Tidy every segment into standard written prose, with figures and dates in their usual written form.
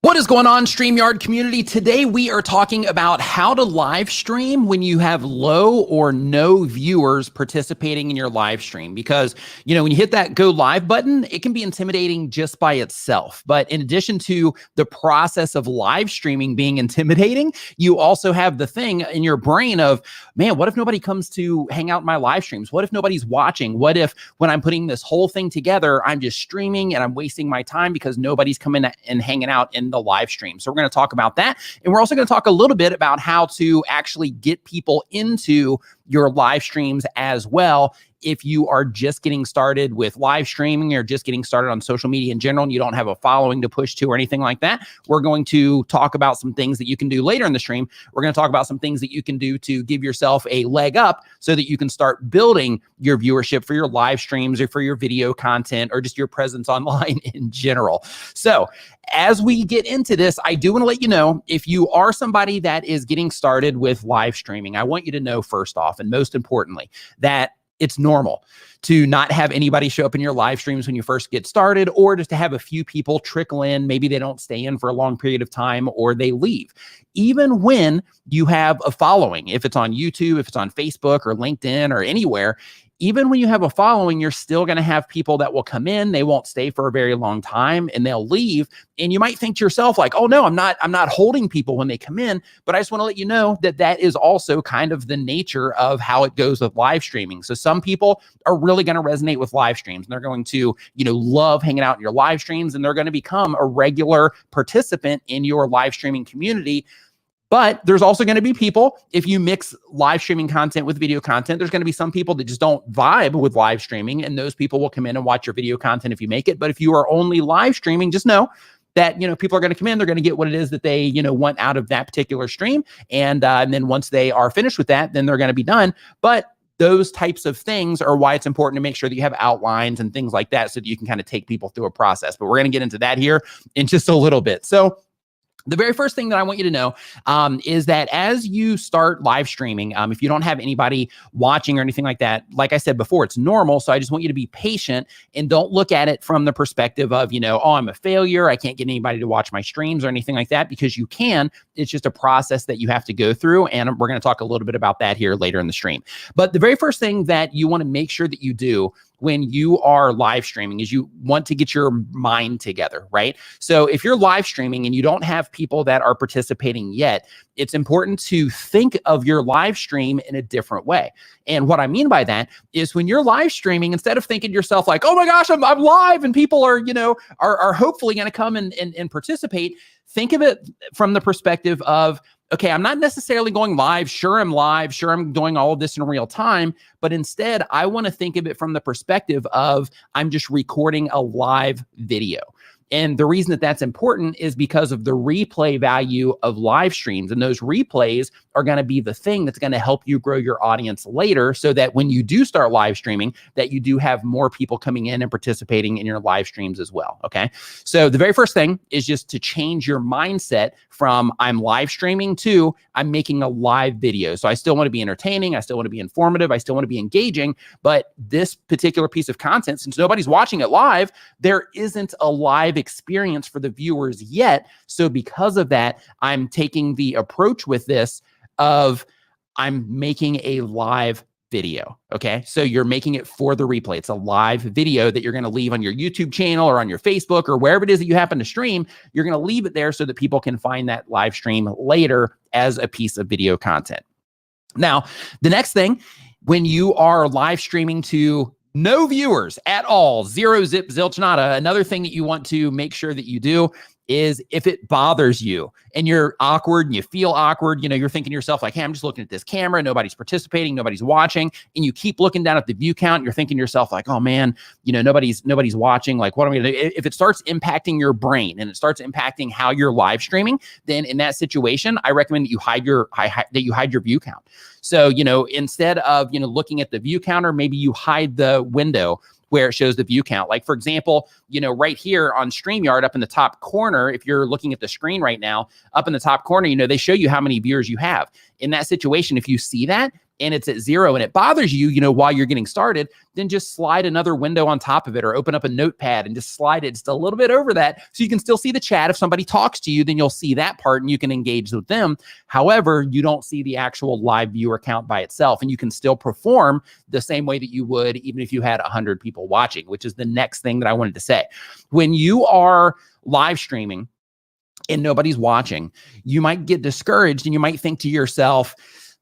What is going on, Streamyard community? Today we are talking about how to live stream when you have low or no viewers participating in your live stream. Because, when you hit that go live button, it can be intimidating just by itself. But in addition to the process of live streaming being intimidating, you also have the thing in your brain of, man, what if nobody comes to hang out in my live streams? What if nobody's watching? What if when I'm putting this whole thing together, I'm just streaming and I'm wasting my time because nobody's coming and hanging out in the live stream? So we're going to talk about that. And we're also going to talk a little bit about how to actually get people into your live streams as well. If you are just getting started with live streaming or just getting started on social media in general and you don't have a following to push to or anything like that, we're going to talk about some things that you can do later in the stream. We're going to talk about some things that you can do to give yourself a leg up so that you can start building your viewership for your live streams or for your video content or just your presence online in general. So as we get into this, I do want to let you know, if you are somebody that is getting started with live streaming, I want you to know first off, and most importantly, that it's normal to not have anybody show up in your live streams when you first get started, or just to have a few people trickle in. Maybe they don't stay in for a long period of time or they leave. Even when you have a following, if it's on YouTube, if it's on Facebook or LinkedIn or anywhere, even when you have a following, you're still going to have people that will come in. They won't stay for a very long time and they'll leave. And you might think to yourself like, oh no, I'm not holding people when they come in. But I just want to let you know that that is also kind of the nature of how it goes with live streaming. So some people are really going to resonate with live streams and they're going to, love hanging out in your live streams and they're going to become a regular participant in your live streaming community. But there's also going to be people, if you mix live streaming content with video content, there's going to be some people that just don't vibe with live streaming, and those people will come in and watch your video content if you make it. But if you are only live streaming, just know that, people are going to come in, they're going to get what it is that they, want out of that particular stream. And then once they are finished with that, then they're going to be done. But those types of things are why it's important to make sure that you have outlines and things like that so that you can kind of take people through a process. But we're going to get into that here in just a little bit. So the very first thing that I want you to know is that as you start live streaming, if you don't have anybody watching or anything like that, like I said before, it's normal. So I just want you to be patient and don't look at it from the perspective of, oh, I'm a failure, I can't get anybody to watch my streams or anything like that, because you can. It's just a process that you have to go through. And we're going to talk a little bit about that here later in the stream. But the very first thing that you want to make sure that you do when you are live streaming is you want to get your mind together, right? So if you're live streaming and you don't have people that are participating yet, it's important to think of your live stream in a different way. And what I mean by that is when you're live streaming, instead of thinking to yourself like, oh my gosh, I'm live and people are, are hopefully going to come and participate, think of it from the perspective of, okay, I'm not necessarily going live. Sure, I'm live. Sure, I'm doing all of this in real time. But instead, I want to think of it from the perspective of I'm just recording a live video. And the reason that that's important is because of the replay value of live streams. And those replays are going to be the thing that's going to help you grow your audience later, so that when you do start live streaming, that you do have more people coming in and participating in your live streams as well. Okay. So the very first thing is just to change your mindset from I'm live streaming to I'm making a live video. So I still want to be entertaining. I still want to be informative. I still want to be engaging. But this particular piece of content, since nobody's watching it live, there isn't a live experience for the viewers yet. So because of that, I'm taking the approach with this of I'm making a live video. Okay. So you're making it for the replay. It's a live video that you're going to leave on your YouTube channel or on your Facebook or wherever it is that you happen to stream. You're going to leave it there so that people can find that live stream later as a piece of video content. Now, the next thing, when you are live streaming to no viewers at all, zero, zip, zilch, nada, another thing that you want to make sure that you do is if it bothers you and you're awkward and you feel awkward, you're thinking to yourself like, hey, I'm just looking at this camera, nobody's participating, nobody's watching, and you keep looking down at the view count, you're thinking to yourself like, oh man, nobody's watching, like what am I gonna do? If it starts impacting your brain and it starts impacting how you're live streaming, then in that situation, I recommend that you hide your view count. So, instead of, looking at the view counter, maybe you hide the window where it shows the view count. Like for example, right here on StreamYard up in the top corner, if you're looking at the screen right now, up in the top corner, they show you how many viewers you have. In that situation, if you see that, and it's at 0 and it bothers you, while you're getting started, then just slide another window on top of it or open up a notepad and just slide it just a little bit over that so you can still see the chat. If somebody talks to you, then you'll see that part and you can engage with them. However, you don't see the actual live viewer count by itself, and you can still perform the same way that you would even if you had 100 people watching, which is the next thing that I wanted to say. When you are live streaming and nobody's watching, you might get discouraged and you might think to yourself,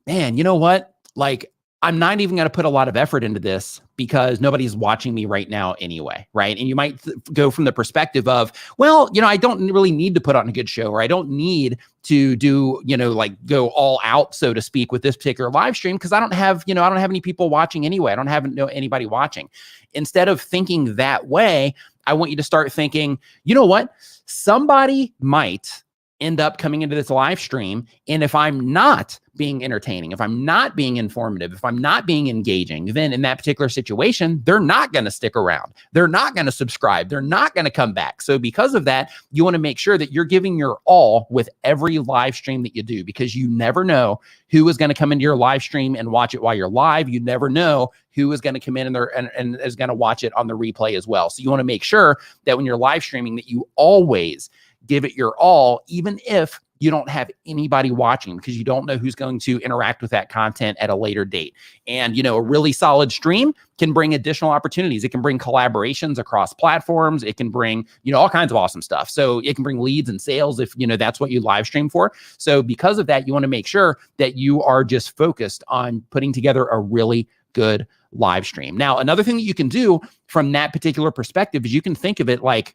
man, you know what? Like, I'm not even going to put a lot of effort into this because nobody's watching me right now anyway, right? And you might go from the perspective of, well, I don't really need to put on a good show, or I don't need to do, like go all out, so to speak, with this particular live stream because I don't have any people watching anyway. I don't have anybody watching. Instead of thinking that way, I want you to start thinking, you know what? Somebody might end up coming into this live stream, and if I'm not being entertaining, if I'm not being informative, if I'm not being engaging, then in that particular situation, they're not going to stick around. They're not going to subscribe. They're not going to come back. So because of that, you want to make sure that you're giving your all with every live stream that you do, because you never know who is going to come into your live stream and watch it while you're live. You never know who is going to come in and is going to watch it on the replay as well. So you want to make sure that when you're live streaming that you always give it your all, even if you don't have anybody watching, because you don't know who's going to interact with that content at a later date. And, a really solid stream can bring additional opportunities. It can bring collaborations across platforms. It can bring, all kinds of awesome stuff. So it can bring leads and sales if, that's what you live stream for. So because of that, you want to make sure that you are just focused on putting together a really good live stream. Now, another thing that you can do from that particular perspective is you can think of it like,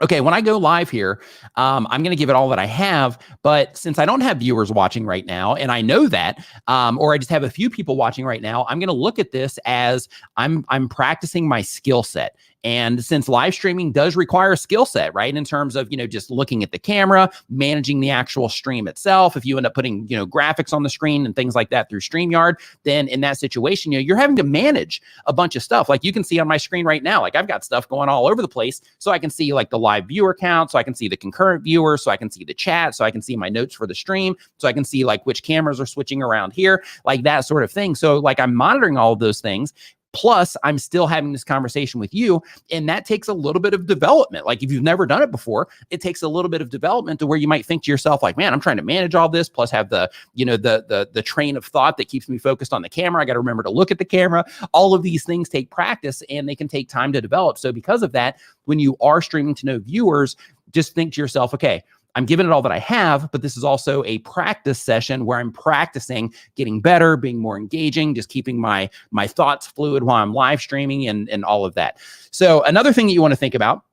okay, when I go live here, I'm going to give it all that I have. But since I don't have viewers watching right now, and I know that, or I just have a few people watching right now, I'm going to look at this as I'm practicing my skill set. And since live streaming does require a skill set, right, in terms of, just looking at the camera, managing the actual stream itself, if you end up putting, graphics on the screen and things like that through Streamyard, then in that situation, you're having to manage a bunch of stuff. Like you can see on my screen right now, like I've got stuff going all over the place. So I can see like the live viewer count, so I can see the concurrent viewers, so I can see the chat, so I can see my notes for the stream, so I can see like which cameras are switching around here, like that sort of thing. So like I'm monitoring all of those things. Plus, I'm still having this conversation with you, and that takes a little bit of development. Like if you've never done it before, it takes a little bit of development to where you might think to yourself, like, man, I'm trying to manage all this, plus have the, the train of thought that keeps me focused on the camera. I got to remember to look at the camera. All of these things take practice, and they can take time to develop. So because of that, when you are streaming to no viewers, just think to yourself, okay, I'm giving it all that I have, but this is also a practice session where I'm practicing getting better, being more engaging, just keeping my thoughts fluid while I'm live streaming and all of that. So another thing that you want to think about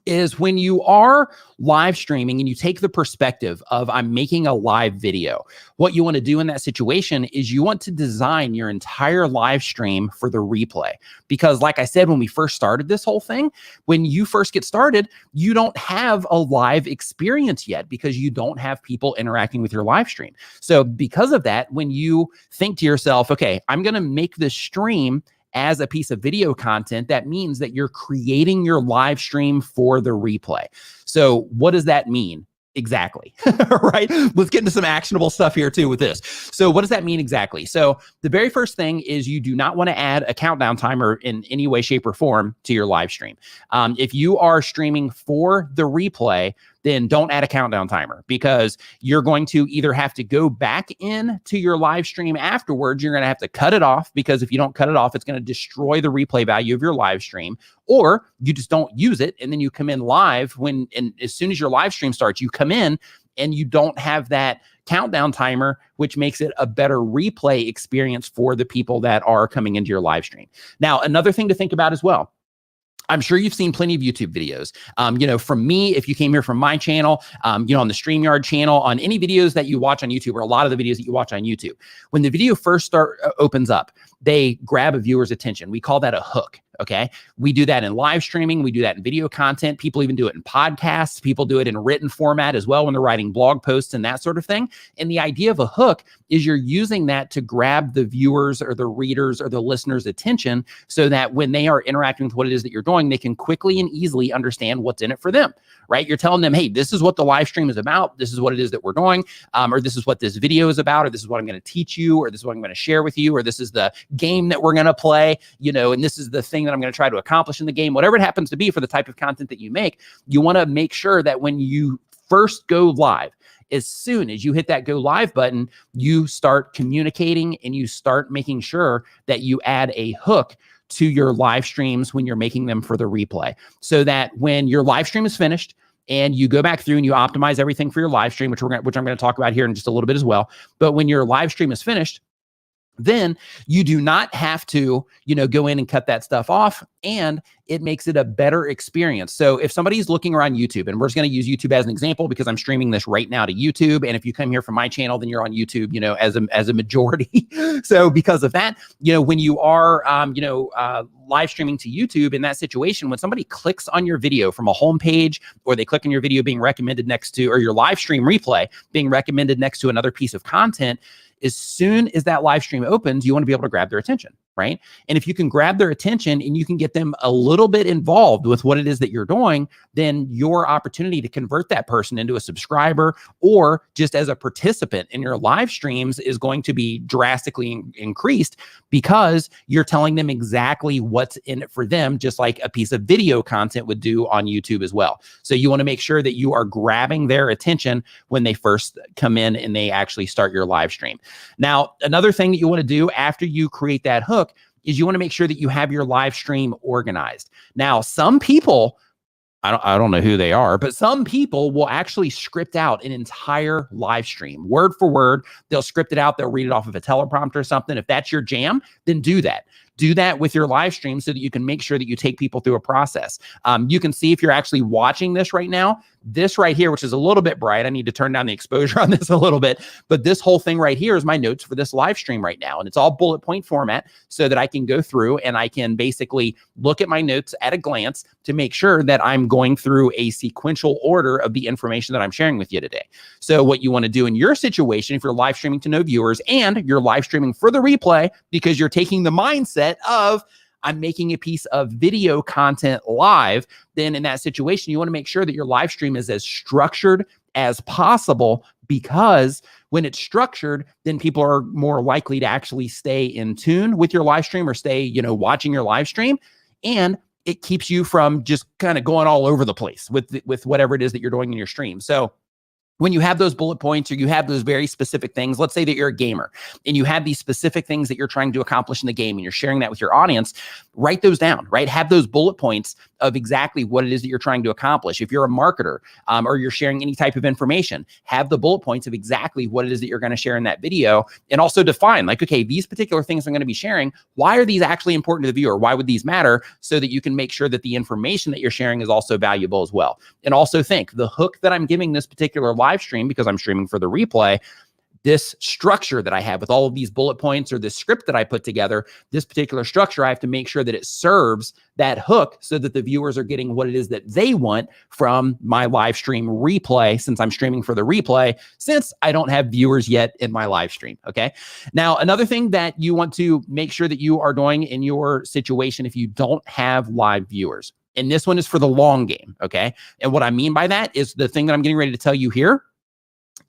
is when you are live streaming and you take the perspective of I'm making a live video, what you want to do in that situation is you want to design your entire live stream for the replay. Because like I said, when we first started this whole thing, when you first get started, you don't have a live experience yet because you don't have people interacting with your live stream. So because of that, when you think to yourself, okay, I'm going to make this stream as a piece of video content, that means that you're creating your live stream for the replay. So what does that mean? Exactly. Right. Let's get into some actionable stuff here too with this. So what does that mean exactly? So the very first thing is you do not want to add a countdown timer in any way, shape, or form to your live stream. If you are streaming for the replay, then don't add a countdown timer, because you're going to either have to go back in to your live stream afterwards. You're going to have to cut it off, because if you don't cut it off, it's going to destroy the replay value of your live stream, or you just don't use it. And then you come in live and as soon as your live stream starts, you come in and you don't have that countdown timer, which makes it a better replay experience for the people that are coming into your live stream. Now, another thing to think about as well, I'm sure you've seen plenty of YouTube videos. From me, if you came here from my channel, on the Streamyard channel, on any videos that you watch on YouTube, or a lot of the videos that you watch on YouTube, when the video first opens up, they grab a viewer's attention. We call that a hook. Okay. We do that in live streaming. We do that in video content. People even do it in podcasts. People do it in written format as well when they're writing blog posts and that sort of thing. And the idea of a hook is you're using that to grab the viewers or the readers or the listeners' attention so that when they are interacting with what it is that you're doing, they can quickly and easily understand what's in it for them, right? You're telling them, hey, this is what the live stream is about. This is what it is that we're doing, or this is what this video is about, or this is what I'm going to teach you, or this is what I'm going to share with you, or this is the game that we're going to play, and this is the thing that I'm going to try to accomplish in the game, whatever it happens to be for the type of content that you make. You want to make sure that when you first go live, as soon as you hit that go live button, you start communicating and you start making sure that you add a hook to your live streams when you're making them for the replay, so that when your live stream is finished and you go back through and you optimize everything for your live stream, which I'm going to talk about here in just a little bit as well. But when your live stream is finished, then you do not have to, go in and cut that stuff off, and it makes it a better experience. So if somebody's looking around YouTube, and we're just going to use YouTube as an example because I'm streaming this right now to YouTube, and if you come here from my channel, then you're on YouTube, as a majority. So because of that, when you are, live streaming to YouTube, in that situation, when somebody clicks on your video from a home page, or they click on your video being recommended next to, or your live stream replay being recommended next to another piece of content, as soon as that live stream opens, you want to be able to grab their attention, right? And if you can grab their attention and you can get them a little bit involved with what it is that you're doing, then your opportunity to convert that person into a subscriber or just as a participant in your live streams is going to be drastically increased, because you're telling them exactly what's in it for them, just like a piece of video content would do on YouTube as well. So you want to make sure that you are grabbing their attention when they first come in and they actually start your live stream. Now, another thing that you want to do after you create that hook is you want to make sure that you have your live stream organized. Now, some people, I don't know who they are, but some people will actually script out an entire live stream, word for word. They'll script it out. They'll read it off of a teleprompter or something. If that's your jam, then do that. Do that with your live stream so that you can make sure that you take people through a process. You can see if you're actually watching this right now, this right here, which is a little bit bright. I need to turn down the exposure on this a little bit, but this whole thing right here is my notes for this live stream right now. And it's all bullet point format so that I can go through and I can basically look at my notes at a glance to make sure that I'm going through a sequential order of the information that I'm sharing with you today. So what you want to do in your situation, if you're live streaming to no viewers and you're live streaming for the replay because you're taking the mindset of I'm making a piece of video content live, then in that situation, you want to make sure that your live stream is as structured as possible, because when it's structured, then people are more likely to actually stay in tune with your live stream or stay, watching your live stream. And it keeps you from just kind of going all over the place with whatever it is that you're doing in your stream. So when you have those bullet points or you have those very specific things, let's say that you're a gamer and you have these specific things that you're trying to accomplish in the game and you're sharing that with your audience, write those down, right? Have those bullet points of exactly what it is that you're trying to accomplish. If you're a marketer or you're sharing any type of information, have the bullet points of exactly what it is that you're going to share in that video, and also define like, okay, these particular things I'm going to be sharing, why are these actually important to the viewer? Why would these matter? So that you can make sure that the information that you're sharing is also valuable as well. And also think the hook that I'm giving this particular live stream, because I'm streaming for the replay, this structure that I have with all of these bullet points or this script that I put together, this particular structure, I have to make sure that it serves that hook so that the viewers are getting what it is that they want from my live stream replay, since I'm streaming for the replay, since I don't have viewers yet in my live stream. Okay. Now, another thing that you want to make sure that you are doing in your situation, if you don't have live viewers, and this one is for the long game. Okay. And what I mean by that is the thing that I'm getting ready to tell you here,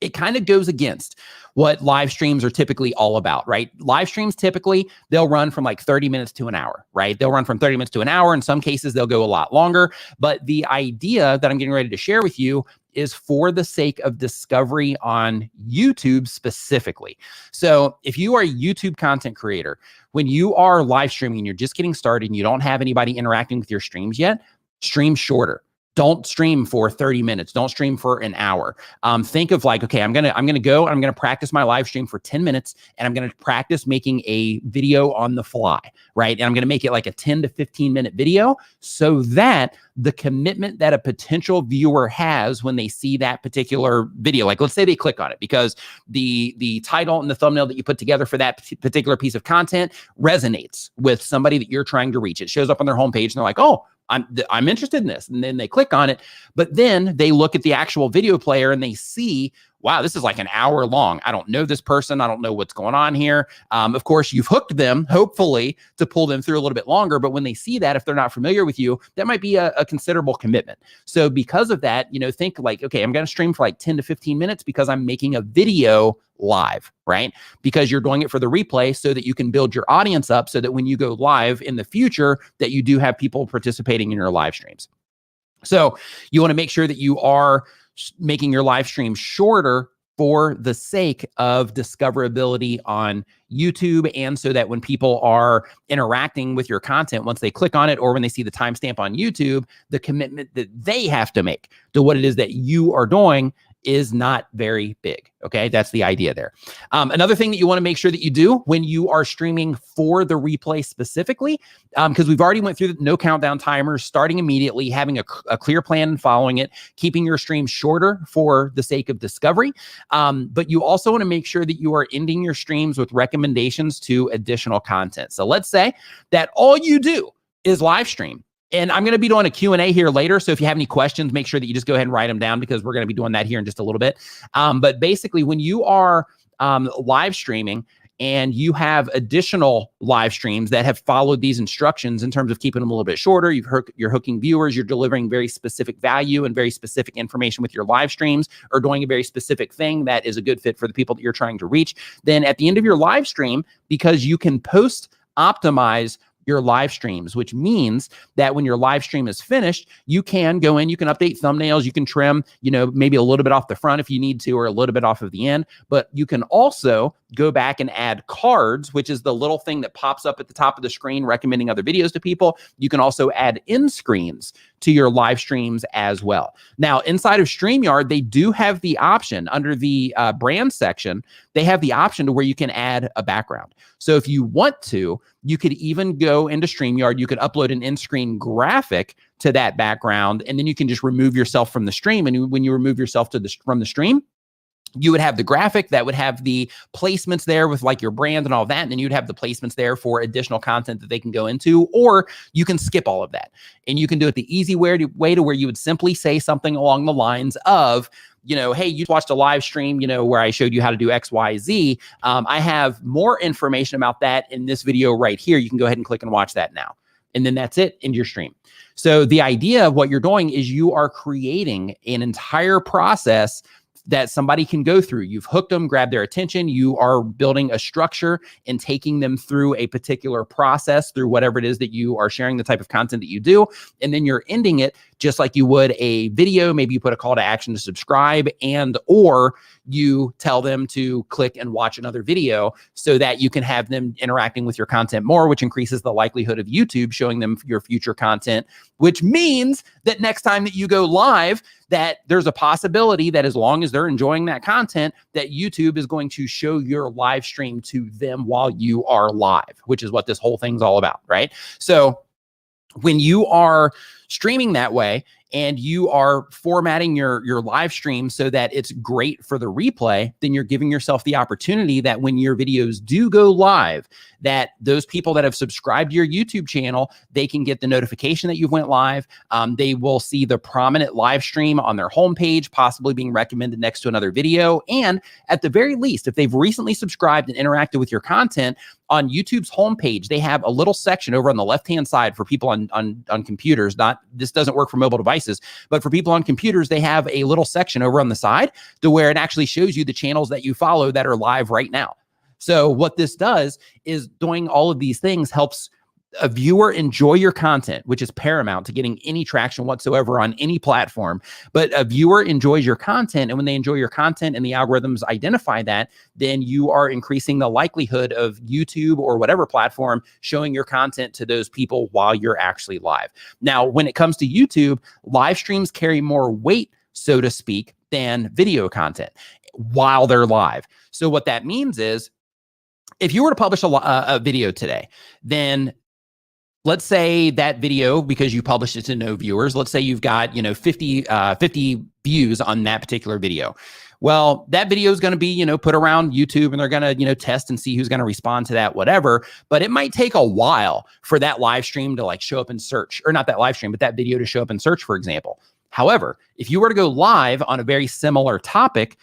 it kind of goes against what live streams are typically all about, right? Live streams, typically, they'll run from like 30 minutes to an hour, right? They'll run from 30 minutes to an hour. In some cases, they'll go a lot longer. But the idea that I'm getting ready to share with you is for the sake of discovery on YouTube specifically. So if you are a YouTube content creator, when you are live streaming and you're just getting started and you don't have anybody interacting with your streams yet, stream shorter. Don't stream for 30 minutes. Don't stream for an hour. Think of like, okay, I'm gonna go and I'm gonna practice my live stream for 10 minutes, and I'm gonna practice making a video on the fly, right? And I'm gonna make it like a 10 to 15 minute video, so that the commitment that a potential viewer has when they see that particular video, like let's say they click on it because the title and the thumbnail that you put together for that particular piece of content resonates with somebody that you're trying to reach. It shows up on their homepage and they're like, oh, I'm interested in this. And then they click on it, but then they look at the actual video player and they see, wow, this is like an hour long. I don't know this person. I don't know what's going on here. Of course, you've hooked them, hopefully, to pull them through a little bit longer. But when they see that, if they're not familiar with you, that might be a considerable commitment. So because of that, think like, okay, I'm going to stream for like 10 to 15 minutes because I'm making a video live, right? Because you're doing it for the replay so that you can build your audience up so that when you go live in the future, that you do have people participating in your live streams. So you want to make sure that you are making your live stream shorter for the sake of discoverability on YouTube, and so that when people are interacting with your content, once they click on it or when they see the timestamp on YouTube, the commitment that they have to make to what it is that you are doing is not very big. Okay, that's the idea there. Another thing that you want to make sure that you do when you are streaming for the replay specifically, because we've already went through the no countdown timers, starting immediately, having a clear plan and following it, keeping your stream shorter for the sake of discovery. But you also want to make sure that you are ending your streams with recommendations to additional content. So let's say that all you do is live stream. And I'm going to be doing a Q&A here later. So if you have any questions, make sure that you just go ahead and write them down, because we're going to be doing that here in just a little bit. But basically, when you are live streaming and you have additional live streams that have followed these instructions in terms of keeping them a little bit shorter, you're hooking viewers, you're delivering very specific value and very specific information with your live streams, or doing a very specific thing that is a good fit for the people that you're trying to reach, then at the end of your live stream, because you can post optimize your live streams, which means that when your live stream is finished, you can go in, you can update thumbnails, you can trim, maybe a little bit off the front if you need to, or a little bit off of the end, but you can also go back and add cards, which is the little thing that pops up at the top of the screen recommending other videos to people. You can also add end screens to your live streams as well. Now, inside of StreamYard, they do have the option under the brand section, they have the option to where you can add a background. So if you want to, you could even go into StreamYard, you could upload an end screen graphic to that background, and then you can just remove yourself from the stream. And when you remove yourself from the stream, you would have the graphic that would have the placements there with like your brand and all that. And then you'd have the placements there for additional content that they can go into, or you can skip all of that. And you can do it the easy way to where you would simply say something along the lines of, hey, you watched a live stream, where I showed you how to do X, Y, Z. I have more information about that in this video right here. You can go ahead and click and watch that now. And then that's it in your stream. So the idea of what you're doing is you are creating an entire process that somebody can go through. You've hooked them, grabbed their attention. You are building a structure and taking them through a particular process, through whatever it is that you are sharing, the type of content that you do. And then you're ending it just like you would a video. Maybe you put a call to action to subscribe, or you tell them to click and watch another video, so that you can have them interacting with your content more, which increases the likelihood of YouTube showing them your future content, which means that next time that you go live, that there's a possibility that as long as they're enjoying that content, that YouTube is going to show your live stream to them while you are live, which is what this whole thing's all about, right? So when you are streaming that way and you are formatting your live stream so that it's great for the replay, then you're giving yourself the opportunity that when your videos do go live, that those people that have subscribed to your YouTube channel, they can get the notification that you went live. They will see the prominent live stream on their homepage, possibly being recommended next to another video. And at the very least, if they've recently subscribed and interacted with your content, on YouTube's homepage, they have a little section over on the left-hand side for people on computers. This doesn't work for mobile devices, but for people on computers, they have a little section over on the side to where it actually shows you the channels that you follow that are live right now. So what this does is doing all of these things helps a viewer enjoy your content, which is paramount to getting any traction whatsoever on any platform. But a viewer enjoys your content, and when they enjoy your content and the algorithms identify that, then you are increasing the likelihood of YouTube or whatever platform showing your content to those people while you're actually live. Now, when it comes to YouTube, live streams carry more weight, so to speak, than video content while they're live. So what that means is, if you were to publish a video today, then let's say that video, because you published it to no viewers, let's say you've got, 50 views on that particular video. Well, that video is going to be, put around YouTube, and they're going to, test and see who's going to respond to that, whatever. But it might take a while for that live stream to show up in search, or not that live stream, but that video to show up in search, for example. However, if you were to go live on a very similar topic,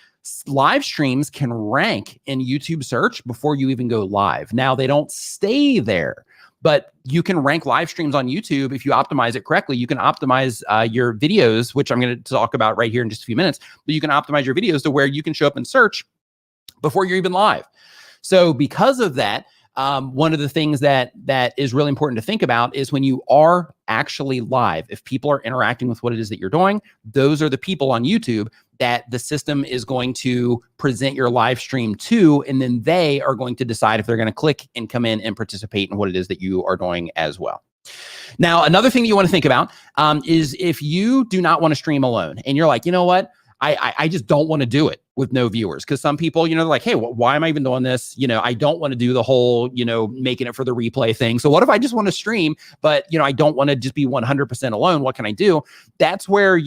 live streams can rank in YouTube search before you even go live. Now, they don't stay there, but you can rank live streams on YouTube if you optimize it correctly. You can optimize your videos, which I'm going to talk about right here in just a few minutes, but you can optimize your videos to where you can show up in search before you're even live. So because of that, one of the things that is really important to think about is when you are actually live, if people are interacting with what it is that you're doing, those are the people on YouTube that the system is going to present your live stream to, and then they are going to decide if they're going to click and come in and participate in what it is that you are doing as well. Now, another thing that you want to think about is if you do not want to stream alone and you're like, you know what, I just don't want to do it with no viewers. Because some people, they're like, hey, why am I even doing this? I don't want to do the whole, making it for the replay thing. So what if I just want to stream, but, I don't want to just be 100% alone? What can I do? That's where,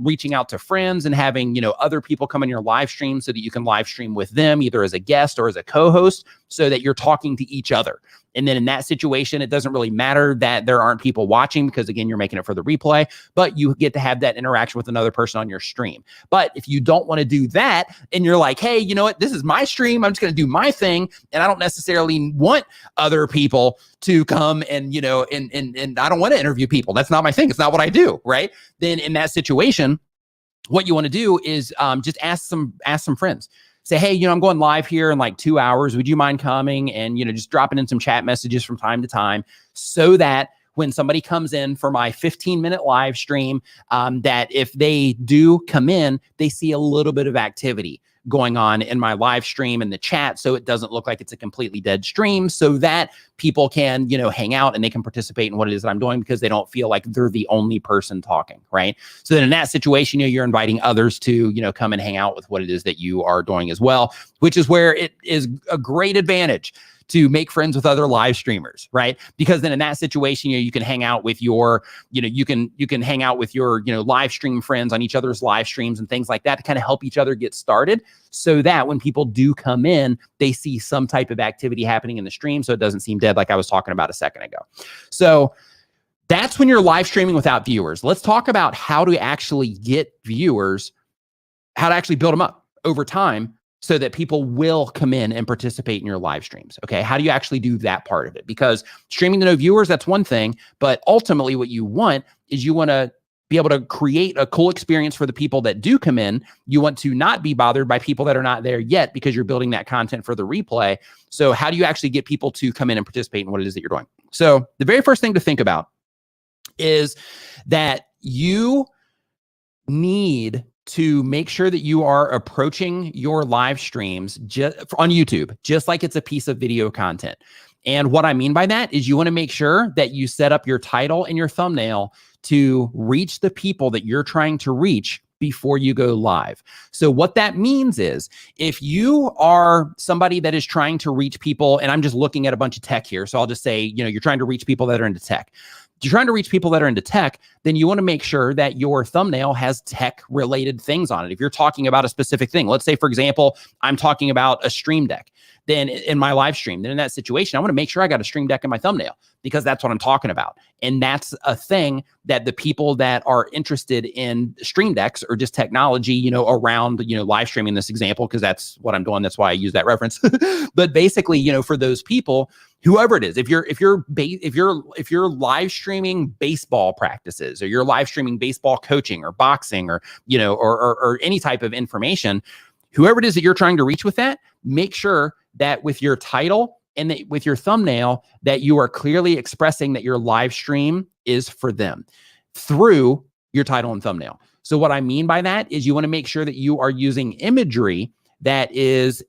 reaching out to friends and having, other people come in your live stream so that you can live stream with them, either as a guest or as a co-host, so that you're talking to each other. And then in that situation, it doesn't really matter that there aren't people watching, because again, you're making it for the replay, but you get to have that interaction with another person on your stream. But if you don't want to do that, and you're like, hey, you know what, this is my stream, I'm just going to do my thing, and I don't necessarily want other people to come and, and I don't want to interview people. That's not my thing. It's not what I do, right? Then in that situation, what you want to do is just ask some friends. Say, hey, I'm going live here in 2 hours. Would you mind coming? And, just dropping in some chat messages from time to time, so that when somebody comes in for my 15-minute live stream, that if they do come in, they see a little bit of activity going on in my live stream in the chat, so it doesn't look like it's a completely dead stream, so that people can, hang out and they can participate in what it is that I'm doing, because they don't feel like they're the only person talking, right? So then in that situation, you're inviting others to, come and hang out with what it is that you are doing as well, which is where it is a great advantage to make friends with other live streamers, right? Because then in that situation, you can hang out with your, you can hang out with your, live stream friends on each other's live streams and things like that to kind of help each other get started, so that when people do come in, they see some type of activity happening in the stream, so it doesn't seem dead like I was talking about a second ago. So that's when you're live streaming without viewers. Let's talk about how to actually get viewers, how to actually build them up over time, so that people will come in and participate in your live streams. Okay, how do you actually do that part of it? Because streaming to no viewers, that's one thing, but ultimately what you want is you want to be able to create a cool experience for the people that do come in. You want to not be bothered by people that are not there yet, because you're building that content for the replay. So how do you actually get people to come in and participate in what it is that you're doing? So the very first thing to think about is that you need to make sure that you are approaching your live streams just on YouTube, just like it's a piece of video content. And what I mean by that is you want to make sure that you set up your title and your thumbnail to reach the people that you're trying to reach before you go live. So what that means is, if you are somebody that is trying to reach people, and I'm just looking at a bunch of tech here, so I'll just say, you're trying to reach people that are into tech. If you're trying to reach people that are into tech, then you want to make sure that your thumbnail has tech related things on it. If you're talking about a specific thing, let's say, for example, I'm talking about a Stream Deck, then in my live stream, then in that situation, I want to make sure I got a Stream Deck in my thumbnail, because that's what I'm talking about. And that's a thing that the people that are interested in Stream Decks or just technology, around, live streaming this example, because that's what I'm doing. That's why I use that reference. But basically, for those people, whoever it is, if you're live streaming baseball practices, or you're live streaming baseball coaching or boxing, or, or any type of information, whoever it is that you're trying to reach with that, make sure that with your title and that with your thumbnail that you are clearly expressing that your live stream is for them through your title and thumbnail. So what I mean by that is you want to make sure that you are using imagery that is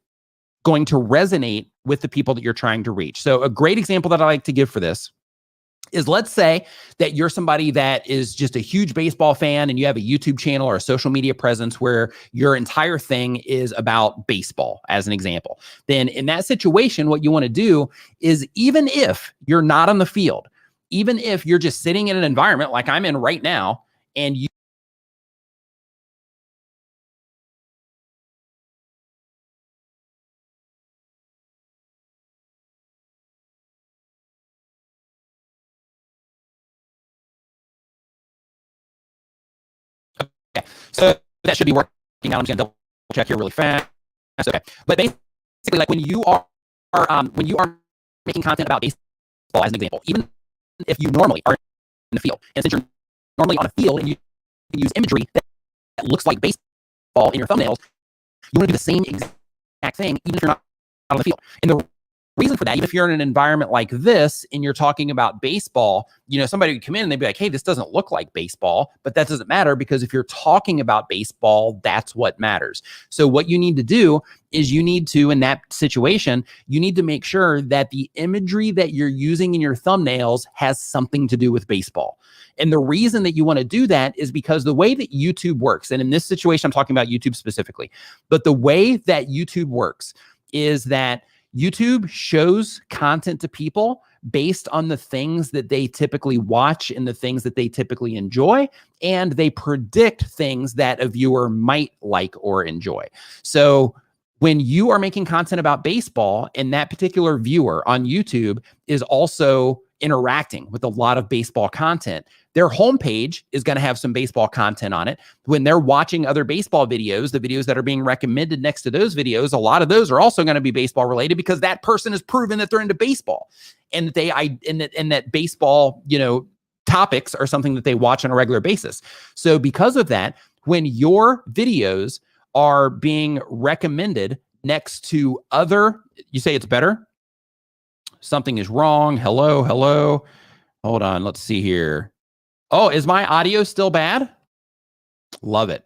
going to resonate with the people that you're trying to reach. So a great example that I like to give for this is, let's say that you're somebody that is just a huge baseball fan and you have a YouTube channel or a social media presence where your entire thing is about baseball, as an example. Then in that situation, what you want to do is, even if you're not on the field, even if you're just sitting in an environment like I'm in right now, and you so that should be working out. I'm just gonna double check here really fast. Okay, but basically, like when you are making content about baseball, as an example, even if you normally are in the field, and since you're normally on a field and you use imagery that looks like baseball in your thumbnails, you want to do the same exact thing, even if you're not on the field. And the reason for that, even if you're in an environment like this and you're talking about baseball, somebody would come in and they'd be like, hey, this doesn't look like baseball, but that doesn't matter, because if you're talking about baseball, that's what matters. So what you need to do is in that situation, you need to make sure that the imagery that you're using in your thumbnails has something to do with baseball. And the reason that you want to do that is because the way that YouTube works, and in this situation, I'm talking about YouTube specifically, but the way that YouTube works is that YouTube shows content to people based on the things that they typically watch and the things that they typically enjoy, and they predict things that a viewer might like or enjoy. So when you are making content about baseball and that particular viewer on YouTube is also interacting with a lot of baseball content, their homepage is going to have some baseball content on it. When they're watching other baseball videos, the videos that are being recommended next to those videos, a lot of those are also going to be baseball related, because that person has proven that they're into baseball, and that baseball, topics are something that they watch on a regular basis. So because of that, when your videos are being recommended next to other, you say it's better? Something is wrong. Hello. Hold on. Let's see here. Oh, is my audio still bad? Love it.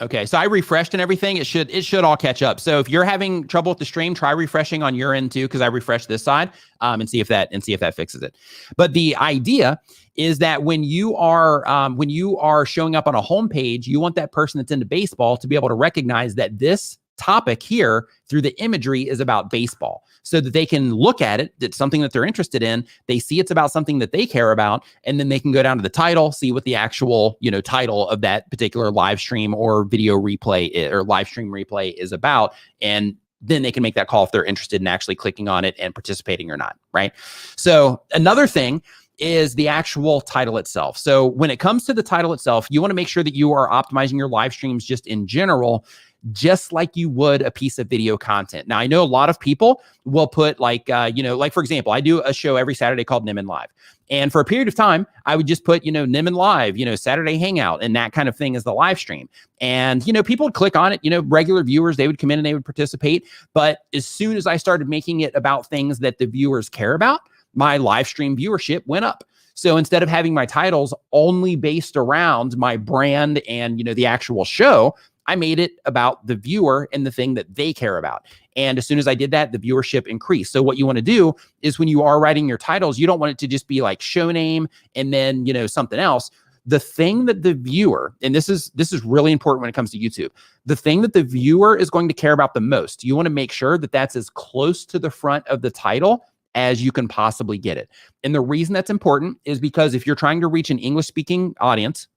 Okay, so I refreshed and everything. It should all catch up. So if you're having trouble with the stream, try refreshing on your end too, because I refreshed this side, and see if that fixes it. But the idea is that when you are showing up on a homepage, you want that person that's into baseball to be able to recognize that this topic here through the imagery is about baseball, so that they can look at it. It's something that they're interested in. They see it's about something that they care about, and then they can go down to the title, see what the actual, title of that particular live stream or video replay or live stream replay is about. And then they can make that call if they're interested in actually clicking on it and participating or not, right? So another thing is the actual title itself. So when it comes to the title itself, you want to make sure that you are optimizing your live streams just in general, just like you would a piece of video content. Now, I know a lot of people will put like for example, I do a show every Saturday called Nimin Live. And for a period of time, I would just put, Nimin Live, Saturday Hangout, and that kind of thing as the live stream. And, people would click on it, regular viewers, they would come in and they would participate. But as soon as I started making it about things that the viewers care about, my live stream viewership went up. So instead of having my titles only based around my brand and, the actual show, I made it about the viewer and the thing that they care about. And as soon as I did that, the viewership increased. So what you want to do is when you are writing your titles, you don't want it to just be like show name and then, something else. The thing that the viewer, and this is really important when it comes to YouTube, the thing that the viewer is going to care about the most, you want to make sure that that's as close to the front of the title as you can possibly get it. And the reason that's important is because if you're trying to reach an English-speaking audience,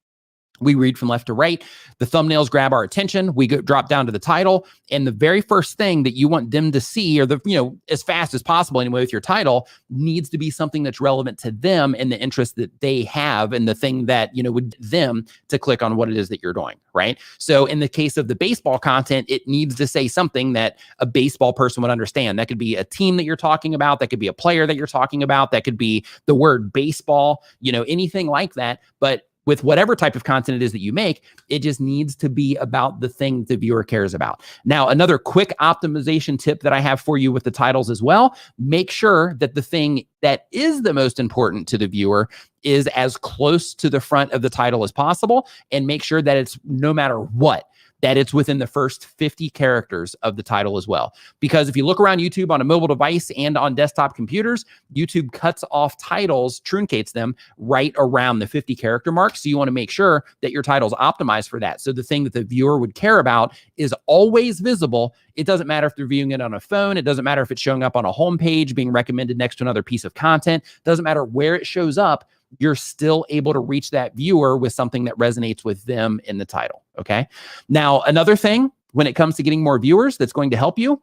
we read from left to right. The thumbnails grab our attention. We drop down to the title. And the very first thing that you want them to see, or as fast as possible anyway with your title, needs to be something that's relevant to them and the interest that they have and the thing that, would them to click on what it is that you're doing, right? So in the case of the baseball content, it needs to say something that a baseball person would understand. That could be a team that you're talking about. That could be a player that you're talking about. That could be the word baseball, anything like that. But with whatever type of content it is that you make, it just needs to be about the thing the viewer cares about. Now, another quick optimization tip that I have for you with the titles as well, make sure that the thing that is the most important to the viewer is as close to the front of the title as possible, and make sure that it's, no matter what, that it's within the first 50 characters of the title as well. Because if you look around YouTube on a mobile device and on desktop computers, YouTube cuts off titles, truncates them right around the 50 character mark. So you want to make sure that your title's optimized for that. So the thing that the viewer would care about is always visible. It doesn't matter if they're viewing it on a phone. It doesn't matter if it's showing up on a homepage, being recommended next to another piece of content. It doesn't matter where it shows up. You're still able to reach that viewer with something that resonates with them in the title, okay? Now, another thing when it comes to getting more viewers that's going to help you,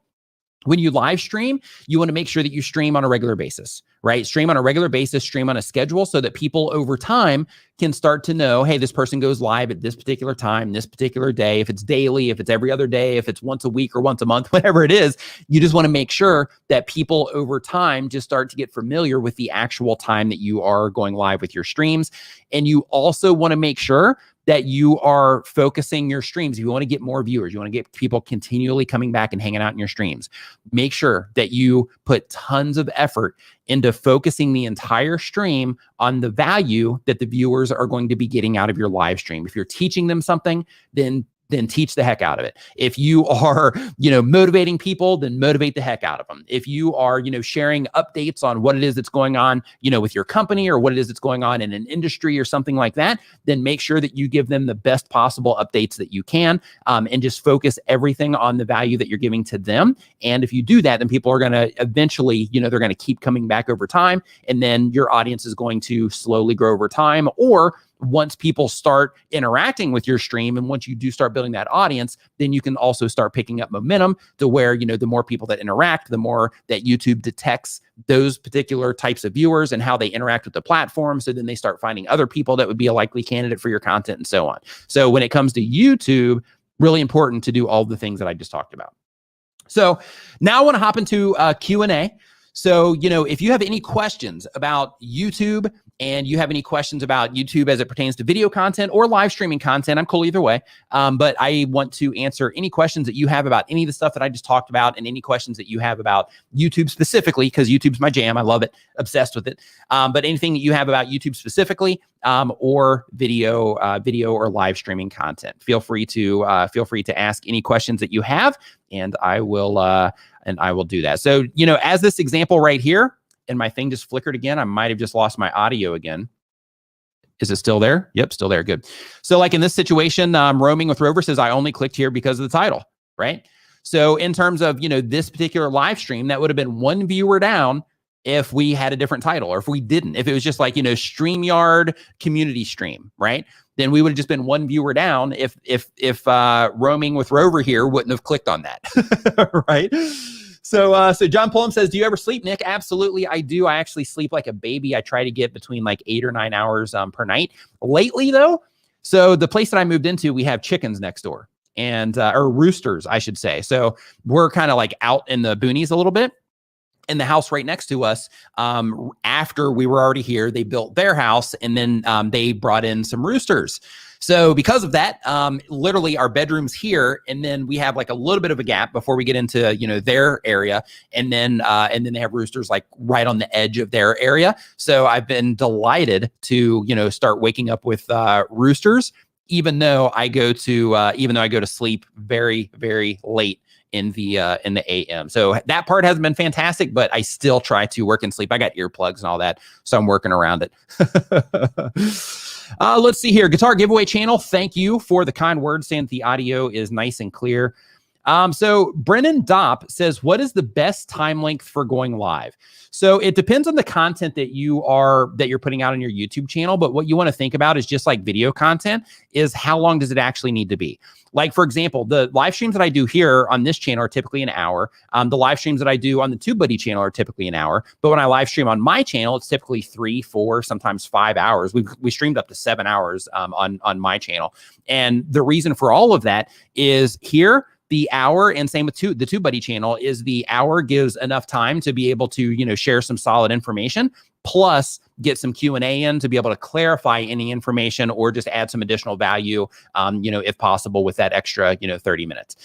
when you live stream, you want to make sure that you stream on a regular basis, right? Stream on a regular basis, stream on a schedule, so that people over time can start to know, hey, this person goes live at this particular time, this particular day. If it's daily, if it's every other day, if it's once a week or once a month, whatever it is, you just want to make sure that people over time just start to get familiar with the actual time that you are going live with your streams. And you also want to make sure that you are focusing your streams. If you want to get more viewers, you want to get people continually coming back and hanging out in your streams, make sure that you put tons of effort into focusing the entire stream on the value that the viewers are going to be getting out of your live stream. If you're teaching them something, then teach the heck out of it. If you are, motivating people, then motivate the heck out of them. If you are, sharing updates on what it is that's going on, with your company, or what it is that's going on in an industry or something like that, then make sure that you give them the best possible updates that you can, and just focus everything on the value that you're giving to them. And if you do that, then people are going to eventually, they're going to keep coming back over time. And then your audience is going to slowly grow over time. Or once people start interacting with your stream, and once you do start building that audience, then you can also start picking up momentum to where, the more people that interact, the more that YouTube detects those particular types of viewers and how they interact with the platform. So then they start finding other people that would be a likely candidate for your content, and so on. So when it comes to YouTube, really important to do all the things that I just talked about. So now I want to hop into Q&A. So, if you have any questions about YouTube, and you have any questions about YouTube as it pertains to video content or live streaming content, I'm cool either way. But I want to answer any questions that you have about any of the stuff that I just talked about, and any questions that you have about YouTube specifically, because YouTube's my jam. I love it, obsessed with it. But anything that you have about YouTube specifically, or video or live streaming content, feel free to ask any questions that you have, and I will do that. So, as this example right here, and my thing just flickered again. I might have just lost my audio again. Is it still there? Yep, still there. Good. So like in this situation, Roaming with Rover says, I only clicked here because of the title, right? So in terms of, this particular live stream, that would have been one viewer down if we had a different title, or if we didn't. If it was just like, Streamyard community stream, right? Then we would have just been one viewer down if Roaming with Rover here wouldn't have clicked on that, right? So John Pullum says, do you ever sleep, Nick? Absolutely, I do. I actually sleep like a baby. I try to get between like 8 or 9 hours per night. Lately, though, so the place that I moved into, we have chickens next door, and or roosters, I should say. So we're kind of like out in the boonies a little bit. And the house right next to us, after we were already here, they built their house, and then they brought in some roosters. So because of that, literally our bedroom's here, and then we have like a little bit of a gap before we get into, their area. And then they have roosters like right on the edge of their area. So I've been delighted to, start waking up with roosters, even though I go to sleep very, very late in the AM. So that part hasn't been fantastic, but I still try to work and sleep. I got earplugs and all that, so I'm working around it. Let's see here. Guitar giveaway channel. Thank you for the kind words, saying that the audio is nice and clear. So Brennan Dopp says, what is the best time length for going live? So it depends on the content that you're putting out on your YouTube channel. But what you want to think about is, just like video content, is how long does it actually need to be? Like, for example, the live streams that I do here on this channel are typically an hour. The live streams that I do on the TubeBuddy channel are typically an hour. But when I live stream on my channel, it's typically 3, 4, sometimes 5 hours. We streamed up to 7 hours on my channel. And the reason for all of that is here, the hour, and same with the TubeBuddy channel, is the hour gives enough time to be able to, share some solid information. plus get some Q&A in to be able to clarify any information or just add some additional value, if possible, with that extra, 30 minutes.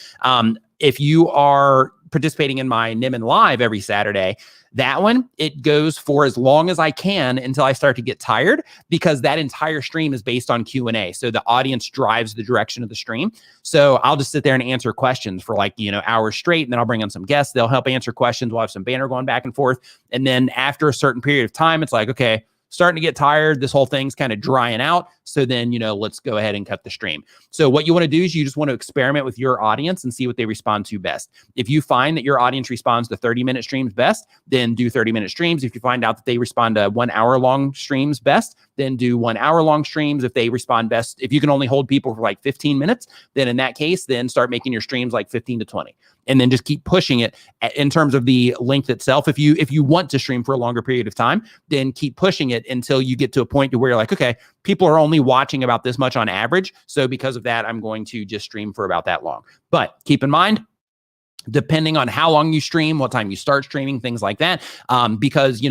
If you are participating in my Nimin Live every Saturday, that one, it goes for as long as I can until I start to get tired, because that entire stream is based on Q&A. So the audience drives the direction of the stream. So I'll just sit there and answer questions for hours straight. And then I'll bring on some guests. They'll help answer questions. We'll have some banner going back and forth. And then after a certain period of time, it's like, okay, starting to get tired. This whole thing's kind of drying out. So then, let's go ahead and cut the stream. So what you want to do is you just want to experiment with your audience and see what they respond to best. If you find that your audience responds to 30-minute streams best, then do 30-minute streams. If you find out that they respond to 1 hour long streams best, then do 1 hour long streams. If they respond best, if you can only hold people for 15 minutes, then in that case, then start making your streams 15 to 20. And then just keep pushing it in terms of the length itself. If you want to stream for a longer period of time, then keep pushing it until you get to a point to where you're like, okay, people are only watching about this much on average. So because of that, I'm going to just stream for about that long. But keep in mind, depending on how long you stream, what time you start streaming, things like that. Because,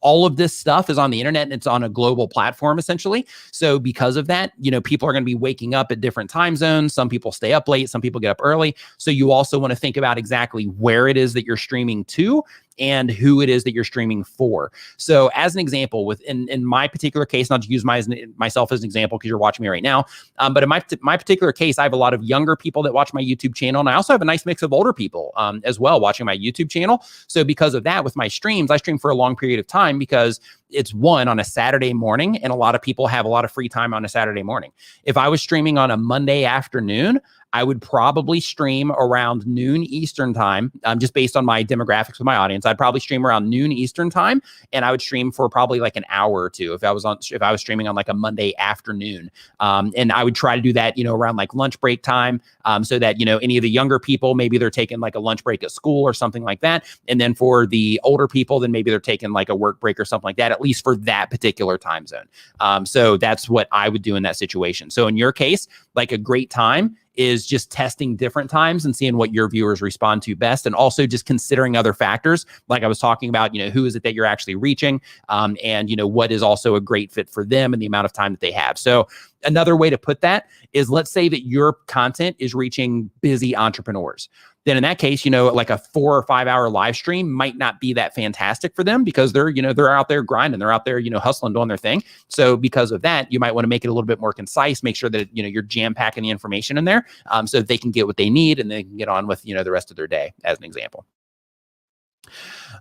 all of this stuff is on the internet and it's on a global platform essentially. So because of that, people are going to be waking up at different time zones. Some people stay up late, some people get up early. So you also want to think about exactly where it is that you're streaming to and who it is that you're streaming for. So as an example, in my particular case, not to use myself as an example because you're watching me right now, but in my particular case, I have a lot of younger people that watch my YouTube channel, and I also have a nice mix of older people as well watching my YouTube channel. So because of that, with my streams, I stream for a long period of time because it's on a Saturday morning, and a lot of people have a lot of free time on a Saturday morning. If I was streaming on a Monday afternoon, I would probably stream around noon Eastern time, just based on my demographics with my audience. I'd probably stream around noon Eastern time, and I would stream for probably an hour or two if I was streaming on a Monday afternoon. And I would try to do that, around lunch break time, so that any of the younger people, maybe they're taking a lunch break at school or something like that, and then for the older people, then maybe they're taking a work break or something like that, at least for that particular time zone. So that's what I would do in that situation. So in your case, a great time is just testing different times and seeing what your viewers respond to best, and also just considering other factors, like I was talking about, who is it that you're actually reaching, and what is also a great fit for them and the amount of time that they have. So another way to put that is, let's say that your content is reaching busy entrepreneurs. Then in that case, a 4 or 5 hour live stream might not be that fantastic for them because they're out there grinding, they're out there, hustling, doing their thing. So because of that, you might want to make it a little bit more concise, make sure that, you're jam packing the information in there, so that they can get what they need and they can get on with, the rest of their day, as an example.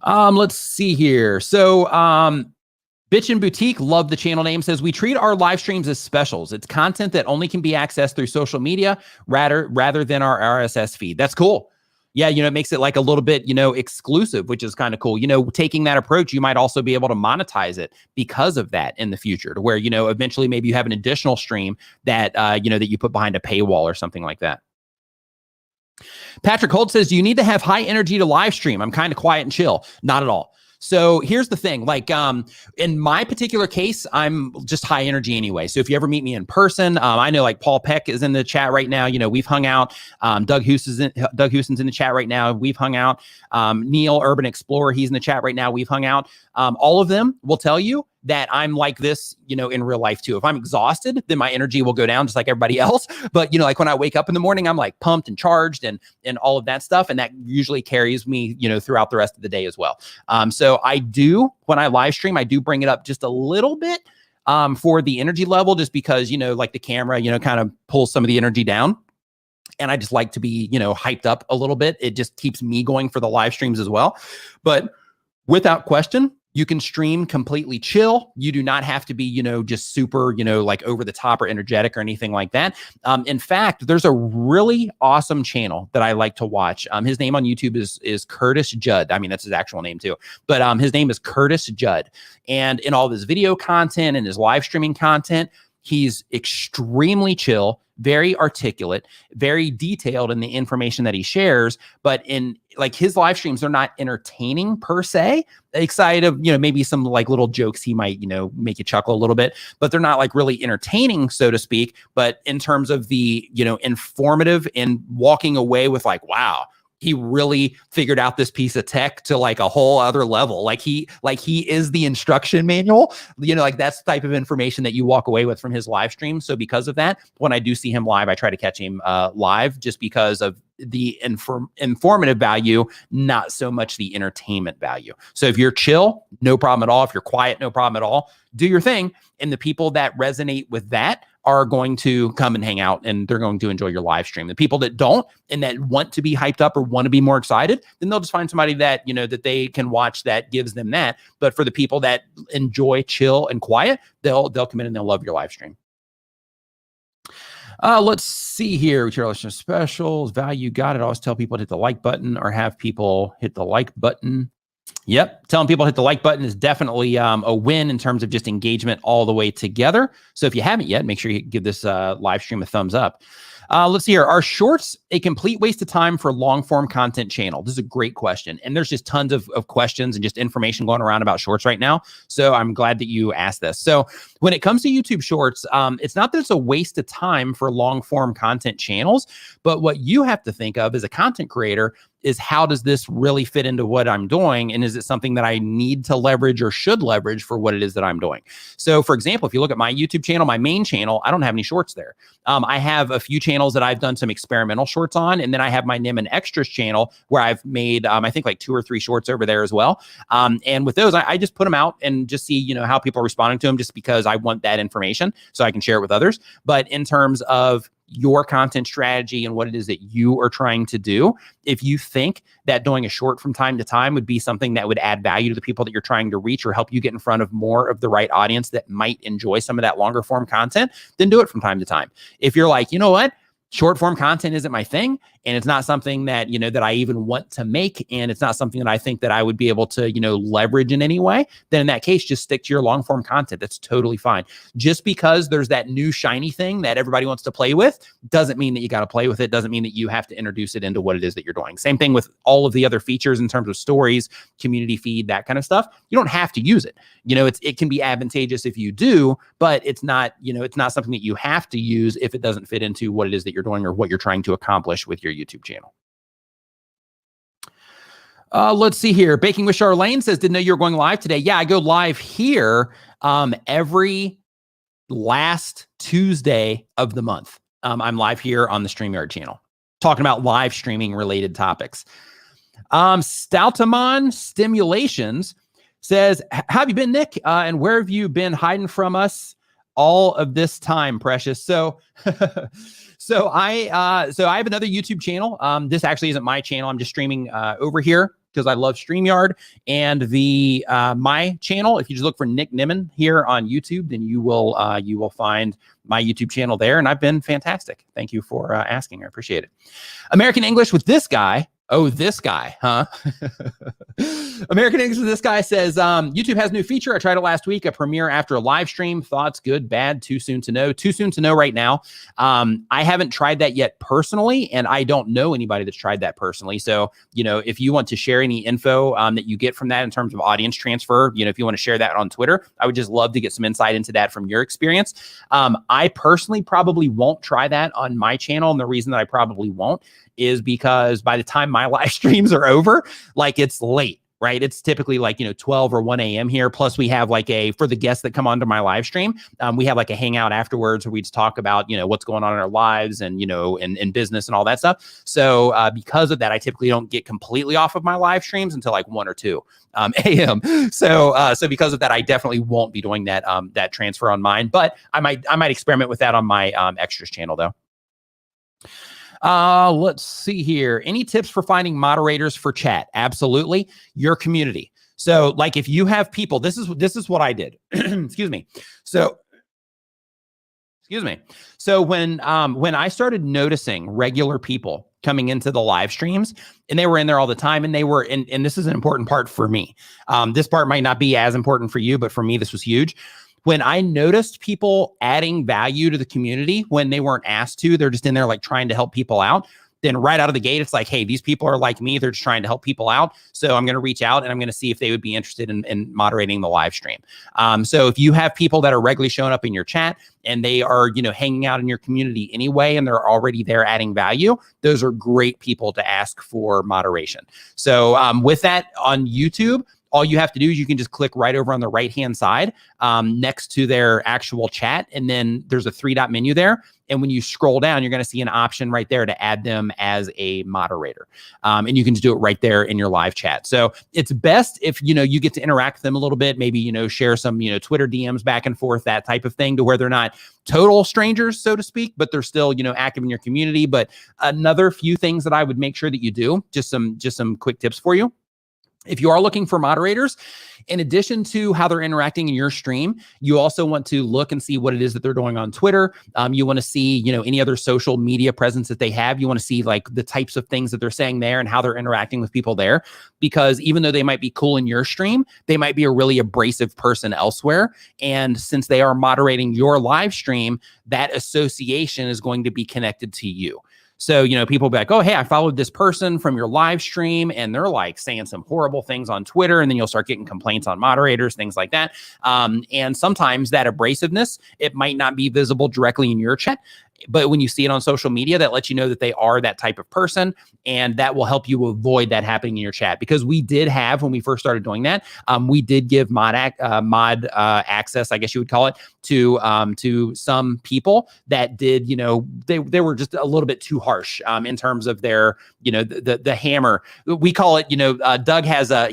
Let's see here. So, Bitch and Boutique, love the channel name, says, we treat our live streams as specials. It's content that only can be accessed through social media rather than our RSS feed. That's cool. Yeah, it makes it a little bit, exclusive, which is kind of cool. Taking that approach, you might also be able to monetize it because of that in the future, to where, eventually maybe you have an additional stream that, that you put behind a paywall or something like that. Patrick Holt says, do you need to have high energy to live stream? I'm kind of quiet and chill. Not at all. So here's the thing, in my particular case, I'm just high energy anyway. So if you ever meet me in person, I know Paul Peck is in the chat right now. We've hung out. Doug Houston's in the chat right now. We've hung out. Neil, Urban Explorer, he's in the chat right now. We've hung out. All of them will tell you that I'm like this, in real life too. If I'm exhausted, then my energy will go down just like everybody else. But, when I wake up in the morning, I'm pumped and charged and all of that stuff. And that usually carries me, throughout the rest of the day as well. So I do, when I live stream, I do bring it up just a little bit for the energy level, just because, the camera, kind of pulls some of the energy down. And I just like to be, hyped up a little bit. It just keeps me going for the live streams as well. But without question, you can stream completely chill. You do not have to be, just super, over the top or energetic or anything like that. In fact, there's a really awesome channel that I like to watch. His name on YouTube is Curtis Judd. I mean, that's his actual name too. But his name is Curtis Judd. And in all of his video content and his live streaming content, he's extremely chill, very articulate, very detailed in the information that he shares. But in his live streams, they're not entertaining per se, excited of, maybe some little jokes he might, make you chuckle a little bit, but they're not really entertaining, so to speak. But in terms of the, informative and walking away with wow, he really figured out this piece of tech to like a whole other level. Like he is the instruction manual, like that's the type of information that you walk away with from his live stream. So because of that, when I do see him live, I try to catch him live just because of the informative value, not so much the entertainment value. So if you're chill, no problem at all. If you're quiet, no problem at all. Do your thing. And the people that resonate with that are going to come and hang out, and they're going to enjoy your live stream. The people that don't and that want to be hyped up or want to be more excited, then they'll just find somebody that, that they can watch that gives them that. But for the people that enjoy chill and quiet, they'll come in and they'll love your live stream. Let's see here. Tier listener specials, value got it. I always tell people to hit the like button or have people hit the like button. Yep. Telling people to hit the like button is definitely a win in terms of just engagement all the way together. So if you haven't yet, make sure you give this live stream a thumbs up. Let's see here. Are shorts a complete waste of time for long form content channel? This is a great question. And there's just tons of questions and just information going around about shorts right now. So I'm glad that you asked this. So when it comes to YouTube shorts, it's not that it's a waste of time for long form content channels, but what you have to think of as a content creator is how does this really fit into what I'm doing? And is it something that I need to leverage or should leverage for what it is that I'm doing? So for example, if you look at my YouTube channel, my main channel, I don't have any shorts there. I have a few channels that I've done some experimental shorts on. And then I have my Nim and Extras channel where I've made, I think like 2 or 3 shorts over there as well. And with those, I just put them out and just see, how people are responding to them just because I want that information so I can share it with others. But in terms of your content strategy and what it is that you are trying to do, if you think that doing a short from time to time would be something that would add value to the people that you're trying to reach or help you get in front of more of the right audience that might enjoy some of that longer form content, then do it from time to time. If you're like, you know what, short form content isn't my thing, and it's not something that, that I even want to make, and it's not something that I think that I would be able to, leverage in any way, then in that case, just stick to your long form content. That's totally fine. Just because there's that new shiny thing that everybody wants to play with doesn't mean that you got to play with it. Doesn't mean that you have to introduce it into what it is that you're doing. Same thing with all of the other features in terms of stories, community feed, that kind of stuff. You don't have to use it. It can be advantageous if you do, but it's not, it's not something that you have to use if it doesn't fit into what it is that you're doing or what you're trying to accomplish with your YouTube channel. Let's see here. Baking with Charlene says, didn't know you were going live today. Yeah, I go live here every last Tuesday of the month. I'm live here on the Streamyard channel, talking about live streaming related topics. Stoutamon Stimulations says, how have you been, Nick? And where have you been hiding from us all of this time, Precious? So So I have another YouTube channel. This actually isn't my channel. I'm just streaming over here because I love StreamYard. And the my channel, if you just look for Nick Nimmin here on YouTube, then you will find my YouTube channel there. And I've been fantastic. Thank you for asking. I appreciate it. American English with this guy. Oh, this guy, huh? American English with this guy says, YouTube has a new feature. I tried it last week, a premiere after a live stream. Thoughts, good, bad, too soon to know. Too soon to know right now. I haven't tried that yet personally, and I don't know anybody that's tried that personally. So, if you want to share any info that you get from that in terms of audience transfer, if you want to share that on Twitter, I would just love to get some insight into that from your experience. I personally probably won't try that on my channel. And the reason that I probably won't is because by the time my live streams are over, like it's late, right? It's typically like, 12 or 1 a.m. here. Plus we have like for the guests that come onto my live stream, we have like a hangout afterwards where we just talk about, what's going on in our lives and, and business and all that stuff. So because of that, I typically don't get completely off of my live streams until like 1 or 2 a.m. So because of that, I definitely won't be doing that, that transfer on mine, but I might experiment with that on my Extras channel though. Let's see here. Any tips for finding moderators for chat? Absolutely. Your community. So like if you have people, this is what I did. Excuse me. So when I started noticing regular people coming into the live streams and they were in there all the time and they were, and this is an important part for me. This part might not be as important for you, but for me, this was huge. When I noticed people adding value to the community when they weren't asked to, they're just in there like trying to help people out. then right out of the gate, it's like, hey, these people are like me. They're just trying to help people out. So I'm going to reach out and I'm going to see if they would be interested in moderating the live stream. So if you have people that are regularly showing up in your chat and they are, hanging out in your community anyway, and they're already there adding value, those are great people to ask for moderation. So with that on YouTube, all you have to do is you can just click right over on the right-hand side next to their actual chat. And then there's a 3-dot menu there. And when you scroll down, you're going to see an option right there to add them as a moderator. And you can just do it right there in your live chat. So it's best if, you get to interact with them a little bit, maybe, share some, Twitter DMs back and forth, that type of thing, to where they're not total strangers, so to speak, but they're still, active in your community. But another few things that I would make sure that you do, just some quick tips for you. If you are looking for moderators, in addition to how they're interacting in your stream, you also want to look and see what it is that they're doing on Twitter. You want to see, any other social media presence that they have. You want to see like the types of things that they're saying there and how they're interacting with people there. Because even though they might be cool in your stream, they might be a really abrasive person elsewhere. And since they are moderating your live stream, that association is going to be connected to you. So, people be like, oh, hey, I followed this person from your live stream and they're like saying some horrible things on Twitter. And then you'll start getting complaints on moderators, things like that. And sometimes that abrasiveness, it might not be visible directly in your chat. But when you see it on social media, that lets you know that they are that type of person, and that will help you avoid that happening in your chat. Because we did have, when we first started doing that, we did give mod access, I guess you would call it, to some people that did, they were just a little bit too harsh in terms of their, the hammer. We call it, Doug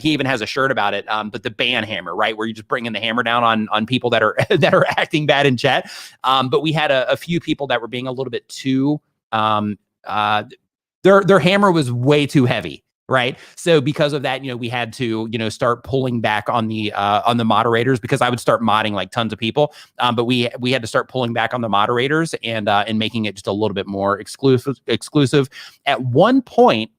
he even has a shirt about it, but the ban hammer, right, where you just bring in the hammer down on people that are that are acting bad in chat. But we had a few people that were being a little bit too, their hammer was way too heavy, right? So because of that, we had to, start pulling back on the moderators, because I would start modding like tons of people. But we had to start pulling back on the moderators and making it just a little bit more exclusive. At one point,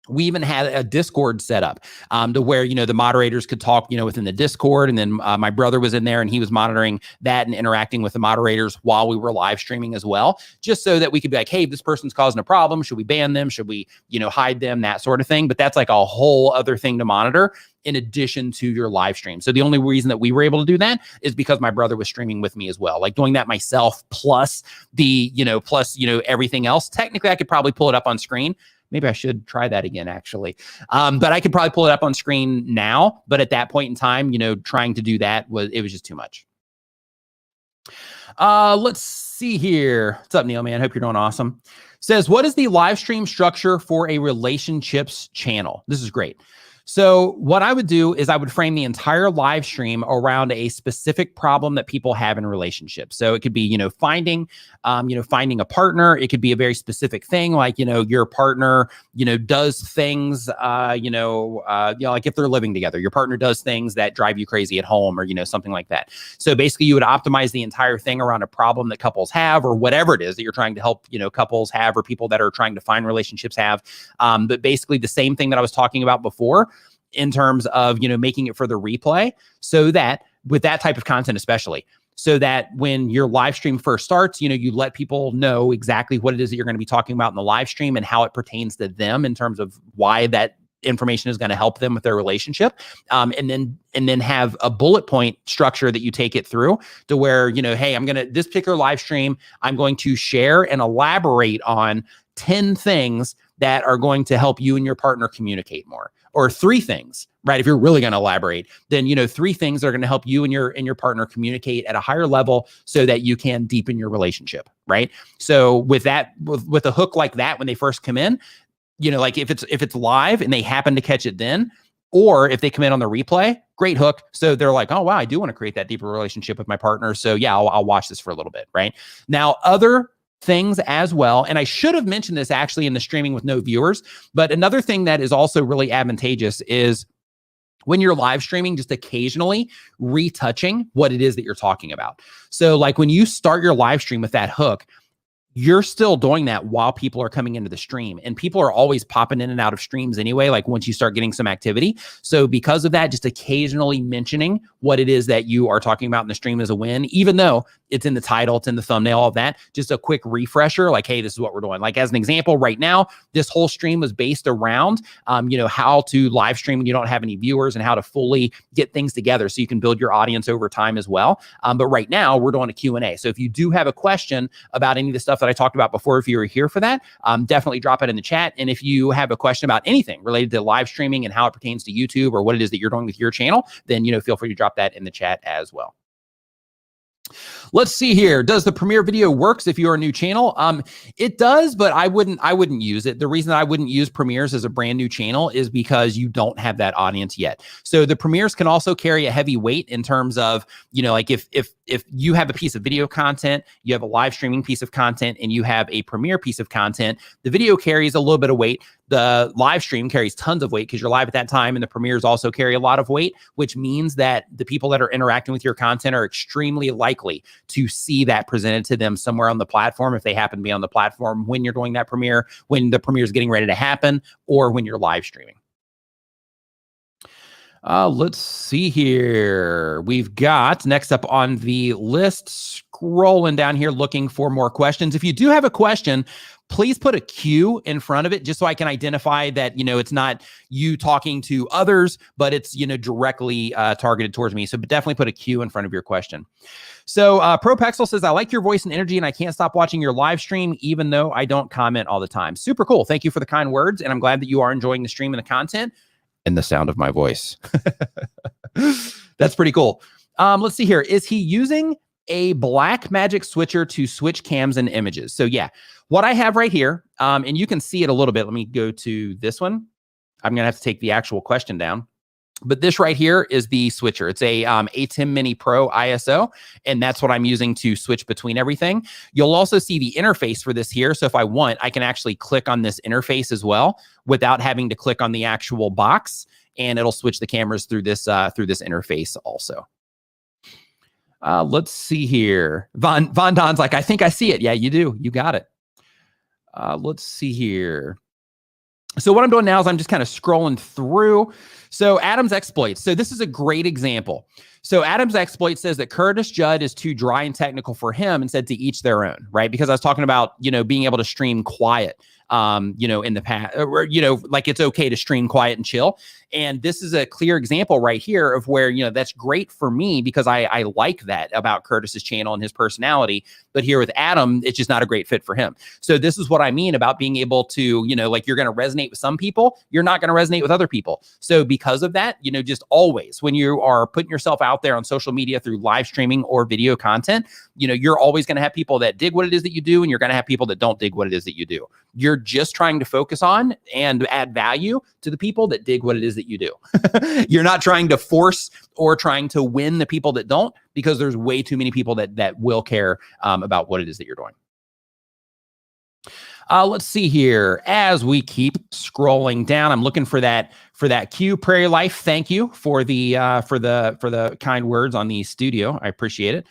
we even had a Discord set up to where, the moderators could talk, within the Discord. And then my brother was in there and he was monitoring that and interacting with the moderators while we were live streaming as well, just so that we could be like, hey, this person's causing a problem. Should we ban them? Should we, hide them? That sort of thing. But that's like a whole other thing to monitor in addition to your live stream. So the only reason that we were able to do that is because my brother was streaming with me as well. Like doing that myself plus everything else. Technically, I could probably pull it up on screen. Maybe I should try that again, actually. But I could probably pull it up on screen now. But at that point in time, trying to do that was just too much. Let's see here. What's up, Neil, man? Hope you're doing awesome. Says, what is the live stream structure for a relationships channel? This is great. So what I would do is I would frame the entire live stream around a specific problem that people have in relationships. So it could be, finding a partner. It could be a very specific thing, like, your partner, does things, like if they're living together, your partner does things that drive you crazy at home, or, something like that. So basically you would optimize the entire thing around a problem that couples have, or whatever it is that you're trying to help, couples have, or people that are trying to find relationships have. But basically the same thing that I was talking about before, in terms of, making it for the replay, so that with that type of content, especially, so that when your live stream first starts, you let people know exactly what it is that you're going to be talking about in the live stream and how it pertains to them in terms of why that information is going to help them with their relationship. And then have a bullet point structure that you take it through to where, hey, this particular live stream, I'm going to share and elaborate on 10 things that are going to help you and your partner communicate more, or 3 things, right? If you're really going to elaborate, then, 3 things that are going to help you and your partner communicate at a higher level so that you can deepen your relationship, right? So with that, with a hook like that, when they first come in, like if it's live and they happen to catch it then, or if they come in on the replay, great hook. So they're like, oh, wow, I do want to create that deeper relationship with my partner. So yeah, I'll watch this for a little bit, right? Now, other things as well, and I should have mentioned this actually in the streaming with no viewers, but another thing that is also really advantageous is when you're live streaming, just occasionally retouching what it is that you're talking about. So like when you start your live stream with that hook, you're still doing that while people are coming into the stream, and people are always popping in and out of streams anyway, like once you start getting some activity. So because of that, just occasionally mentioning what it is that you are talking about in the stream as a win, even though it's in the title, it's in the thumbnail, all of that, just a quick refresher, like, hey, this is what we're doing. Like as an example, right now, this whole stream was based around, how to live stream when you don't have any viewers and how to fully get things together so you can build your audience over time as well. But right now we're doing a Q&A. So if you do have a question about any of the stuff that I talked about before, if you were here for that, definitely drop it in the chat. And if you have a question about anything related to live streaming and how it pertains to YouTube or what it is that you're doing with your channel, then, feel free to drop that in the chat as well. Let's see here. Does the Premiere video works if you're a new channel? It does, but I wouldn't use it. The reason that I wouldn't use Premieres as a brand new channel is because you don't have that audience yet. So the Premieres can also carry a heavy weight in terms of, like if you have a piece of video content, you have a live streaming piece of content, and you have a Premiere piece of content, the video carries a little bit of weight. The live stream carries tons of weight because you're live at that time, and the premieres also carry a lot of weight, which means that the people that are interacting with your content are extremely likely to see that presented to them somewhere on the platform if they happen to be on the platform when you're doing that premiere, when the premiere is getting ready to happen, or when you're live streaming. Let's see here. We've got next up on the list, scrolling down here, looking for more questions. If you do have a question, please put a Q in front of it just so I can identify that, it's not you talking to others, but it's, directly targeted towards me. So definitely put a Q in front of your question. So ProPexel says, I like your voice and energy, and I can't stop watching your live stream, even though I don't comment all the time. Super cool. Thank you for the kind words. And I'm glad that you are enjoying the stream and the content and the sound of my voice. That's pretty cool. Let's see here. Is he using a black magic switcher to switch cams and images? So yeah, what I have right here, and you can see it a little bit. Let me go to this one. I'm going to have to take the actual question down. But this right here is the switcher. It's a ATEM Mini Pro ISO, and that's what I'm using to switch between everything. You'll also see the interface for this here. So if I want, I can actually click on this interface as well without having to click on the actual box, and it'll switch the cameras through this interface also. Let's see here. Von Don's like, I think I see it. Yeah, you do. You got it. Let's see here. So what I'm doing now is I'm just kind of scrolling through. So Adam's exploits. So this is a great example. So Adam's exploit says that Curtis Judd is too dry and technical for him and said to each their own, right? Because I was talking about, being able to stream quiet, in the past, or, like it's okay to stream quiet and chill. And this is a clear example right here of where, that's great for me because I like that about Curtis's channel and his personality. But here with Adam, it's just not a great fit for him. So this is what I mean about being able to, like you're going to resonate with some people, you're not going to resonate with other people. So because of that, just always when you are putting yourself out there on social media through live streaming or video content, you're always going to have people that dig what it is that you do, and you're going to have people that don't dig what it is that you do. You're just trying to focus on and add value to the people that dig what it is that you do. You're not trying to force or trying to win the people that don't, because there's way too many people that will care about what it is that you're doing. Let's see here. As we keep scrolling down, I'm looking for that Q. Prairie Life, thank you for the kind words on the studio. I appreciate it.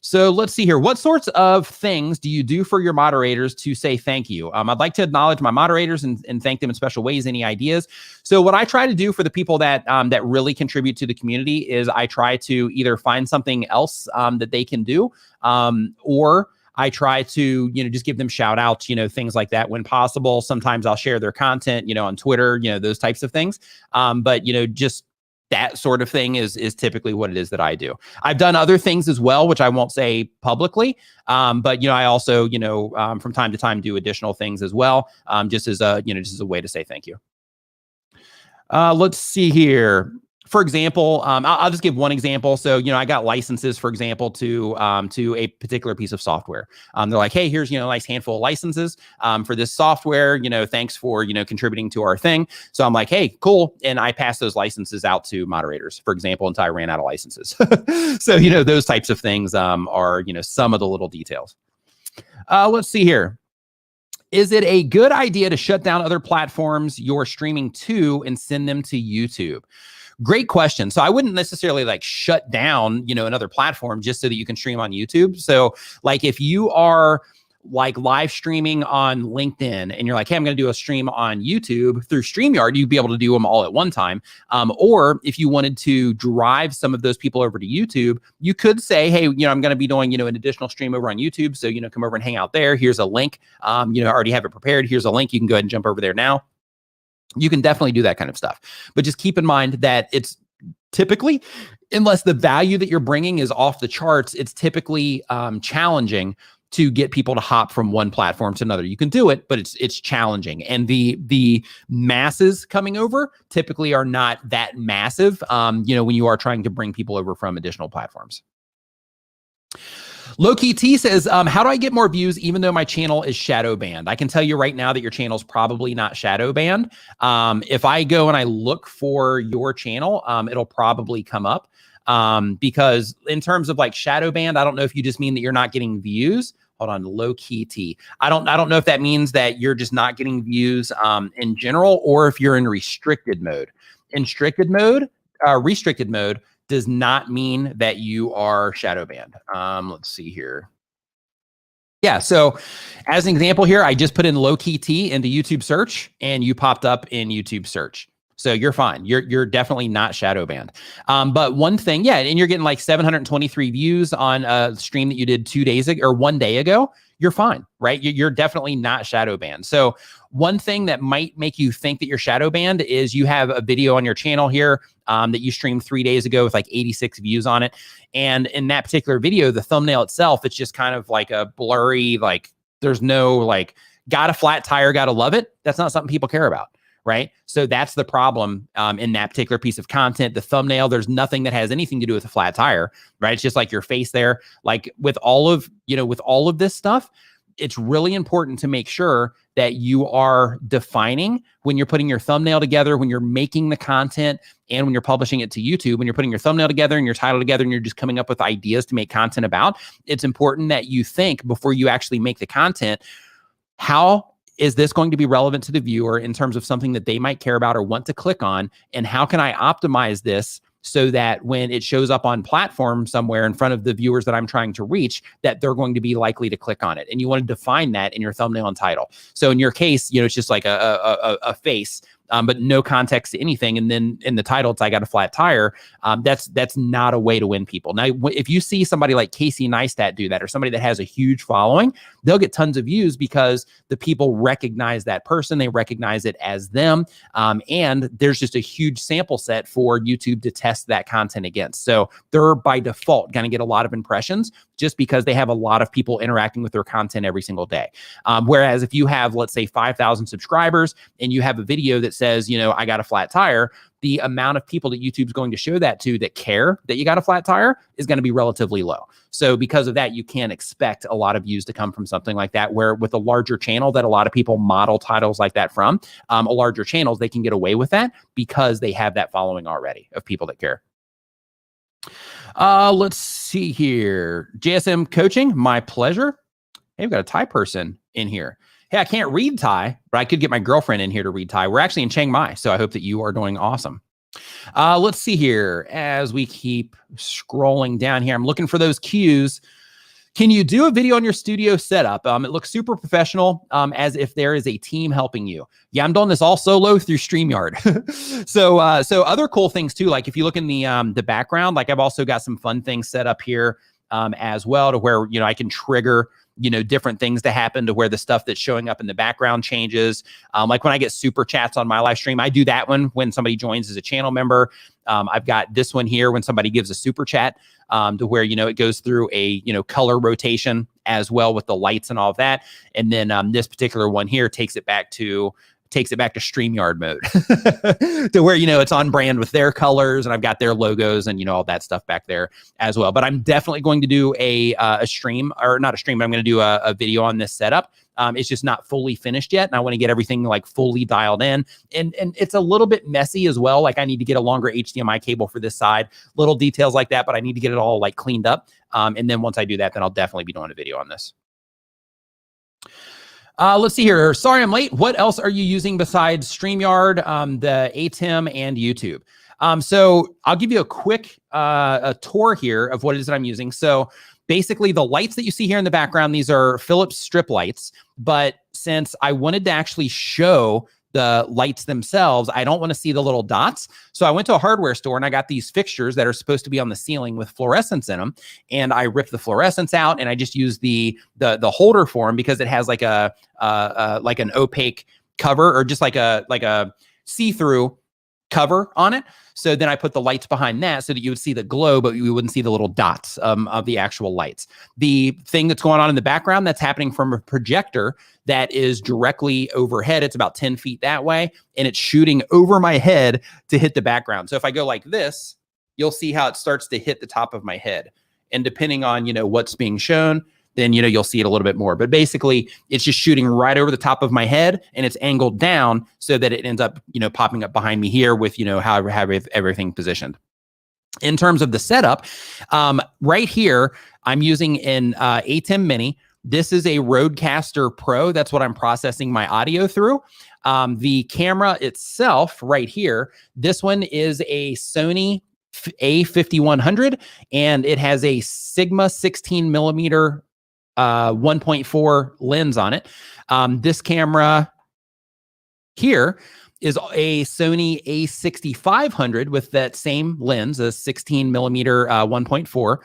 So let's see here. What sorts of things do you do for your moderators to say thank you? I'd like to acknowledge my moderators and thank them in special ways. Any ideas? So what I try to do for the people that really contribute to the community is I try to either find something else that they can do, or I try to, just give them shout outs, things like that when possible. Sometimes I'll share their content, on Twitter, those types of things. But, just that sort of thing is typically what it is that I do. I've done other things as well, which I won't say publicly. But, I also, from time to time do additional things as well, just as a way to say thank you. Let's see here. For example, I'll just give one example. So, I got licenses, for example, to a particular piece of software. They're like, hey, here's, a nice handful of licenses for this software, thanks for, contributing to our thing. So I'm like, hey, cool. And I pass those licenses out to moderators, for example, until I ran out of licenses. So, those types of things are, some of the little details. Let's see here. Is it a good idea to shut down other platforms you're streaming to and send them to YouTube? Great question. So I wouldn't necessarily shut down, another platform just so that you can stream on YouTube. So if you are like live streaming on LinkedIn and you're like, hey, I'm going to do a stream on YouTube through StreamYard, you'd be able to do them all at one time. Or if you wanted to drive some of those people over to YouTube, you could say, hey, I'm going to be doing, an additional stream over on YouTube. So, come over and hang out there. Here's a link. I already have it prepared. Here's a link. You can go ahead and jump over there now. You can definitely do that kind of stuff. But just keep in mind that it's typically, unless the value that you're bringing is off the charts, it's typically challenging to get people to hop from one platform to another. You can do it, but it's challenging. And the masses coming over typically are not that massive, when you are trying to bring people over from additional platforms. Low-Key T says, how do I get more views even though my channel is shadow banned? I can tell you right now that your channel's probably not shadow banned. If I go and I look for your channel, it'll probably come up. Because in terms of like shadow banned, I don't know if you just mean that you're not getting views. Hold on, Low-Key T. I don't know if that means that you're just not getting views in general, or if you're in restricted mode. Restricted mode does not mean that you are shadow banned. Let's see here. Yeah, so as an example here, I just put in Low-Key T into YouTube search and you popped up in YouTube search. So you're fine. You're definitely not shadow banned. But one thing, and you're getting like 723 views on a stream that you did 2 days ago or 1 day ago. You're fine, right? You're definitely not shadow banned. So one thing that might make you think that you're shadow banned is you have a video on your channel here that you streamed 3 days ago with like 86 views on it. And in that particular video, the thumbnail itself, it's just kind of like a blurry, like there's no like, got a flat tire, gotta love it. That's not something people care about. Right. So that's the problem in that particular piece of content. The thumbnail, there's nothing that has anything to do with a flat tire. Right. It's just like your face there. Like with all of this stuff, it's really important to make sure that you are defining when you're putting your thumbnail together, when you're making the content, and when you're publishing it to YouTube, when you're putting your thumbnail together and your title together and you're just coming up with ideas to make content about. It's important that you think before you actually make the content, how is this going to be relevant to the viewer in terms of something that they might care about or want to click on? And how can I optimize this so that when it shows up on platform somewhere in front of the viewers that I'm trying to reach, that they're going to be likely to click on it? And you want to define that in your thumbnail and title. So in your case, it's just like a face, but no context to anything. And then in the title, it's I got a flat tire. That's not a way to win people. Now, if you see somebody like Casey Neistat do that, or somebody that has a huge following, they'll get tons of views because the people recognize that person. They recognize it as them. And there's just a huge sample set for YouTube to test that content against. So they're by default going to get a lot of impressions just because they have a lot of people interacting with their content every single day. Whereas if you have, let's say, 5,000 subscribers and you have a video that says, I got a flat tire, the amount of people that YouTube's going to show that to that care that you got a flat tire is going to be relatively low. So because of that, you can't expect a lot of views to come from something like that, where with a larger channel that a lot of people model titles like that from, a larger channels, they can get away with that because they have that following already of people that care. Let's see here. JSM Coaching, my pleasure. Hey, we've got a Thai person in here. Hey, I can't read Thai, but I could get my girlfriend in here to read Thai. We're actually in Chiang Mai, so I hope that you are doing awesome. Let's see here. As we keep scrolling down here, I'm looking for those cues. Can you do a video on your studio setup? It looks super professional, as if there is a team helping you. Yeah, I'm doing this all solo through StreamYard. So other cool things too, like if you look in the background, like I've also got some fun things set up here as well, to where I can trigger different things to happen, to where the stuff that's showing up in the background changes. Like when I get super chats on my live stream, I do that one when somebody joins as a channel member. I've got this one here when somebody gives a super chat, to where, it goes through a, color rotation as well with the lights and all of that. And then this particular one here takes it back to StreamYard mode to where, it's on brand with their colors, and I've got their logos and, all that stuff back there as well. But I'm definitely going to do a stream, or not a stream, but I'm going to do a video on this setup. It's just not fully finished yet, and I want to get everything like fully dialed in. And it's a little bit messy as well. Like I need to get a longer HDMI cable for this side, little details like that, but I need to get it all like cleaned up. And then once I do that, then I'll definitely be doing a video on this. Let's see here. Sorry, I'm late. What else are you using besides StreamYard, the ATEM, and YouTube? So I'll give you a quick a tour here of what it is that I'm using. So basically the lights that you see here in the background, these are Philips strip lights. But since I wanted to actually show the lights themselves, I don't want to see the little dots. So I went to a hardware store and I got these fixtures that are supposed to be on the ceiling with fluorescents in them. And I ripped the fluorescents out and I just used the holder for them because it has like like an opaque cover, or just like a see-through cover on it. So then I put the lights behind that so that you would see the glow, but you wouldn't see the little dots of the actual lights. The thing that's going on in the background, that's happening from a projector that is directly overhead. It's about 10 feet that way, and it's shooting over my head to hit the background. So if I go like this, you'll see how it starts to hit the top of my head. And depending on, what's being shown, then, you'll see it a little bit more. But basically, it's just shooting right over the top of my head, and it's angled down so that it ends up, popping up behind me here with, how I have everything positioned. In terms of the setup, right here, I'm using an ATEM Mini. This is a Rodecaster Pro. That's what I'm processing my audio through. The camera itself right here, this one is a Sony A5100, and it has a Sigma 16 millimeter 1.4 lens on it. This camera here is a Sony A6500 with that same lens, a 16 millimeter 1.4.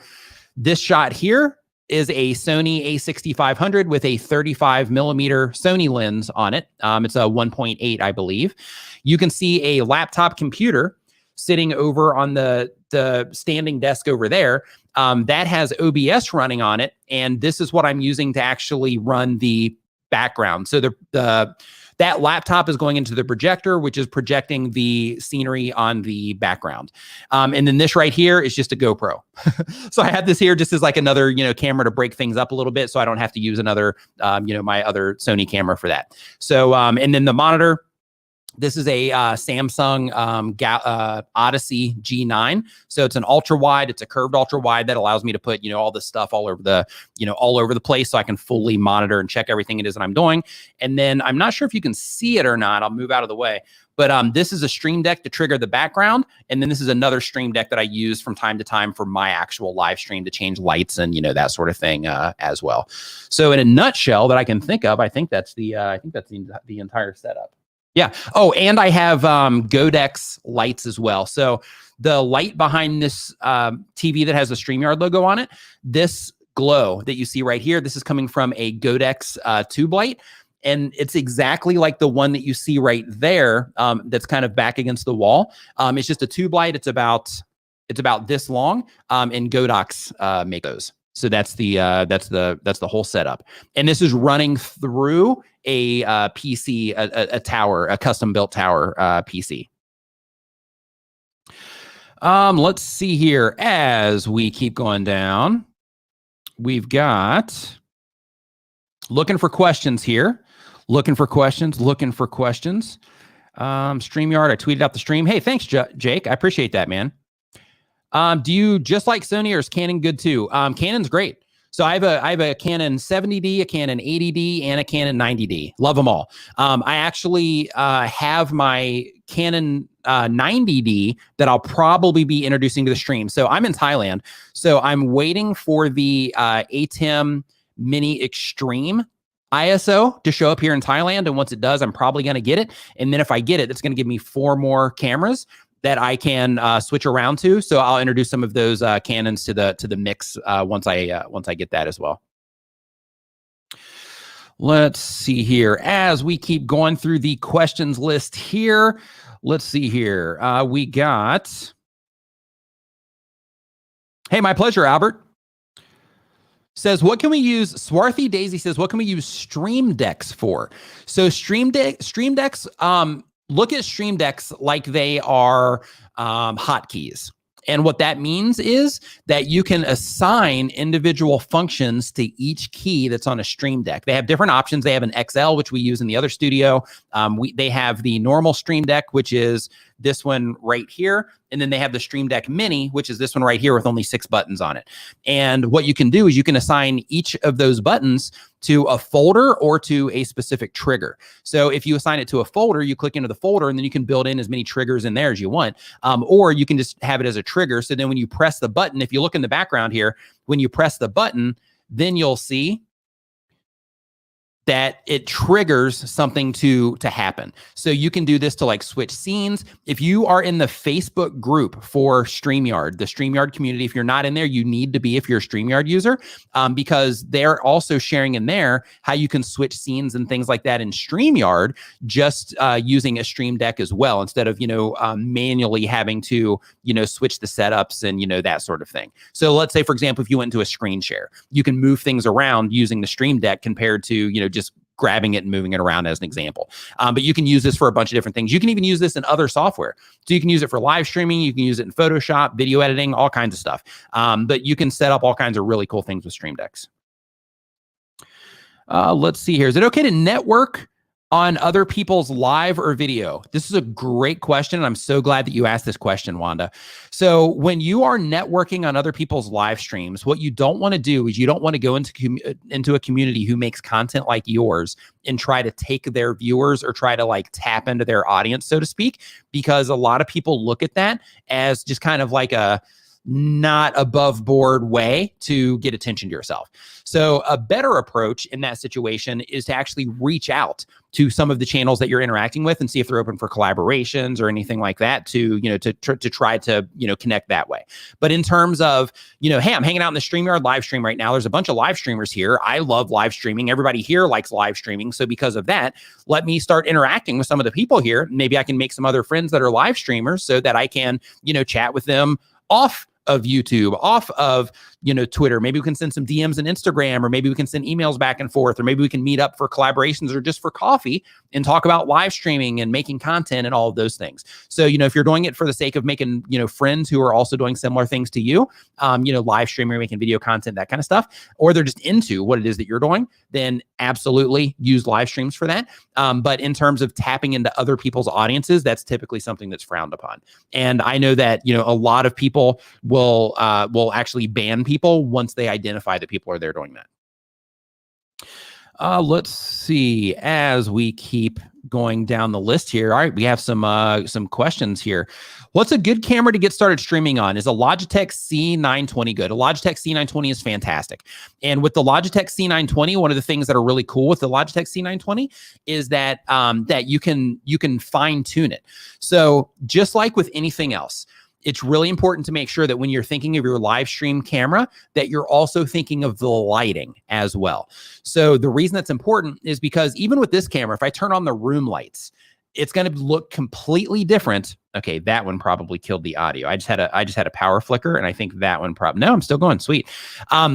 This shot here is a Sony A6500 with a 35 millimeter Sony lens on it. It's a 1.8, I believe. You can see a laptop computer sitting over on the standing desk over there. That has OBS running on it, and this is what I'm using to actually run the background. So that laptop is going into the projector, which is projecting the scenery on the background. And then this right here is just a GoPro. So I have this here just as like another, camera to break things up a little bit, so I don't have to use another, my other Sony camera for that. So, and then the monitor, this is a Samsung Odyssey G9. So it's an ultra wide. It's a curved ultra wide that allows me to put, all this stuff all over the place, so I can fully monitor and check everything it is that I'm doing. And then I'm not sure if you can see it or not. I'll move out of the way. But this is a Stream Deck to trigger the background. And then this is another Stream Deck that I use from time to time for my actual live stream to change lights and, that sort of thing as well. So in a nutshell that I can think of, I think that's the entire setup. Yeah. Oh, and I have Godex lights as well. So the light behind this TV that has the Streamyard logo on it, this glow that you see right here, this is coming from a Godex tube light. And it's exactly like the one that you see right there that's kind of back against the wall. It's just a tube light. It's about this long, and Godox make those. So that's the whole setup. And this is running through a PC, a tower, a custom built tower PC. Let's see here. As we keep going down, we've got looking for questions here. Looking for questions. StreamYard, I tweeted out the stream. Hey, thanks, Jake. I appreciate that, man. Do you just like Sony, or is Canon good too? Canon's great. So I have a Canon 70D, a Canon 80D, and a Canon 90D. Love them all. I actually have my Canon 90D that I'll probably be introducing to the stream. So I'm in Thailand. So I'm waiting for the ATEM Mini Extreme ISO to show up here in Thailand. And once it does, I'm probably going to get it. And then if I get it, it's going to give me 4 more cameras that I can switch around to. So I'll introduce some of those Canons to the mix once I get that as well. Let's see here. As we keep going through the questions list here, let's see here. We got, hey, my pleasure, Albert. Says, what can we use? Swarthy Daisy says, what can we use Stream Decks for? So Stream Decks, look at Stream Decks like they are hotkeys. And what that means is that you can assign individual functions to each key that's on a Stream Deck. They have different options. They have an XL, which we use in the other studio. They have the normal Stream Deck, which is this one right here, and then they have the Stream Deck Mini, which is this one right here with only 6 buttons on it. And what you can do is you can assign each of those buttons to a folder or to a specific trigger. So if you assign it to a folder, you click into the folder and then you can build in as many triggers in there as you want. Or you can just have it as a trigger. So then when you press the button, if you look in the background here, when you press the button, then you'll see that it triggers something to happen. So you can do this to like switch scenes. If you are in the Facebook group for StreamYard, the StreamYard community, if you're not in there, you need to be if you're a StreamYard user, because they're also sharing in there how you can switch scenes and things like that in StreamYard, just using a Stream Deck as well, instead of, manually having to, switch the setups and, that sort of thing. So let's say, for example, if you went into a screen share, you can move things around using the Stream Deck compared to, just grabbing it and moving it around as an example. But you can use this for a bunch of different things. You can even use this in other software. So you can use it for live streaming. You can use it in Photoshop, video editing, all kinds of stuff. But you can set up all kinds of really cool things with Stream Decks. Let's see here. Is it okay to network on other people's live or video? This is a great question, and I'm so glad that you asked this question, Wanda. So when you are networking on other people's live streams, what you don't want to do is you don't want to go into a community who makes content like yours and try to take their viewers or try to like tap into their audience, so to speak, because a lot of people look at that as just kind of like a not above board way to get attention to yourself. So a better approach in that situation is to actually reach out to some of the channels that you're interacting with and see if they're open for collaborations or anything like that to try to, connect that way. But in terms of, hey, I'm hanging out in the StreamYard live stream right now. There's a bunch of live streamers here. I love live streaming. Everybody here likes live streaming. So because of that, let me start interacting with some of the people here. Maybe I can make some other friends that are live streamers so that I can, chat with them off of YouTube, off of, Twitter. Maybe we can send some DMs on Instagram, or maybe we can send emails back and forth, or maybe we can meet up for collaborations or just for coffee and talk about live streaming and making content and all of those things. So, if you're doing it for the sake of making, friends who are also doing similar things to you, live streaming, making video content, that kind of stuff, or they're just into what it is that you're doing, then absolutely use live streams for that. But in terms of tapping into other people's audiences, that's typically something that's frowned upon. And I know that, a lot of people will actually ban people once they identify that people are there doing that. Let's see, as we keep going down the list here. All right, we have some questions here. What's a good camera to get started streaming on? Is a Logitech C920 good? A Logitech C920 is fantastic. And with the Logitech C920, one of the things that are really cool with the Logitech C920 is that that you can fine tune it. So just like with anything else, it's really important to make sure that when you're thinking of your live stream camera, that you're also thinking of the lighting as well. So the reason that's important is because even with this camera, if I turn on the room lights, it's going to look completely different. Okay, that one probably killed the audio. I just had a power flicker, and I think that one probably, no, I'm still going, sweet.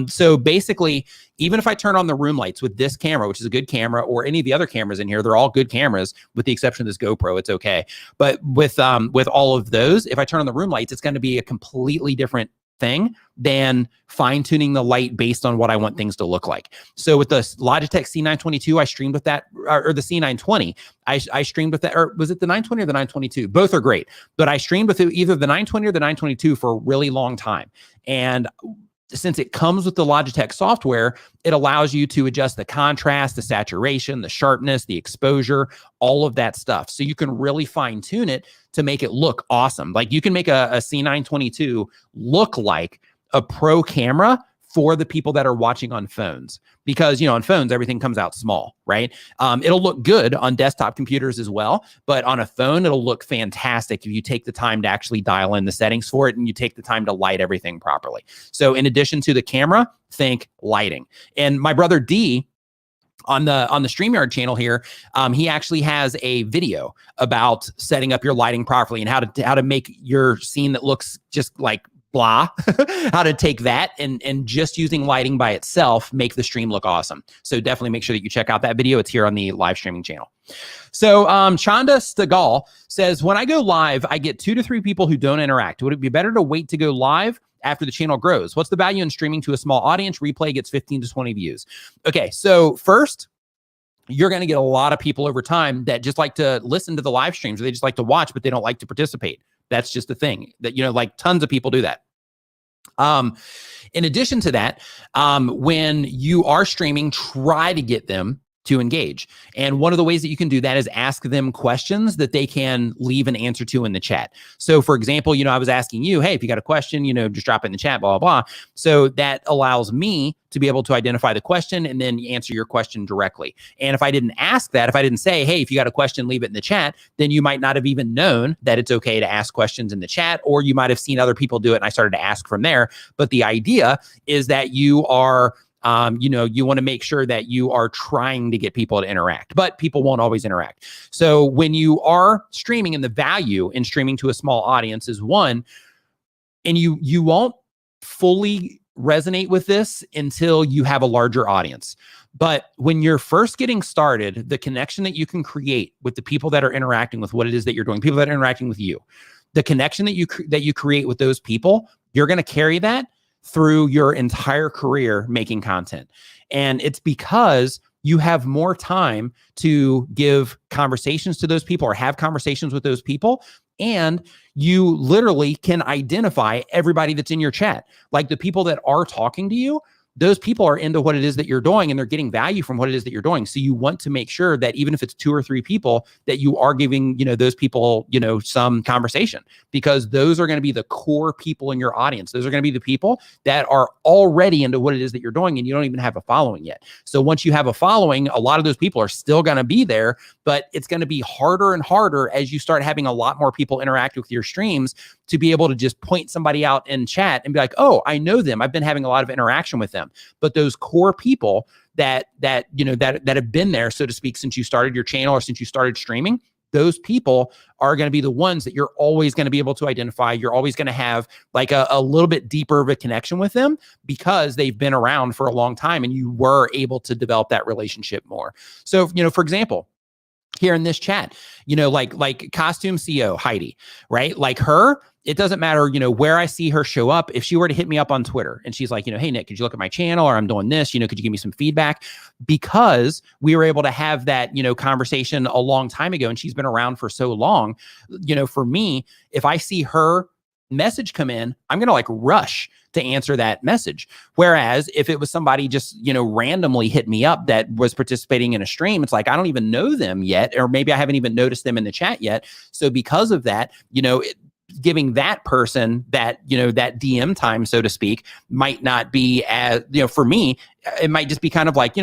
So basically, even if I turn on the room lights with this camera, which is a good camera, or any of the other cameras in here, they're all good cameras with the exception of this GoPro, it's okay. But with all of those, if I turn on the room lights, it's going to be a completely different thing than fine-tuning the light based on what I want things to look like. So with the Logitech C922, I streamed with that, or the C920, I streamed with that, or was it the 920 or the 922? Both are great, but I streamed with either the 920 or the 922 for a really long time. And since it comes with the Logitech software, it allows you to adjust the contrast, the saturation, the sharpness, the exposure, all of that stuff. So you can really fine tune it to make it look awesome. Like you can make a C922 look like a pro camera for the people that are watching on phones, because, on phones, everything comes out small, right? It'll look good on desktop computers as well, but on a phone, it'll look fantastic if you take the time to actually dial in the settings for it and you take the time to light everything properly. So in addition to the camera, think lighting. And my brother D, on the StreamYard channel here, he actually has a video about setting up your lighting properly and how to make your scene that looks just like blah, how to take that and just using lighting by itself make the stream look awesome. So definitely make sure that you check out that video. It's here on the live streaming channel. So Chanda Stagal says, when I go live, I get 2 to 3 people who don't interact. Would it be better to wait to go live after the channel grows? What's the value in streaming to a small audience? Replay gets 15 to 20 views. Okay, so first, you're going to get a lot of people over time that just like to listen to the live streams, or they just like to watch, but they don't like to participate. That's just the thing that, like tons of people do that. In addition to that, when you are streaming, try to get them to engage. And one of the ways that you can do that is ask them questions that they can leave an answer to in the chat. So for example, I was asking you, hey, if you got a question, just drop it in the chat, blah, blah, blah. So that allows me to be able to identify the question and then answer your question directly. And if I didn't ask that, if I didn't say, hey, if you got a question, leave it in the chat, then you might not have even known that it's okay to ask questions in the chat, or you might have seen other people do it and I started to ask from there. But the idea is that you are you want to make sure that you are trying to get people to interact, but people won't always interact. So when you are streaming, and the value in streaming to a small audience is one, and you won't fully resonate with this until you have a larger audience. But when you're first getting started, the connection that you can create with the people that are interacting with what it is that you're doing, people that are interacting with you, the connection that you create with those people, you're going to carry that through your entire career making content. And it's because you have more time to give conversations to those people or have conversations with those people. And you literally can identify everybody that's in your chat. Like the people that are talking to you, those people are into what it is that you're doing and they're getting value from what it is that you're doing. So you want to make sure that even if it's 2 or 3 people, that you are giving, those people, some conversation, because those are going to be the core people in your audience. Those are going to be the people that are already into what it is that you're doing and you don't even have a following yet. So once you have a following, a lot of those people are still going to be there, but it's going to be harder and harder as you start having a lot more people interact with your streams to be able to just point somebody out in chat and be like, oh, I know them. I've been having a lot of interaction with them. But those core people that have been there, so to speak, since you started your channel or since you started streaming, those people are going to be the ones that you're always going to be able to identify. You're always going to have like a little bit deeper of a connection with them because they've been around for a long time and you were able to develop that relationship more. So, for example, here in this chat, like Costume CEO Heidi, right? Like her, it doesn't matter, where I see her show up. If she were to hit me up on Twitter and she's like, hey, Nick, could you look at my channel, or I'm doing this, could you give me some feedback? Because we were able to have that, conversation a long time ago and she's been around for so long, for me, if I see her message come in, I'm going to like rush to answer that message. Whereas if it was somebody just, randomly hit me up that was participating in a stream, it's like, I don't even know them yet, or maybe I haven't even noticed them in the chat yet. So because of that, giving that person that, that DM time, so to speak, might not be as, for me, it might just be kind of like, I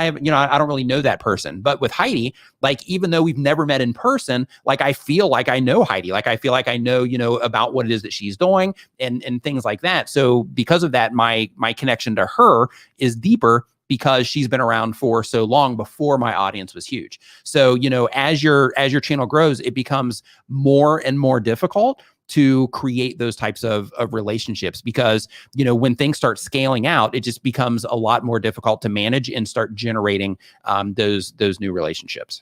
have, I don't really know that person. But with Heidi, like, even though we've never met in person, like, I feel like I know Heidi, like, I feel like I know, about what it is that she's doing and things like that. So because of that, my connection to her is deeper because she's been around for so long before my audience was huge. So, as your channel grows, it becomes more and more difficult to create those types of relationships because, when things start scaling out, it just becomes a lot more difficult to manage and start generating those new relationships.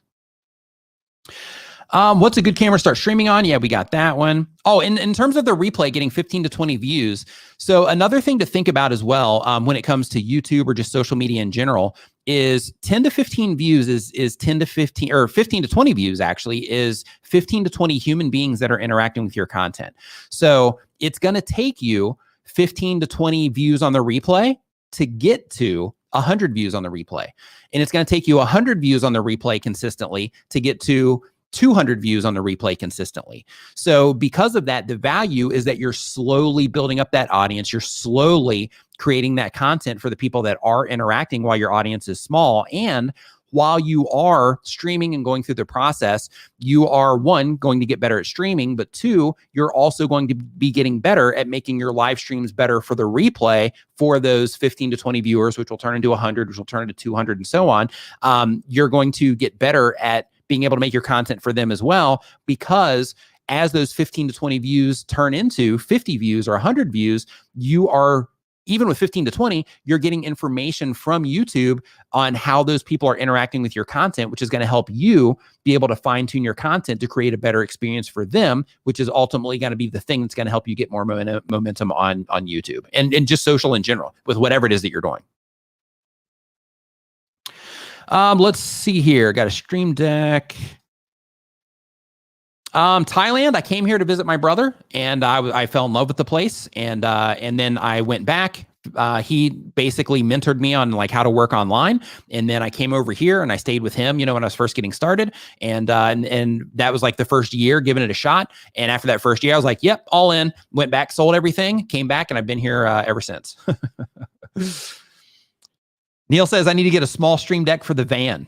What's a good camera to start streaming on? Yeah, we got that one. Oh, in terms of the replay getting 15 to 20 views. So another thing to think about as well when it comes to YouTube or just social media in general is 10 to 15 views is 10 to 15 or 15 to 20 views actually is 15 to 20 human beings that are interacting with your content. So it's going to take you 15 to 20 views on the replay to get to 100 views on the replay. And it's going to take you 100 views on the replay consistently to get to 200 views on the replay consistently. So because of that, the value is that you're slowly building up that audience. You're slowly creating that content for the people that are interacting while your audience is small. And while you are streaming and going through the process, you are, one, going to get better at streaming, but two, you're also going to be getting better at making your live streams better for the replay for those 15 to 20 viewers, which will turn into 100, which will turn into 200 and so on. You're going to get better at being able to make your content for them as well, because as those 15 to 20 views turn into 50 views or 100 views, you are, even with 15 to 20, you're getting information from YouTube on how those people are interacting with your content, which is going to help you be able to fine tune your content to create a better experience for them, which is ultimately going to be the thing that's going to help you get more momentum on YouTube and just social in general with whatever it is that you're doing. Let's see here. Got a Stream Deck. Thailand. I came here to visit my brother, and I fell in love with the place, and then I went back. He basically mentored me on like how to work online, and then I came over here and I stayed with him, when I was first getting started, and that was like the first year giving it a shot. And after that first year, I was like, "Yep, all in." Went back, sold everything, came back, and I've been here ever since. Neil says I need to get a small Stream Deck for the van.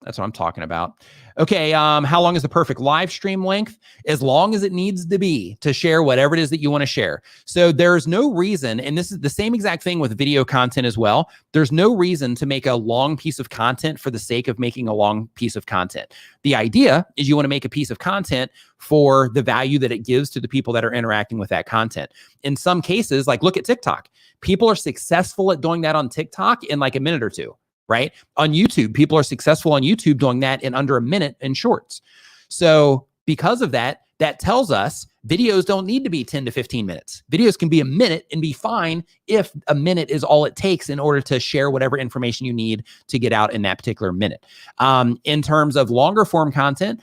That's what I'm talking about. Okay, how long is the perfect live stream length? As long as it needs to be to share whatever it is that you want to share. So there's no reason, and this is the same exact thing with video content as well. There's no reason to make a long piece of content for the sake of making a long piece of content. The idea is you want to make a piece of content for the value that it gives to the people that are interacting with that content. In some cases, like look at TikTok. People are successful at doing that on TikTok in like a minute or two. Right? On YouTube, people are successful on YouTube doing that in under a minute in shorts. So because of that, that tells us videos don't need to be 10 to 15 minutes. Videos can be a minute and be fine if a minute is all it takes in order to share whatever information you need to get out in that particular minute. In terms of longer form content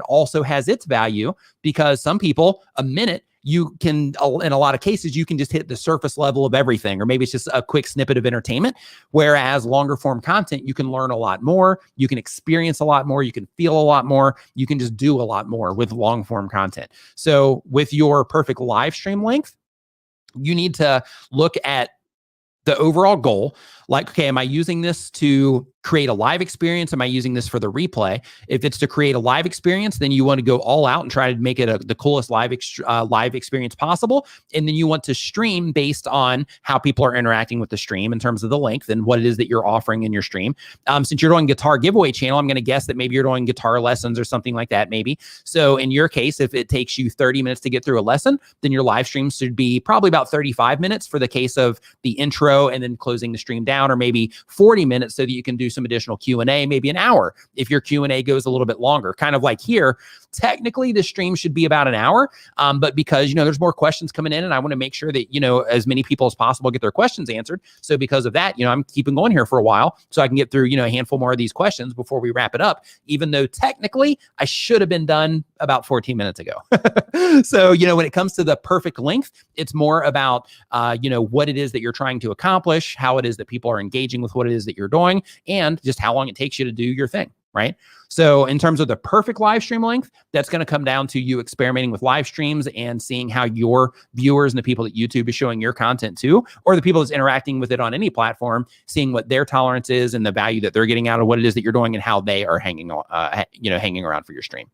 also has its value because some people, a minute, you can, in a lot of cases, you can just hit the surface level of everything, or maybe it's just a quick snippet of entertainment. Whereas longer form content, you can learn a lot more, you can experience a lot more, you can feel a lot more, you can just do a lot more with long form content. So with your perfect live stream length, you need to look at the overall goal. Like, okay, am I using this to create a live experience? Am I using this for the replay? If it's to create a live experience, then you want to go all out and try to make it the coolest live experience possible. And then you want to stream based on how people are interacting with the stream in terms of the length and what it is that you're offering in your stream. Since you're doing guitar giveaway channel, I'm going to guess that maybe you're doing guitar lessons or something like that, maybe. So in your case, if it takes you 30 minutes to get through a lesson, then your live stream should be probably about 35 minutes for the case of the intro and then closing the stream down, or maybe 40 minutes so that you can do some additional Q&A, maybe an hour if your Q&A goes a little bit longer. Kind of like here, technically the stream should be about an hour, but because, there's more questions coming in and I want to make sure that, as many people as possible get their questions answered. So because of that, I'm keeping going here for a while so I can get through, a handful more of these questions before we wrap it up, even though technically I should have been done about 14 minutes ago. So, when it comes to the perfect length, it's more about, what it is that you're trying to accomplish, how it is that people are engaging with what it is that you're doing, and just how long it takes you to do your thing, right? So in terms of the perfect live stream length, that's going to come down to you experimenting with live streams and seeing how your viewers and the people that YouTube is showing your content to, or the people that's interacting with it on any platform, seeing what their tolerance is and the value that they're getting out of what it is that you're doing and how they are hanging around for your stream.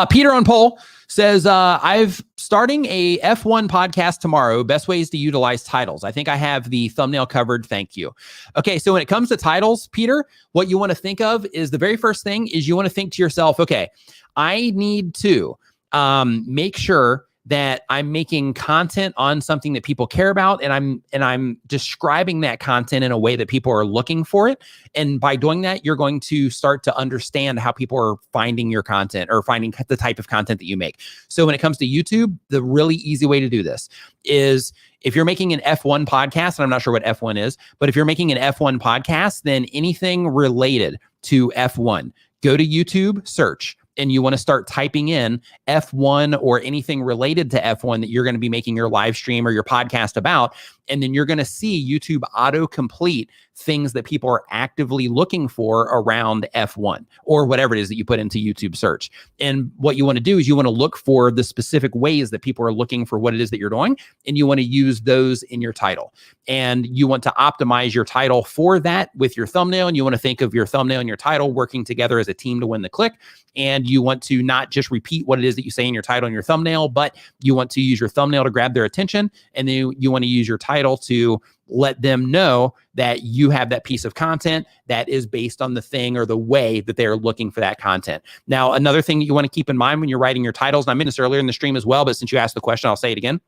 Peter on poll says, I've starting a F1 podcast tomorrow. Best ways to utilize titles. I think I have the thumbnail covered. Thank you. Okay. So when it comes to titles, Peter, what you want to think of is the very first thing is you want to think to yourself, okay, I need to make sure that I'm making content on something that people care about, and I'm describing that content in a way that people are looking for it. And by doing that, you're going to start to understand how people are finding your content or finding the type of content that you make. So when it comes to YouTube, the really easy way to do this is if you're making an F1 podcast, and I'm not sure what F1 is, but if you're making an F1 podcast, then anything related to F1, go to YouTube, search, and you want to start typing in F1 or anything related to F1 that you're going to be making your live stream or your podcast about. And then you're going to see YouTube auto-complete things that people are actively looking for around F1 or whatever it is that you put into YouTube search. And what you want to do is you want to look for the specific ways that people are looking for what it is that you're doing, and you want to use those in your title. And you want to optimize your title for that with your thumbnail, and you want to think of your thumbnail and your title working together as a team to win the click. And you want to not just repeat what it is that you say in your title and your thumbnail, but you want to use your thumbnail to grab their attention, and then you want to use your title to let them know that you have that piece of content that is based on the thing or the way that they're looking for that content. Now, another thing that you want to keep in mind when you're writing your titles, and I mentioned this earlier in the stream as well, but since you asked the question, I'll say it again.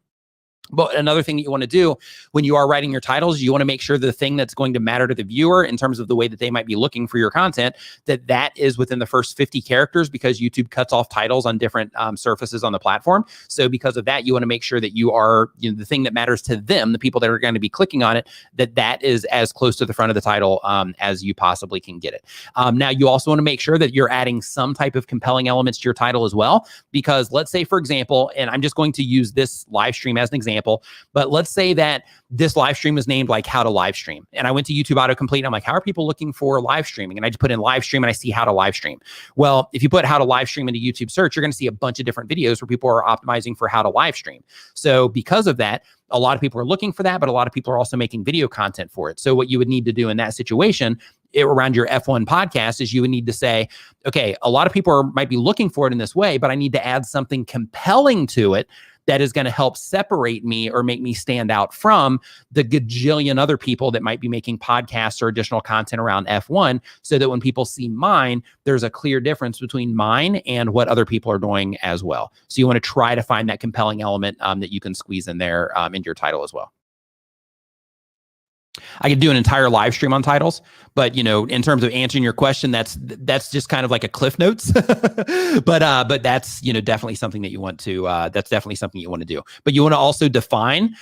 But another thing that you want to do when you are writing your titles, you want to make sure the thing that's going to matter to the viewer in terms of the way that they might be looking for your content, that is within the first 50 characters, because YouTube cuts off titles on different surfaces on the platform. So because of that, you want to make sure that you are, the thing that matters to them, the people that are going to be clicking on it, that is as close to the front of the title as you possibly can get it. Now, you also want to make sure that you're adding some type of compelling elements to your title as well, because let's say, for example, and I'm just going to use this live stream as an example, but let's say that this live stream is named like how to live stream. And I went to YouTube autocomplete and I'm like, how are people looking for live streaming? And I just put in live stream and I see how to live stream. Well, if you put how to live stream into YouTube search, you're going to see a bunch of different videos where people are optimizing for how to live stream. So because of that, a lot of people are looking for that, but a lot of people are also making video content for it. So what you would need to do in that situation around your F1 podcast is you would need to say, okay, a lot of people might be looking for it in this way, but I need to add something compelling to it that is going to help separate me or make me stand out from the gajillion other people that might be making podcasts or additional content around F1, so that when people see mine, there's a clear difference between mine and what other people are doing as well. So you want to try to find that compelling element that you can squeeze in there into your title as well. I could do an entire live stream on titles, but in terms of answering your question, that's just kind of like a cliff notes. but that's definitely something that you want to do. But you want to also define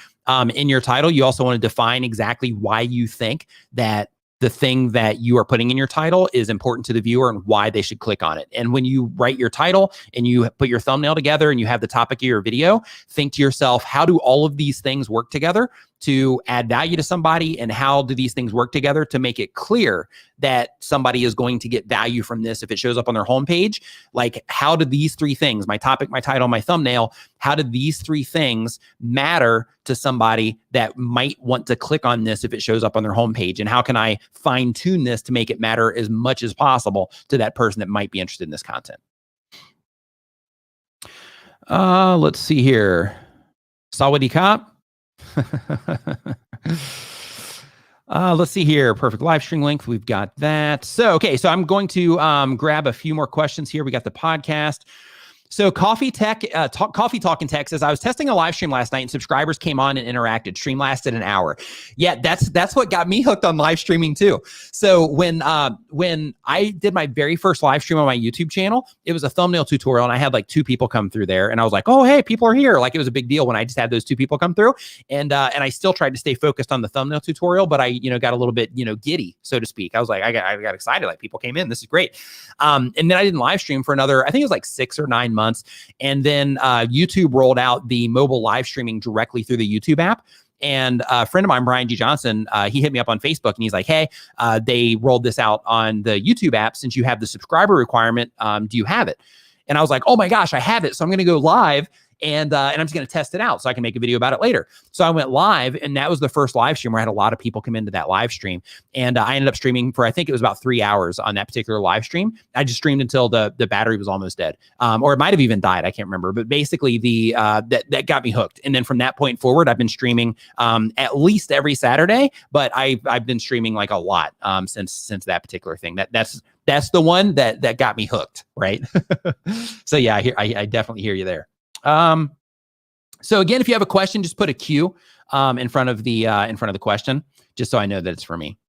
in your title. You also want to define exactly why you think that the thing that you are putting in your title is important to the viewer and why they should click on it. And when you write your title and you put your thumbnail together and you have the topic of your video, think to yourself, how do all of these things work together to add value to somebody? And how do these things work together to make it clear that somebody is going to get value from this if it shows up on their homepage? Like, how do these three things, my topic, my title, my thumbnail, how do these three things matter to somebody that might want to click on this if it shows up on their homepage? And how can I fine tune this to make it matter as much as possible to that person that might be interested in this content? Let's see here. Sawadi Cop. Let's see here. Perfect live stream length. We've got that. So I'm going to grab a few more questions here. We got the podcast. So Coffee Talk in Tech says, I was testing a live stream last night and subscribers came on and interacted. Stream lasted an hour. Yeah, that's what got me hooked on live streaming too. So when I did my very first live stream on my YouTube channel, it was a thumbnail tutorial and I had like 2 people come through there, and I was like, oh, hey, people are here. Like, it was a big deal when I just had those 2 people come through, and I still tried to stay focused on the thumbnail tutorial, but I got a little bit giddy, so to speak. I was like, I got excited. Like, people came in. This is great. And then I didn't live stream for another, I think it was like 6 or 9 months. And then YouTube rolled out the mobile live streaming directly through the YouTube app. And a friend of mine, Brian G. Johnson, he hit me up on Facebook and he's like, hey, they rolled this out on the YouTube app. Since you have the subscriber requirement, do you have it? And I was like, oh my gosh, I have it. So I'm going to go live and I'm just going to test it out so I can make a video about it later. So I went live, and that was the first live stream where I had a lot of people come into that live stream. And I ended up streaming for, I think it was about 3 hours on that particular live stream. I just streamed until the battery was almost dead. Or it might have even died. I can't remember. But basically that got me hooked. And then from that point forward, I've been streaming at least every Saturday, but I've been streaming like a lot since that particular thing. That's the one that got me hooked, right? So yeah, I definitely hear you there. So again, if you have a question, just put a Q in front of the question, just so I know that it's for me.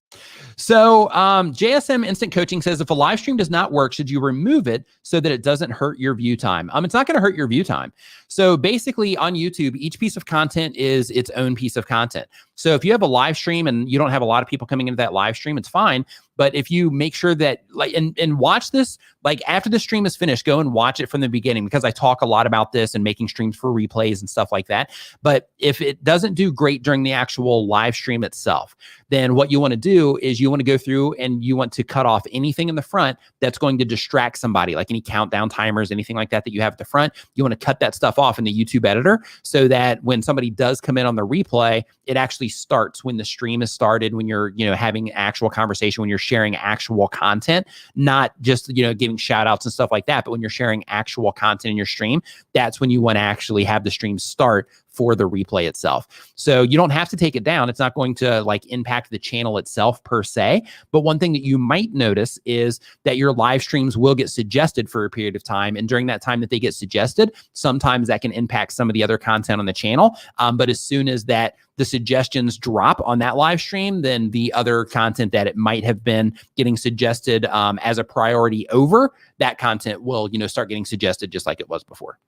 So JSM Instant Coaching says, if a live stream does not work, should you remove it so that it doesn't hurt your view time? It's not going to hurt your view time. So basically on YouTube, each piece of content is its own piece of content. So if you have a live stream and you don't have a lot of people coming into that live stream, it's fine. But if you make sure that and watch this, like after the stream is finished, go and watch it from the beginning, because I talk a lot about this and making streams for replays and stuff like that. But if it doesn't do great during the actual live stream itself, then what you want to do is you want to go through and you want to cut off anything in the front that's going to distract somebody, like any countdown timers, anything like that you have at the front. You want to cut that stuff off in the YouTube editor so that when somebody does come in on the replay, it actually starts when the stream is started, when you're, having actual conversation, when you're sharing actual content, not just, giving shout outs and stuff like that. But when you're sharing actual content in your stream, that's when you want to actually have the stream start for the replay itself. So you don't have to take it down. It's not going to like impact the channel itself per se. But one thing that you might notice is that your live streams will get suggested for a period of time. And during that time that they get suggested, sometimes that can impact some of the other content on the channel. But as soon as the suggestions drop on that live stream, then the other content that it might have been getting suggested as a priority over, that content will, start getting suggested just like it was before.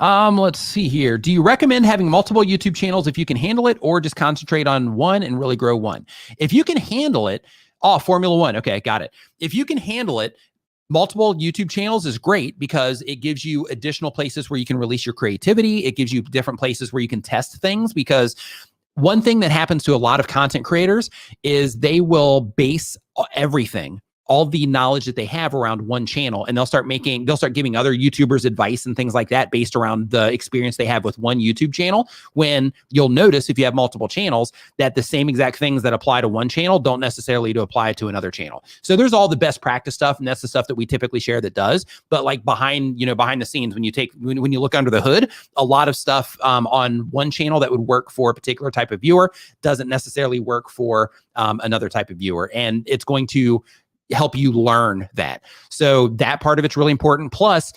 Let's see here. Do you recommend having multiple YouTube channels if you can handle it, or just concentrate on one and really grow one? If you can handle it, Formula One. Okay, got it. If you can handle it, multiple YouTube channels is great because it gives you additional places where you can release your creativity. It gives you different places where you can test things, because one thing that happens to a lot of content creators is they will base everything, all the knowledge that they have, around one channel, and they'll start giving other YouTubers advice and things like that based around the experience they have with one YouTube channel. When you'll notice, if you have multiple channels, that the same exact things that apply to one channel don't necessarily apply to another channel. So there's all the best practice stuff, and that's the stuff that we typically share that does. But like behind the scenes, when you look under the hood, a lot of stuff on one channel that would work for a particular type of viewer doesn't necessarily work for another type of viewer, and it's going to help you learn that. So that part of it's really important. Plus,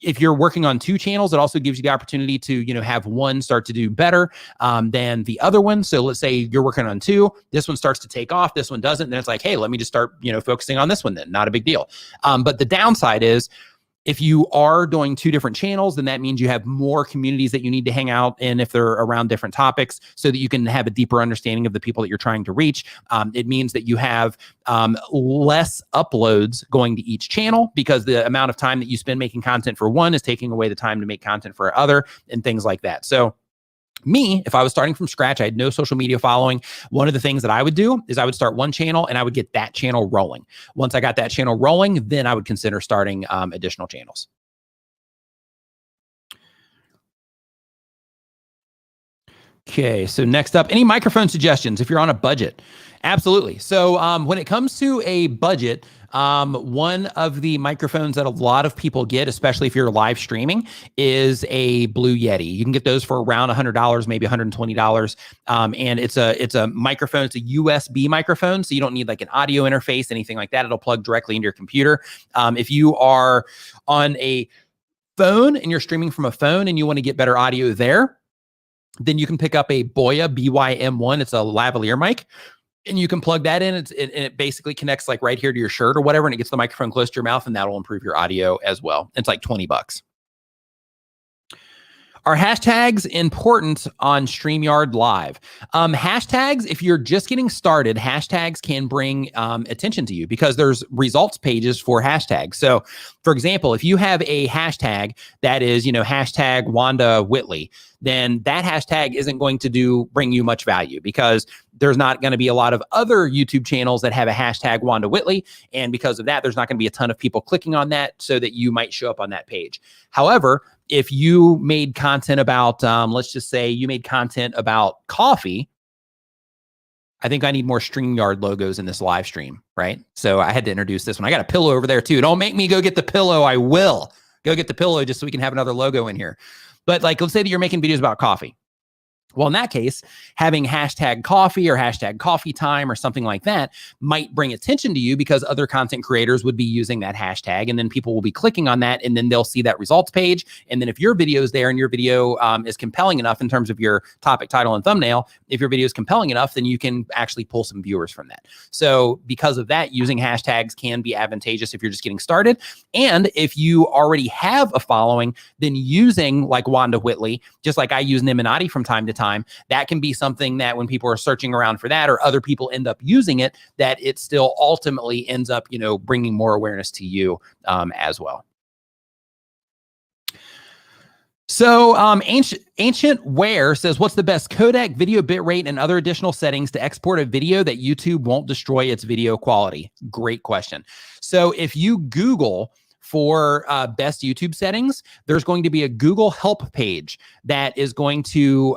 if you're working on two channels, it also gives you the opportunity to, have one start to do better than the other one. So let's say you're working on two, this one starts to take off, this one doesn't, then it's like, hey, let me just start, focusing on this one then. Not a big deal. But the downside is, if you are doing two different channels, then that means you have more communities that you need to hang out in if they're around different topics, so that you can have a deeper understanding of the people that you're trying to reach. It means that you have less uploads going to each channel, because the amount of time that you spend making content for one is taking away the time to make content for other, and things like that. So me, if I was starting from scratch, I had no social media following, one of the things that I would do is I would start one channel and I would get that channel rolling. Once I got that channel rolling, then I would consider starting additional channels. Okay, so next up, any microphone suggestions if you're on a budget? Absolutely. So when it comes to a budget, one of the microphones that a lot of people get, especially if you're live streaming, is a Blue Yeti. You can get those for around $100, maybe $120. And it's a microphone. It's a USB microphone, so you don't need like an audio interface, anything like that. It'll plug directly into your computer. If you are on a phone and you're streaming from a phone and you want to get better audio there, then you can pick up a Boya BYM1. It's a lavalier mic. And you can plug that in. It basically connects like right here to your shirt or whatever, and it gets the microphone close to your mouth, and that'll improve your audio as well. It's like $20. Are hashtags important on StreamYard Live? Hashtags, if you're just getting started, hashtags can bring attention to you, because there's results pages for hashtags. So, for example, if you have a hashtag that is, hashtag Wanda Whitley, then that hashtag isn't going to bring you much value, because there's not going to be a lot of other YouTube channels that have a hashtag Wanda Whitley. And because of that, there's not going to be a ton of people clicking on that, so that you might show up on that page. However, if you made content about, let's just say you made content about coffee, I think I need more StreamYard logos in this live stream, right? So I had to introduce this one. I got a pillow over there too. Don't make me go get the pillow. I will go get the pillow just so we can have another logo in here. But like, let's say that you're making videos about coffee. Well, in that case, having hashtag coffee or hashtag coffee time or something like that might bring attention to you, because other content creators would be using that hashtag, and then people will be clicking on that, and then they'll see that results page. And then if your video is there and your video is compelling enough in terms of your topic, title, and thumbnail, if your video is compelling enough, then you can actually pull some viewers from that. So because of that, using hashtags can be advantageous if you're just getting started. And if you already have a following, then using like Wanda Whitley, just like I use Niminati from time to time, that can be something that when people are searching around for that, or other people end up using it, that it still ultimately ends up, bringing more awareness to you as well. So Ancient Ware says, what's the best codec, video bitrate, and other additional settings to export a video that YouTube won't destroy its video quality? Great question. So if you Google for best YouTube settings, there's going to be a Google Help page that is going to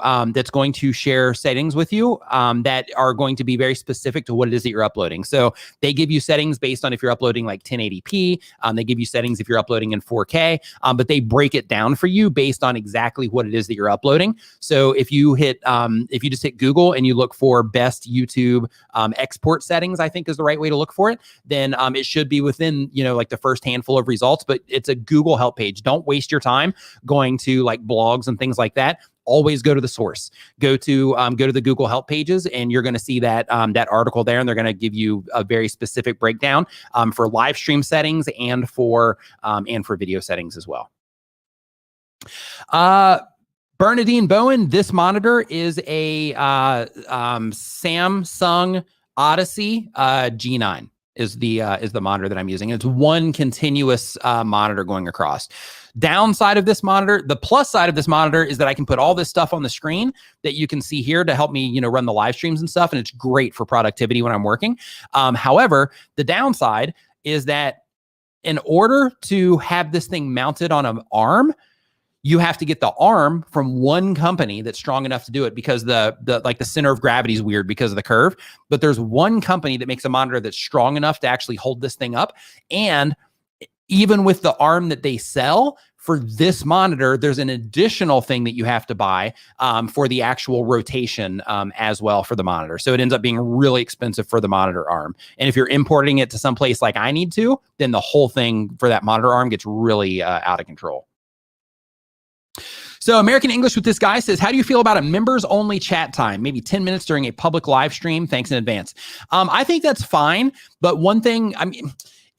share settings with you that are going to be very specific to what it is that you're uploading. So they give you settings based on if you're uploading like 1080p. They give you settings if you're uploading in 4K, but they break it down for you based on exactly what it is that you're uploading. So if you just hit Google and you look for best YouTube export settings, I think is the right way to look for it, then it should be within, like the first handful of results, but it's a Google Help page. Don't waste your time going to like blogs and things like that. Always go to the source. Go to the Google Help pages, and you're going to see that article there, and they're going to give you a very specific breakdown for live stream settings and for video settings as well. Bernadine Bowen, this monitor is a Samsung Odyssey G9 is the monitor that I'm using. It's one continuous monitor going across. Downside of this monitor, the plus side of this monitor is that I can put all this stuff on the screen that you can see here to help me, run the live streams and stuff. And it's great for productivity when I'm working. However, the downside is that in order to have this thing mounted on an arm, you have to get the arm from one company that's strong enough to do it, because the center of gravity is weird because of the curve. But there's one company that makes a monitor that's strong enough to actually hold this thing up. And even with the arm that they sell for this monitor, there's an additional thing that you have to buy for the actual rotation as well for the monitor. So it ends up being really expensive for the monitor arm. And if you're importing it to some place like I need to, then the whole thing for that monitor arm gets really out of control. So American English with this guy says, how do you feel about a members only chat time? Maybe 10 minutes during a public live stream. Thanks in advance. I think that's fine. But one thing,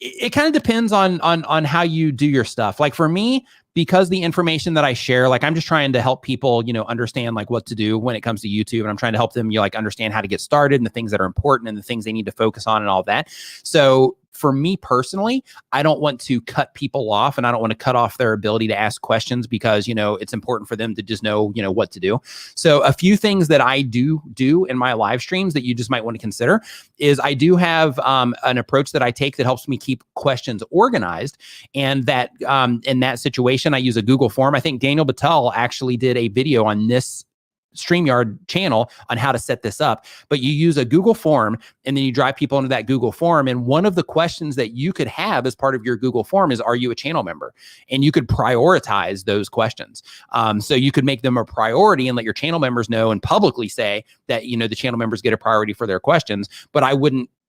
it kind of depends on how you do your stuff. Like for me, because the information that I share, like I'm just trying to help people, understand like what to do when it comes to YouTube. And I'm trying to help them, understand how to get started and the things that are important and the things they need to focus on and all that. So for me personally, I don't want to cut people off, and I don't want to cut off their ability to ask questions because, it's important for them to just know, what to do. So a few things that I do in my live streams that you just might want to consider is I do have an approach that I take that helps me keep questions organized. And that in that situation, I use a Google form. I think Daniel Battelle actually did a video on this Streamyard channel on how to set this up, but you use a Google form and then you drive people into that Google form. And one of the questions that you could have as part of your Google form is, are you a channel member? And you could prioritize those questions. So you could make them a priority and let your channel members know and publicly say that, the channel members get a priority for their questions. But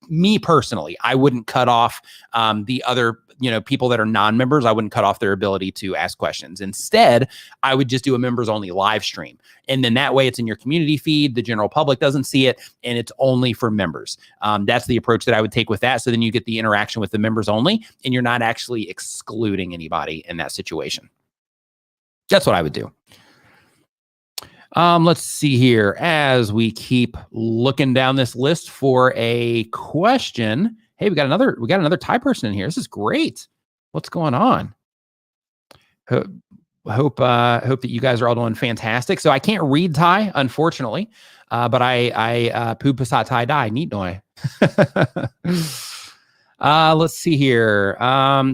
me personally, I wouldn't cut off the other people that are non-members. I wouldn't cut off their ability to ask questions. Instead, I would just do a members only live stream. And then that way it's in your community feed. The general public doesn't see it, and it's only for members. That's the approach that I would take with that. So then you get the interaction with the members only, and you're not actually excluding anybody in that situation. That's what I would do. Let's see here as we keep looking down this list for a question. Hey, we got another Thai person in here. This is great. What's going on? Hope that you guys are all doing fantastic. So I can't read Thai, unfortunately, but I pu pasat Thai dai neat noi. Let's see here.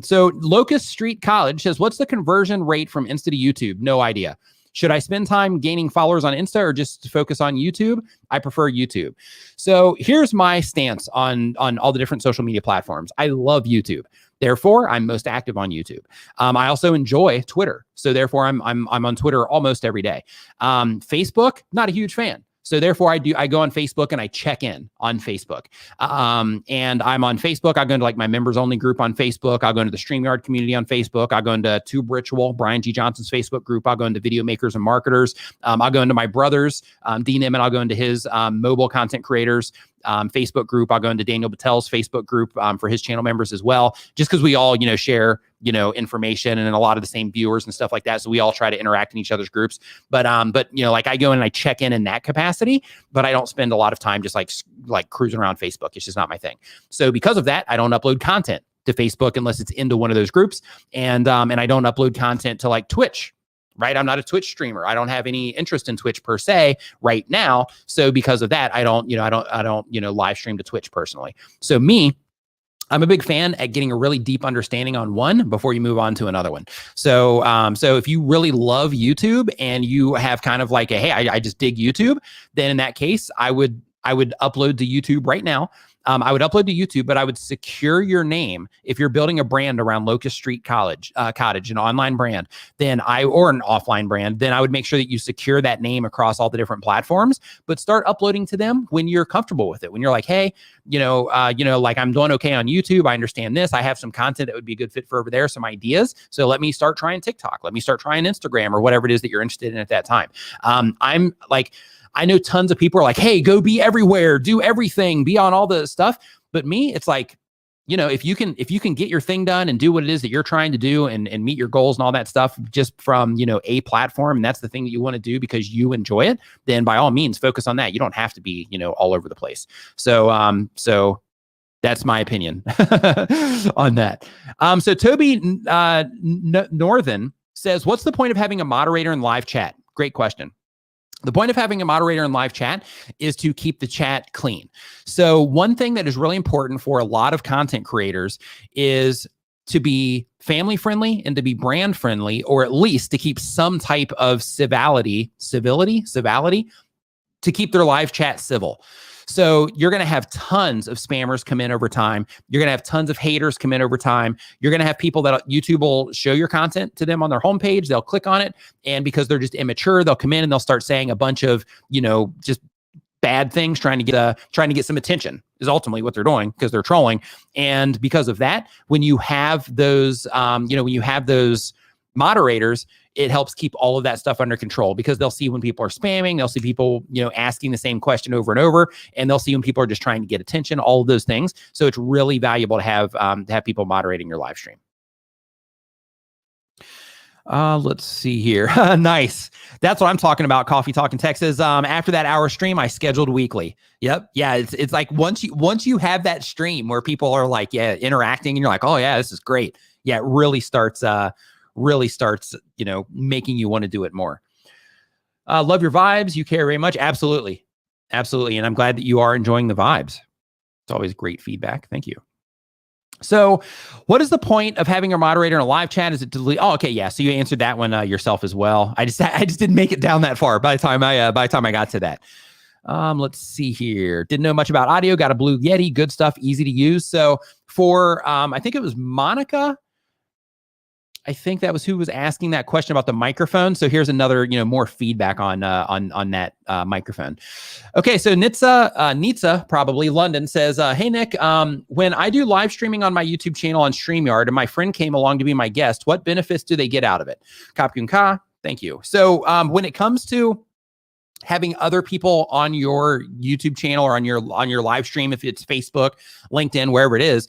So Locust Street College says, what's the conversion rate from Insta to YouTube? No idea. Should I spend time gaining followers on Insta or just focus on YouTube? I prefer YouTube. So here's my stance on all the different social media platforms. I love YouTube. Therefore, I'm most active on YouTube. I also enjoy Twitter. So therefore, I'm on Twitter almost every day. Facebook, not a huge fan. So therefore, I go on Facebook and I check in on Facebook. And I'm on Facebook. I'll go into like my members only group on Facebook. I'll go into the Streamyard community on Facebook. I'll go into Tube Ritual, Brian G. Johnson's Facebook group. I'll go into Video Makers and Marketers. I'll go into my brother's, Dean Emmett. I'll go into his mobile content creators Facebook group. I'll go into Daniel Battelle's Facebook group for his channel members as well, just because we all, share, information and a lot of the same viewers and stuff like that. So we all try to interact in each other's groups. But like I go in and I check in that capacity, but I don't spend a lot of time just like cruising around Facebook. It's just not my thing. So because of that, I don't upload content to Facebook unless it's into one of those groups. And I don't upload content to like Twitch. Right. I'm not a Twitch streamer. I don't have any interest in Twitch per se right now. So because of that, I don't live stream to Twitch personally. So me, I'm a big fan at getting a really deep understanding on one before you move on to another one. So, so if you really love YouTube and you have kind of like a, hey, I just dig YouTube, then in that case, I would upload to YouTube right now. I would upload to YouTube, but I would secure your name. If you're building a brand around Locust Street Cottage, an online brand, or an offline brand, then I would make sure that you secure that name across all the different platforms, but start uploading to them when you're comfortable with it. When you're like, hey, like I'm doing okay on YouTube. I understand this. I have some content that would be a good fit for over there, some ideas. So let me start trying TikTok. Let me start trying Instagram or whatever it is that you're interested in at that time. I know tons of people are like, hey, go be everywhere, do everything, be on all the stuff. But me, it's like, if you can get your thing done and do what it is that you're trying to do and meet your goals and all that stuff just from, a platform, and that's the thing that you want to do because you enjoy it, then by all means, focus on that. You don't have to be, all over the place. So that's my opinion on that. So Toby Northern says, what's the point of having a moderator in live chat? Great question. The point of having a moderator in live chat is to keep the chat clean. So one thing that is really important for a lot of content creators is to be family friendly and to be brand friendly, or at least to keep some type of civility, to keep their live chat civil. So you're going to have tons of spammers come in over time. You're going to have tons of haters come in over time. You're going to have people that YouTube will show your content to them on their homepage. They'll click on it. And because they're just immature, they'll come in and they'll start saying a bunch of, just bad things, trying to get some attention is ultimately what they're doing because they're trolling. And because of that, when you have those, moderators, it helps keep all of that stuff under control because they'll see when people are spamming, they'll see people, asking the same question over and over, and they'll see when people are just trying to get attention, all of those things. So it's really valuable to have people moderating your live stream. Let's see here. Nice. That's what I'm talking about. Coffee Talk in Texas. After that hour stream, I scheduled weekly. Yep. Yeah. It's like once you have that stream where people are like, interacting and you're like, oh yeah, this is great. Yeah. It really starts, making you want to do it more. Love your vibes. You care very much. Absolutely. Absolutely. And I'm glad that you are enjoying the vibes. It's always great feedback. Thank you. So what is the point of having a moderator in a live chat? Is it to delete? Oh, okay. Yeah. So you answered that one yourself as well. I just didn't make it down that far by the time I got to that. Let's see here. Didn't know much about audio. Got a Blue Yeti. Good stuff. Easy to use. So for, I think it was Monica. I think that was who was asking that question about the microphone. So here's another, more feedback on that microphone. Okay, so Nitsa, probably London, says, hey Nick, when I do live streaming on my YouTube channel on Streamyard and my friend came along to be my guest, what benefits do they get out of it? Kapkun Ka, thank you. So when it comes to having other people on your YouTube channel or on your live stream, if it's Facebook, LinkedIn, wherever it is,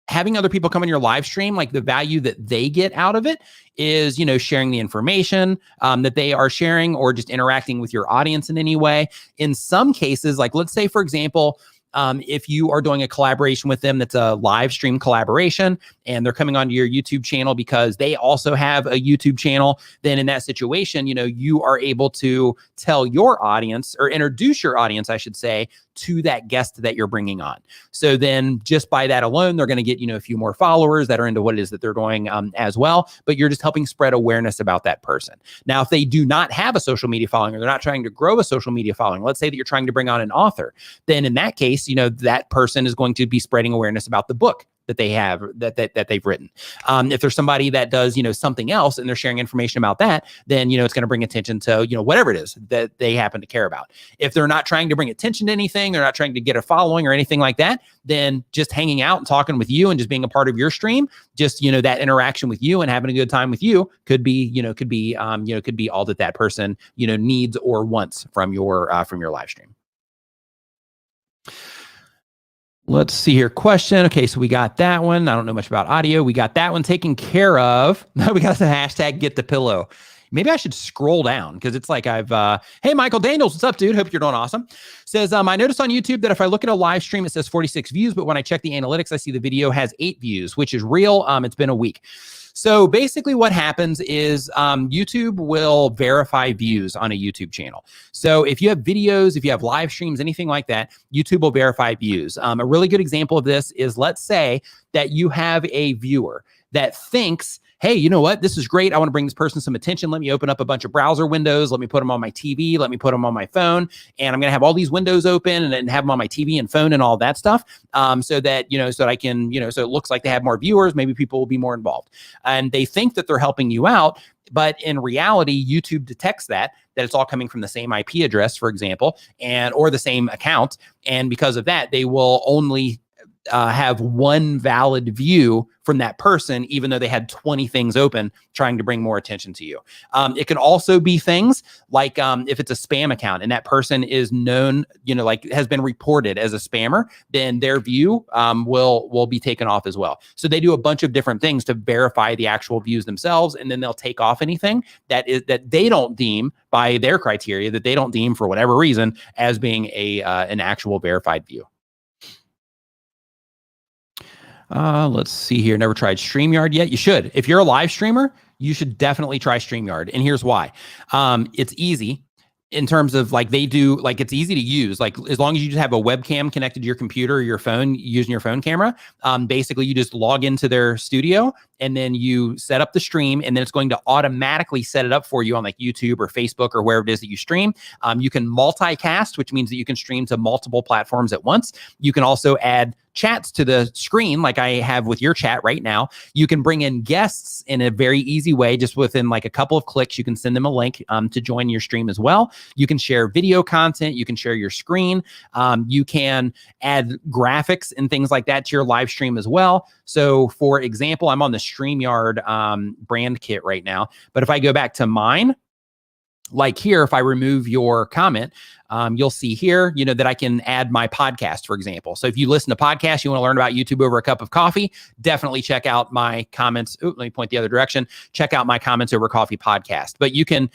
having other people come in your live stream, like the value that they get out of it is, sharing the information that they are sharing or just interacting with your audience in any way. In some cases, like let's say, for example, if you are doing a collaboration with them that's a live stream collaboration and they're coming onto your YouTube channel because they also have a YouTube channel, then in that situation, you are able to tell your audience or introduce your audience, I should say, to that guest that you're bringing on. So then just by that alone, they're going to get, a few more followers that are into what it is that they're doing as well, but you're just helping spread awareness about that person. Now, if they do not have a social media following or they're not trying to grow a social media following, let's say that you're trying to bring on an author, then in that case, that person is going to be spreading awareness about the book that they have, that they've written. If there's somebody that does, something else and they're sharing information about that, then, it's going to bring attention to, whatever it is that they happen to care about. If they're not trying to bring attention to anything, they're not trying to get a following or anything like that, then just hanging out and talking with you and just being a part of your stream, just, that interaction with you and having a good time with you could be all that person, needs or wants from your live stream. Let's see here. Question. Okay, so we got that one. I don't know much about audio. We got that one taken care of. We got the hashtag get the pillow. Maybe I should scroll down because it's like hey, Michael Daniels, what's up, dude? Hope you're doing awesome. Says, I noticed on YouTube that if I look at a live stream, it says 46 views, but when I check the analytics, I see the video has 8 views, which is real. It's been a week. So basically what happens is YouTube will verify views on a YouTube channel. So if you have videos, if you have live streams, anything like that, YouTube will verify views. A really good example of this is, let's say that you have a viewer that thinks, hey, you know what? This is great. I want to bring this person some attention. Let me open up a bunch of browser windows. Let me put them on my TV. Let me put them on my phone. And I'm going to have all these windows open and then have them on my TV and phone and all that stuff. So that, so that I can, so it looks like they have more viewers. Maybe people will be more involved. And they think that they're helping you out. But in reality, YouTube detects that it's all coming from the same IP address, for example, or the same account. And because of that, they will only have one valid view from that person, even though they had 20 things open trying to bring more attention to you. It can also be things like if it's a spam account and that person is known, like has been reported as a spammer, then their view will be taken off as well. So they do a bunch of different things to verify the actual views themselves, and then they'll take off anything that they don't deem by their criteria, that they don't deem for whatever reason as being an actual verified view. Let's see here. Never tried StreamYard yet? You should. If you're a live streamer, you should definitely try StreamYard. And here's why. It's easy in terms of it's easy to use. Like, as long as you just have a webcam connected to your computer or your phone, using your phone camera, basically you just log into their studio and then you set up the stream, and then it's going to automatically set it up for you on like YouTube or Facebook or wherever it is that you stream. You can multicast, which means that you can stream to multiple platforms at once. You can also add chats to the screen like I have with your chat right now. You can bring in guests in a very easy way. Just within like a couple of clicks, you can send them a link to join your stream as well. You can share video content. You can share your screen. You can add graphics and things like that to your live stream as well. So for example, I'm on the StreamYard brand kit right now, but if I go back to mine, like here, if I remove your comment, you'll see here, that I can add my podcast, for example. So if you listen to podcasts, you want to learn about YouTube over a cup of coffee, definitely check out my comments. Let me point the other direction. Check out my comments over coffee podcast. But you can,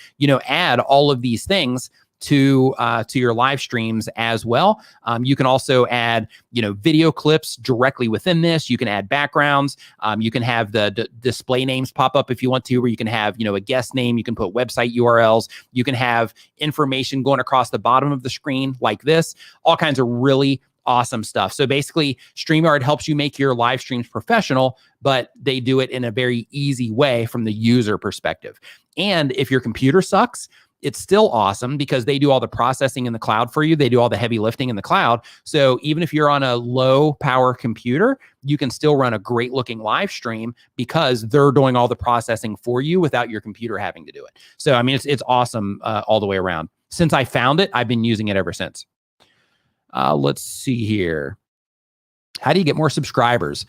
add all of these things to your live streams as well. You can also add, video clips directly within this. You can add backgrounds. You can have the display names pop up if you want to, where you can have, a guest name. You can put website URLs. You can have information going across the bottom of the screen like this. All kinds of really awesome stuff. So basically, StreamYard helps you make your live streams professional, but they do it in a very easy way from the user perspective. And if your computer sucks, it's still awesome because they do all the processing in the cloud for you. They do all the heavy lifting in the cloud. So even if you're on a low power computer, you can still run a great looking live stream because they're doing all the processing for you without your computer having to do it. So, I mean, it's awesome all the way around. Since I found it, I've been using it ever since. Let's see here. How do you get more subscribers?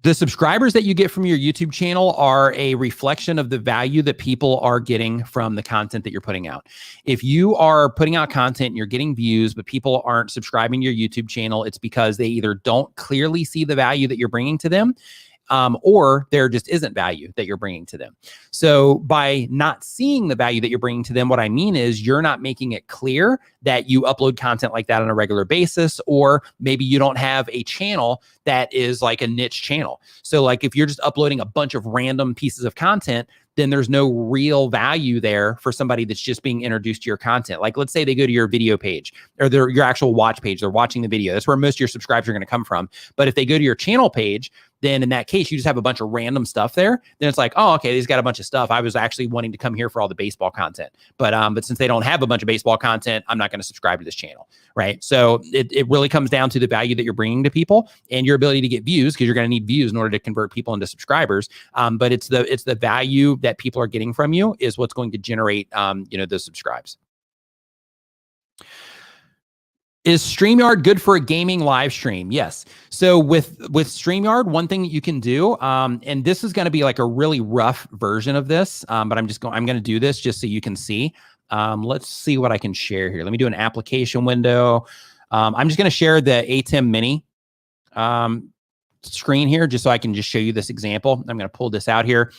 The subscribers that you get from your YouTube channel are a reflection of the value that people are getting from the content that you're putting out. If you are putting out content and you're getting views, but people aren't subscribing to your YouTube channel, it's because they either don't clearly see the value that you're bringing to them, or there just isn't value that you're bringing to them. So by not seeing the value that you're bringing to them, what I mean is you're not making it clear that you upload content like that on a regular basis, or maybe you don't have a channel that is like a niche channel. So like if you're just uploading a bunch of random pieces of content, then there's no real value there for somebody that's just being introduced to your content. Like, let's say they go to your video page or your actual watch page, they're watching the video. That's where most of your subscribers are going to come from. But if they go to your channel page, then in that case, you just have a bunch of random stuff there. Then it's like, oh, okay, he's got a bunch of stuff. I was actually wanting to come here for all the baseball content. But since they don't have a bunch of baseball content, I'm not going to subscribe to this channel, right? So it really comes down to the value that you're bringing to people and your ability to get views, because you're going to need views in order to convert people into subscribers. But it's the value that people are getting from you is what's going to generate, those subscribes. Is StreamYard good for a gaming live stream? Yes. So with StreamYard, one thing that you can do, and this is going to be like a really rough version of this, but I'm going to do this just so you can see. Let's see what I can share here. Let me do an application window. I'm just going to share the ATEM Mini screen here just so I can just show you this example. I'm going to pull this out here.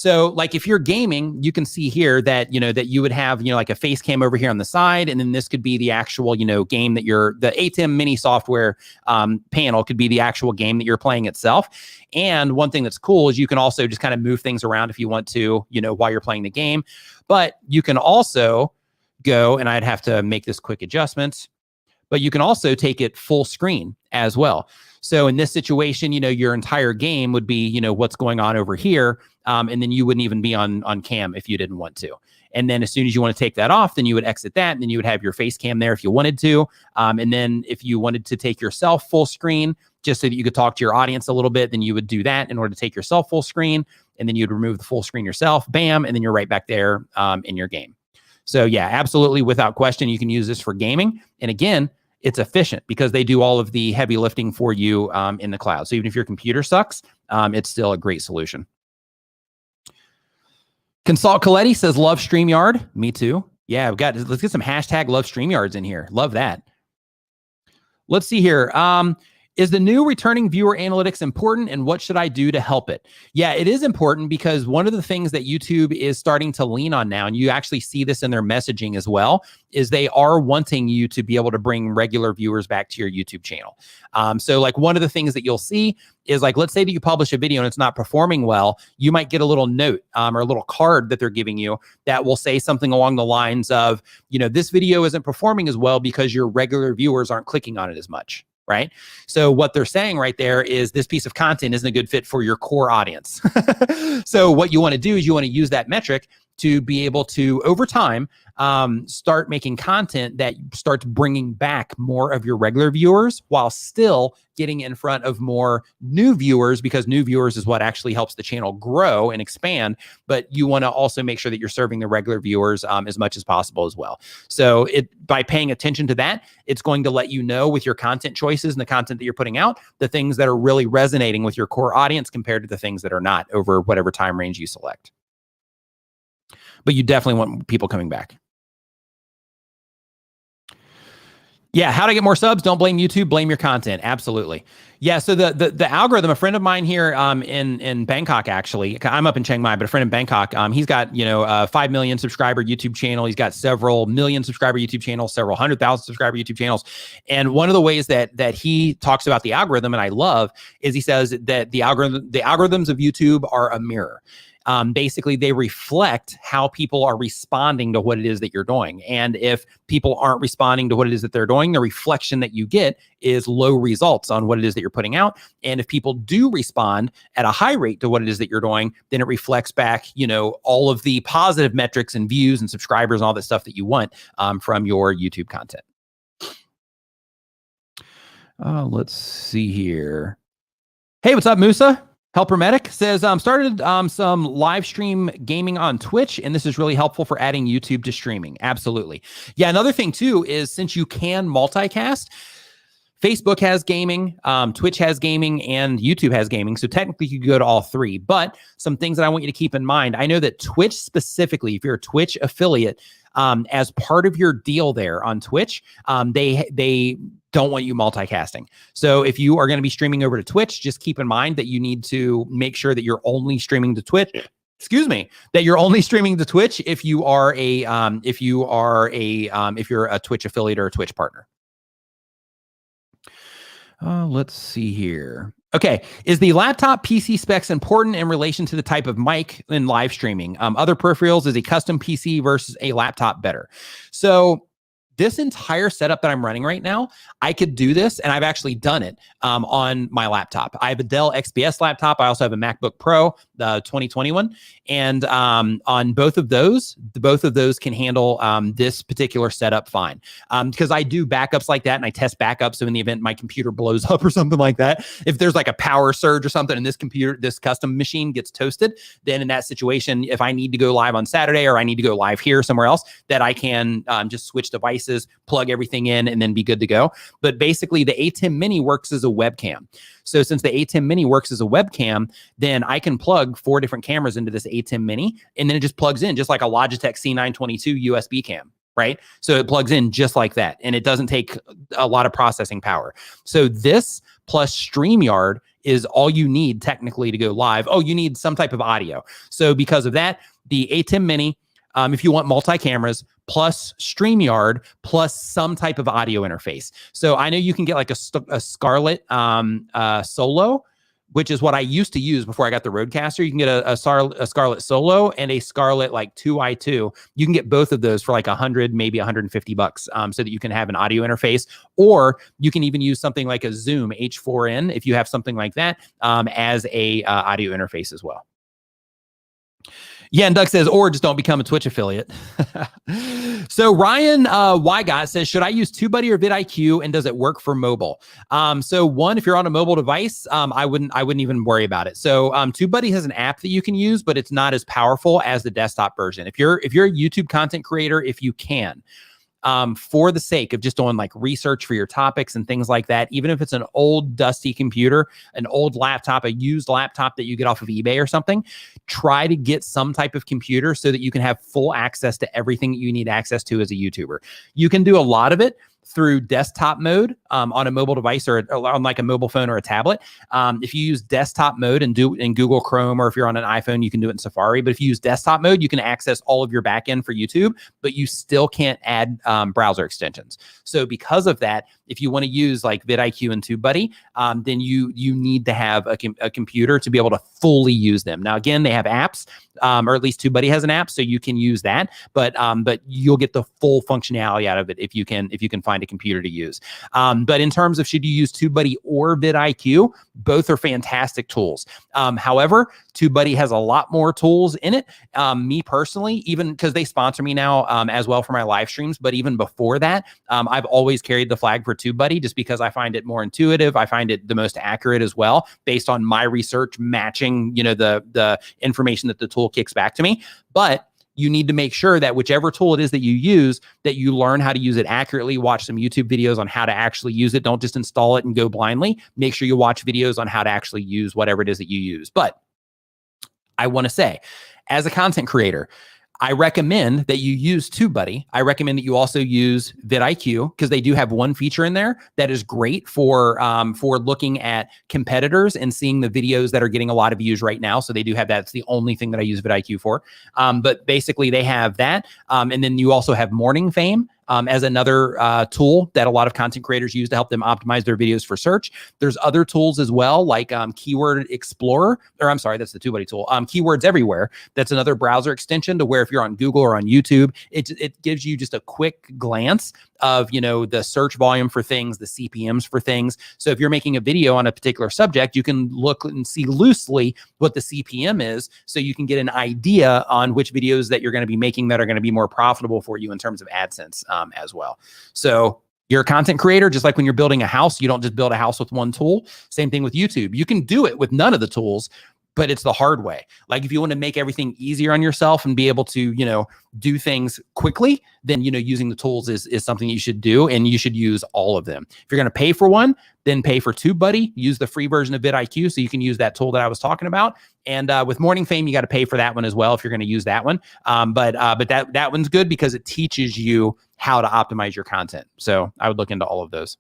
So like if you're gaming, you can see here that, that you would have, like a face cam over here on the side. And then this could be the actual, game that the ATEM mini software panel could be the actual game that you're playing itself. And one thing that's cool is you can also just kind of move things around if you want to, while you're playing the game. But you can also go, and I'd have to make this quick adjustment, but you can also take it full screen as well. So in this situation, your entire game would be, what's going on over here. And then you wouldn't even be on cam if you didn't want to. And then as soon as you want to take that off, then you would exit that. And then you would have your face cam there if you wanted to. And then if you wanted to take yourself full screen, just so that you could talk to your audience a little bit, then you would do that in order to take yourself full screen. And then you'd remove the full screen yourself, bam, and then you're right back there in your game. So yeah, absolutely, without question, you can use this for gaming. And again, it's efficient because they do all of the heavy lifting for you in the cloud. So even if your computer sucks, it's still a great solution. Consult Coletti says, love StreamYard. Me too. Yeah, let's get some hashtag love StreamYards in here. Love that. Let's see here. Is the new returning viewer analytics important, and what should I do to help it? Yeah, it is important because one of the things that YouTube is starting to lean on now, and you actually see this in their messaging as well, is they are wanting you to be able to bring regular viewers back to your YouTube channel. So like one of the things that you'll see is like, let's say that you publish a video and it's not performing well, you might get a little note or a little card that they're giving you that will say something along the lines of, this video isn't performing as well because your regular viewers aren't clicking on it as much. Right? So what they're saying right there is this piece of content isn't a good fit for your core audience. So what you want to do is you want to use that metric to be able to, over time, start making content that starts bringing back more of your regular viewers while still getting in front of more new viewers, because new viewers is what actually helps the channel grow and expand. But you want to also make sure that you're serving the regular viewers as much as possible as well. So by paying attention to that, it's going to let you know with your content choices and the content that you're putting out, the things that are really resonating with your core audience compared to the things that are not over whatever time range you select. But you definitely want people coming back. Yeah, how to get more subs? Don't blame YouTube, blame your content. Absolutely. Yeah, so the algorithm, a friend of mine here in Bangkok, actually, I'm up in Chiang Mai, but a friend in Bangkok, he's got, 5 million subscriber YouTube channel. He's got several million subscriber YouTube channels, several 100,000 subscriber YouTube channels. And one of the ways that he talks about the algorithm, and I love, is he says that the algorithms of YouTube are a mirror. Basically, they reflect how people are responding to what it is that you're doing. And if people aren't responding to what it is that they're doing, the reflection that you get is low results on what it is that you're putting out. And if people do respond at a high rate to what it is that you're doing, then it reflects back, all of the positive metrics and views and subscribers and all that stuff that you want from your YouTube content. Let's see here. Hey, what's up, Musa? Helper Medic says, started some live stream gaming on Twitch, and this is really helpful for adding YouTube to streaming. Absolutely. Yeah, another thing too is since you can multicast, Facebook has gaming, Twitch has gaming, and YouTube has gaming. So technically you could go to all three. But some things that I want you to keep in mind, I know that Twitch specifically, if you're a Twitch affiliate, as part of your deal there on Twitch, they don't want you multicasting. So if you are going to be streaming over to Twitch, just keep in mind that you need to make sure that you're only streaming to Twitch. That you're only streaming to Twitch if you are if you're a Twitch affiliate or a Twitch partner. Let's see here. Okay, is the laptop PC specs important in relation to the type of mic in live streaming? Other peripherals, is a custom PC versus a laptop better? So this entire setup that I'm running right now, I could do this, and I've actually done it on my laptop. I have a Dell XPS laptop. I also have a MacBook Pro, the 2021, and on both of those can handle this particular setup fine. Because I do backups like that, and I test backups. So in the event my computer blows up or something like that, if there's like a power surge or something, and this custom machine gets toasted, then in that situation, if I need to go live on Saturday or I need to go live here somewhere else, that I can just switch devices, plug everything in, and then be good to go. But basically the ATEM Mini works as a webcam. So since the ATEM Mini works as a webcam, then I can plug 4 different cameras into this ATEM Mini, and then it just plugs in just like a Logitech C922 USB cam, right? So it plugs in just like that, and it doesn't take a lot of processing power. So this plus StreamYard is all you need technically to go live. Oh, you need some type of audio. So because of that, the ATEM Mini, if you want multi-cameras, plus StreamYard, plus some type of audio interface. So I know you can get like a Scarlett Solo, which is what I used to use before I got the Rodecaster. You can get a Scarlett Solo and a Scarlett like 2i2. You can get both of those for like 100, maybe 150 bucks, so that you can have an audio interface. Or you can even use something like a Zoom H4n if you have something like that as a audio interface as well. Yeah, and Doug says, or just don't become a Twitch affiliate. So Ryan Wygott says, should I use TubeBuddy or vidIQ, and does it work for mobile? So one, if you're on a mobile device, I wouldn't even worry about it. So TubeBuddy has an app that you can use, but it's not as powerful as the desktop version. If you're a YouTube content creator, if you can, for the sake of just doing like research for your topics and things like that, even if it's an old dusty computer, an old laptop, a used laptop that you get off of eBay or something, try to get some type of computer so that you can have full access to everything that you need access to as a YouTuber. You can do a lot of it through desktop mode on a mobile device or on like a mobile phone or a tablet. If you use desktop mode and do it in Google Chrome, or if you're on an iPhone, you can do it in Safari. But if you use desktop mode, you can access all of your backend for YouTube, but you still can't add browser extensions. So because of that, if you want to use like vidIQ and TubeBuddy, then you need to have a computer to be able to fully use them. Now, again, they have apps, or at least TubeBuddy has an app, so you can use that. But you'll get the full functionality out of it if you can find a computer to use. But in terms of should you use TubeBuddy or vidIQ, both are fantastic tools. However, TubeBuddy has a lot more tools in it. Me personally, even because they sponsor me now as well for my live streams, but even before that, I've always carried the flag for TubeBuddy just because I find it more intuitive. I find it the most accurate as well, based on my research matching, the information that the tool kicks back to me. But you need to make sure that whichever tool it is that you use, that you learn how to use it accurately, watch some YouTube videos on how to actually use it. Don't just install it and go blindly. Make sure you watch videos on how to actually use whatever it is that you use. But I want to say, as a content creator, I recommend that you use TubeBuddy. I recommend that you also use vidIQ, because they do have one feature in there that is great for looking at competitors and seeing the videos that are getting a lot of views right now. So they do have that. It's the only thing that I use vidIQ for. But basically they have that. And then you also have Morning Fame as another tool that a lot of content creators use to help them optimize their videos for search. There's other tools as well, like Keyword Explorer, or I'm sorry, that's the TubeBuddy tool. Keywords Everywhere. That's another browser extension to where if you're on Google or on YouTube, it gives you just a quick glance of, the search volume for things, the CPMs for things. So if you're making a video on a particular subject, you can look and see loosely what the CPM is, so you can get an idea on which videos that you're going to be making that are going to be more profitable for you in terms of AdSense as well. So you're a content creator, just like when you're building a house, you don't just build a house with one tool. Same thing with YouTube. You can do it with none of the tools, but it's the hard way. Like if you want to make everything easier on yourself and be able to, do things quickly, then, using the tools is something you should do, and you should use all of them. If you're going to pay for one, then pay for TubeBuddy, use the free version of vidIQ so you can use that tool that I was talking about. And with Morning Fame, you got to pay for that one as well if you're going to use that one. But that one's good because it teaches you how to optimize your content. So I would look into all of those.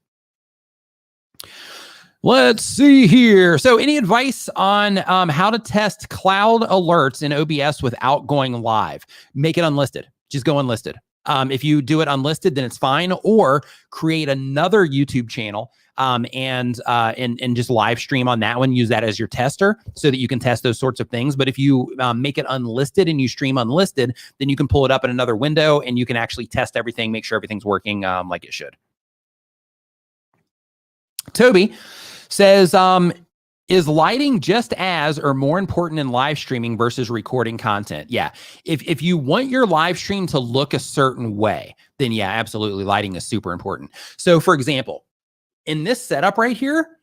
Let's see here. So any advice on how to test cloud alerts in OBS without going live? Make it unlisted. Just go unlisted. If you do it unlisted, then it's fine. Or create another YouTube channel and just live stream on that one. Use that as your tester so that you can test those sorts of things. But if you make it unlisted and you stream unlisted, then you can pull it up in another window and you can actually test everything, make sure everything's working like it should. Toby says, is lighting just as or more important in live streaming versus recording content? Yeah. If you want your live stream to look a certain way, then yeah, absolutely. Lighting is super important. So for example, in this setup right here,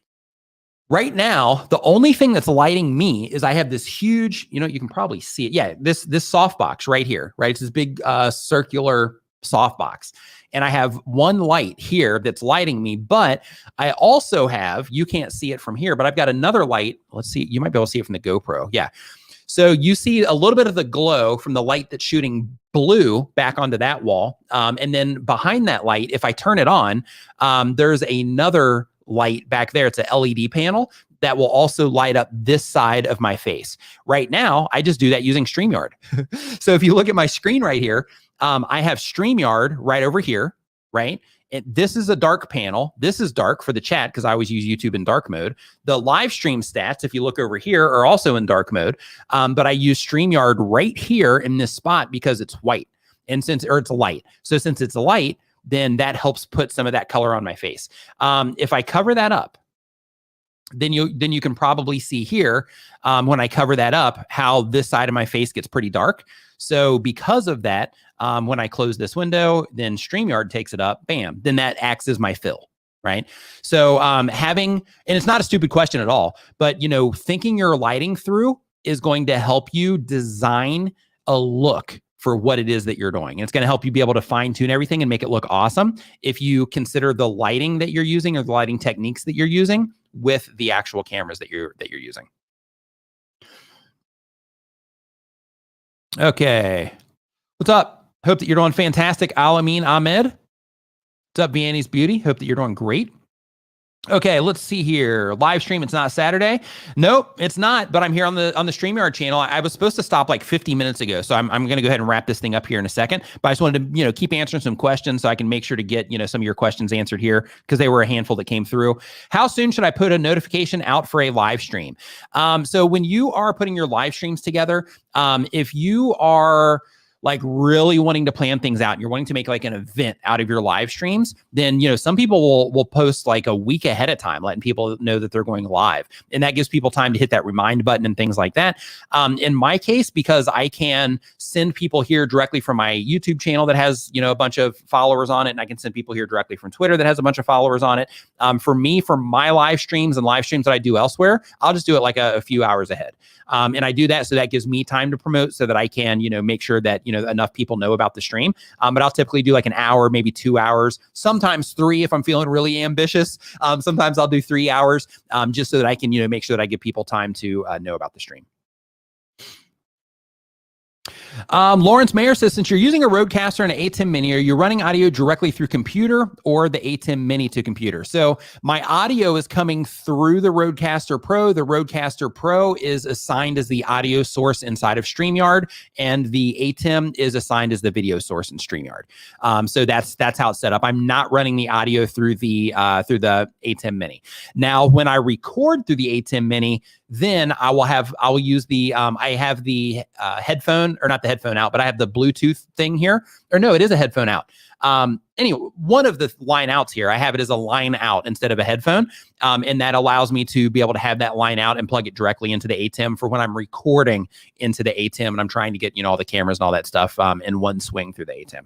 right now, the only thing that's lighting me is I have this huge, you can probably see it. Yeah. This softbox right here, right? It's this big circular softbox. And I have one light here that's lighting me, but I also have, you can't see it from here, but I've got another light. Let's see, you might be able to see it from the GoPro. Yeah. So you see a little bit of the glow from the light that's shooting blue back onto that wall. And then behind that light, if I turn it on, there's another light back there. It's a LED panel that will also light up this side of my face. Right now, I just do that using StreamYard. So if you look at my screen right here, I have StreamYard right over here, right? And this is a dark panel. This is dark for the chat because I always use YouTube in dark mode. The live stream stats, if you look over here, are also in dark mode. But I use StreamYard right here in this spot because it's white. And it's light. So since it's light, then that helps put some of that color on my face. If I cover that up, then you can probably see here when I cover that up how this side of my face gets pretty dark. So because of that, when I close this window, then StreamYard takes it up, bam, then that acts as my fill, right? So and it's not a stupid question at all, but thinking your lighting through is going to help you design a look for what it is that you're doing. And it's going to help you be able to fine tune everything and make it look awesome if you consider the lighting that you're using or the lighting techniques that you're using with the actual cameras that you're using. Okay. What's up? Hope that you're doing fantastic. Alameen Ahmed. What's up, Vianney's Beauty? Hope that you're doing great. Okay, let's see here. Live stream, it's not Saturday. Nope, it's not, but I'm here on the StreamYard channel. I was supposed to stop like 50 minutes ago, so I'm going to go ahead and wrap this thing up here in a second. But I just wanted to, keep answering some questions so I can make sure to get, some of your questions answered here because they were a handful that came through. How soon should I put a notification out for a live stream? So when you are putting your live streams together, if you are like really wanting to plan things out and you're wanting to make like an event out of your live streams, then, some people will post like a week ahead of time, letting people know that they're going live. And that gives people time to hit that remind button and things like that. In my case, because I can send people here directly from my YouTube channel that has, a bunch of followers on it. And I can send people here directly from Twitter that has a bunch of followers on it. For me, for my live streams and live streams that I do elsewhere, I'll just do it like a few hours ahead. And I do that so that gives me time to promote so that I can, make sure that, enough people know about the stream. But I'll typically do like an hour, maybe 2 hours, sometimes 3 if I'm feeling really ambitious. Sometimes I'll do 3 hours just so that I can, make sure that I give people time to know about the stream. Lawrence Mayer says, since you're using a Rodecaster and an ATEM Mini, are you running audio directly through computer or the ATEM Mini to computer? So my audio is coming through the Rodecaster Pro. The Rodecaster Pro is assigned as the audio source inside of StreamYard, and the ATEM is assigned as the video source in StreamYard. So that's how it's set up. I'm not running the audio through the ATEM Mini. Now, when I record through the ATEM Mini, then I will use the, I have the headphone, or not the headphone out, but I have the Bluetooth thing here. Or no, it is a headphone out. Anyway, one of the line outs here, I have it as a line out instead of a headphone. And that allows me to be able to have that line out and plug it directly into the ATEM for when I'm recording into the ATEM and I'm trying to get, all the cameras and all that stuff in one swing through the ATEM.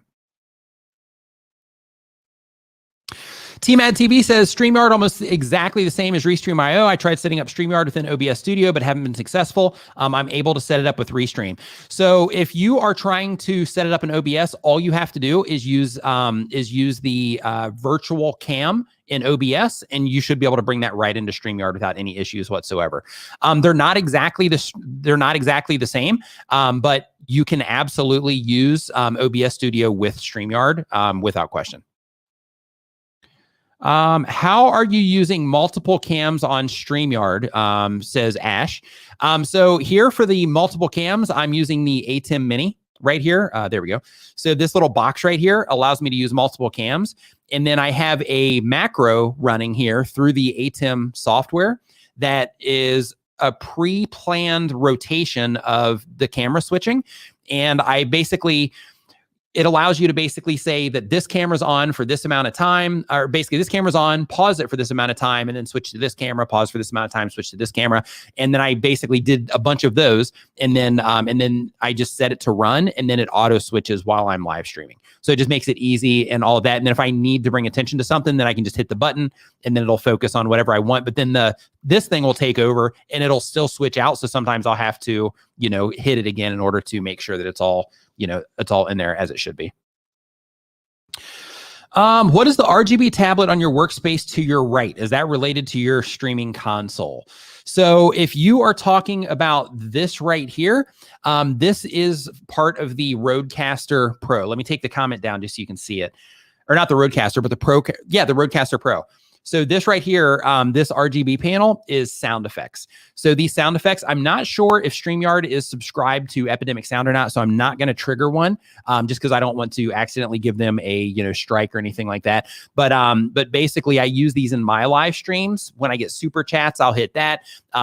TMAD TV says, StreamYard almost exactly the same as Restream.io. I tried setting up StreamYard within OBS Studio, but haven't been successful. I'm able to set it up with Restream. So if you are trying to set it up in OBS, all you have to do is use the virtual cam in OBS, and you should be able to bring that right into StreamYard without any issues whatsoever. They're not exactly the same, but you can absolutely use OBS Studio with StreamYard without question. How are you using multiple cams on StreamYard? Says Ash. So here for the multiple cams, I'm using the ATEM Mini right here. There we go. So this little box right here allows me to use multiple cams. And then I have a macro running here through the ATEM software that is a pre-planned rotation of the camera switching. And it allows you to basically say that this camera's on for this amount of time, or basically this camera's on, pause it for this amount of time, and then switch to this camera, pause for this amount of time, switch to this camera. And then I basically did a bunch of those. And then I just set it to run, and then it auto switches while I'm live streaming. So it just makes it easy and all of that. And then if I need to bring attention to something, then I can just hit the button and then it'll focus on whatever I want. But then this thing will take over and it'll still switch out. So sometimes I'll have to, hit it again in order to make sure that it's all in there as it should be. What is the RGB tablet on your workspace to your right? Is that related to your streaming console? So if you are talking about this right here, this is part of the Rodecaster Pro. Let me take the comment down just so you can see it. Or not the Rodecaster, but the Pro. Yeah, the Rodecaster Pro. So this right here, this RGB panel is sound effects. So these sound effects, I'm not sure if StreamYard is subscribed to Epidemic Sound or not. So I'm not going to trigger one just because I don't want to accidentally give them a strike or anything like that. But basically, I use these in my live streams. When I get super chats, I'll hit that.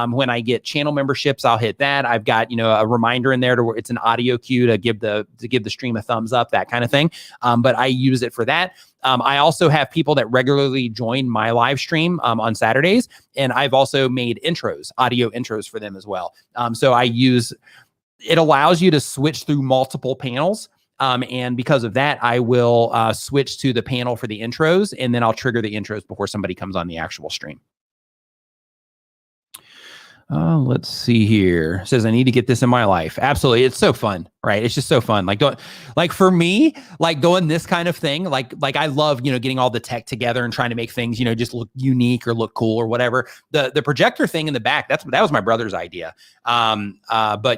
When I get channel memberships, I'll hit that. I've got a reminder in there to where it's an audio cue to give the stream a thumbs up, that kind of thing. But I use it for that. I also have people that regularly join my live stream on Saturdays, and I've also made intros, audio intros for them as well. So it allows you to switch through multiple panels. And because of that, I will switch to the panel for the intros, and then I'll trigger the intros before somebody comes on the actual stream. Let's see here. It says, I need to get this in my life. Absolutely. It's so fun, right? It's just so fun. Like for me, like doing this kind of thing, like I love, getting all the tech together and trying to make things, just look unique or look cool or whatever. The projector thing in the back, that was my brother's idea. But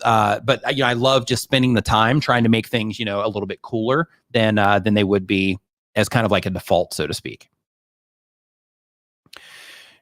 I love just spending the time trying to make things, a little bit cooler than they would be as kind of like a default, so to speak.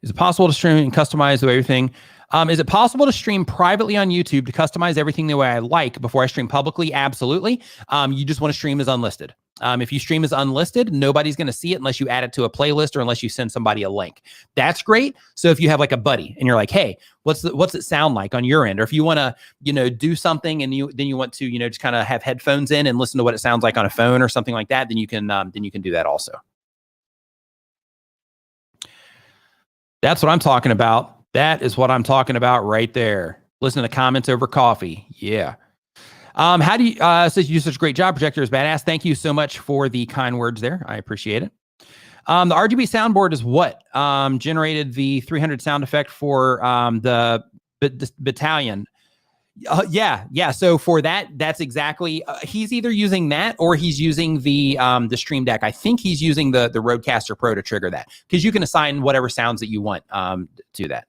Is it possible to stream and customize everything? Is it possible to stream privately on YouTube to customize everything the way I like before I stream publicly? Absolutely. You just want to stream as unlisted. If you stream as unlisted, nobody's going to see it unless you add it to a playlist or unless you send somebody a link. That's great. So if you have like a buddy and you're like, hey, what's it sound like on your end? Or if you want to, do something and you want to, just kind of have headphones in and listen to what it sounds like on a phone or something like that, then you can do that also. That's what I'm talking about. That is what I'm talking about right there. Listen to comments over coffee. Yeah. How do you, says you do such a great job. Projector is badass. Thank you so much for the kind words there. I appreciate it. The RGB soundboard is what generated the 300 sound effect for the battalion. Yeah. So for that's exactly, he's either using that or he's using the Stream Deck. I think he's using the Rodecaster Pro to trigger that, because you can assign whatever sounds that you want to that.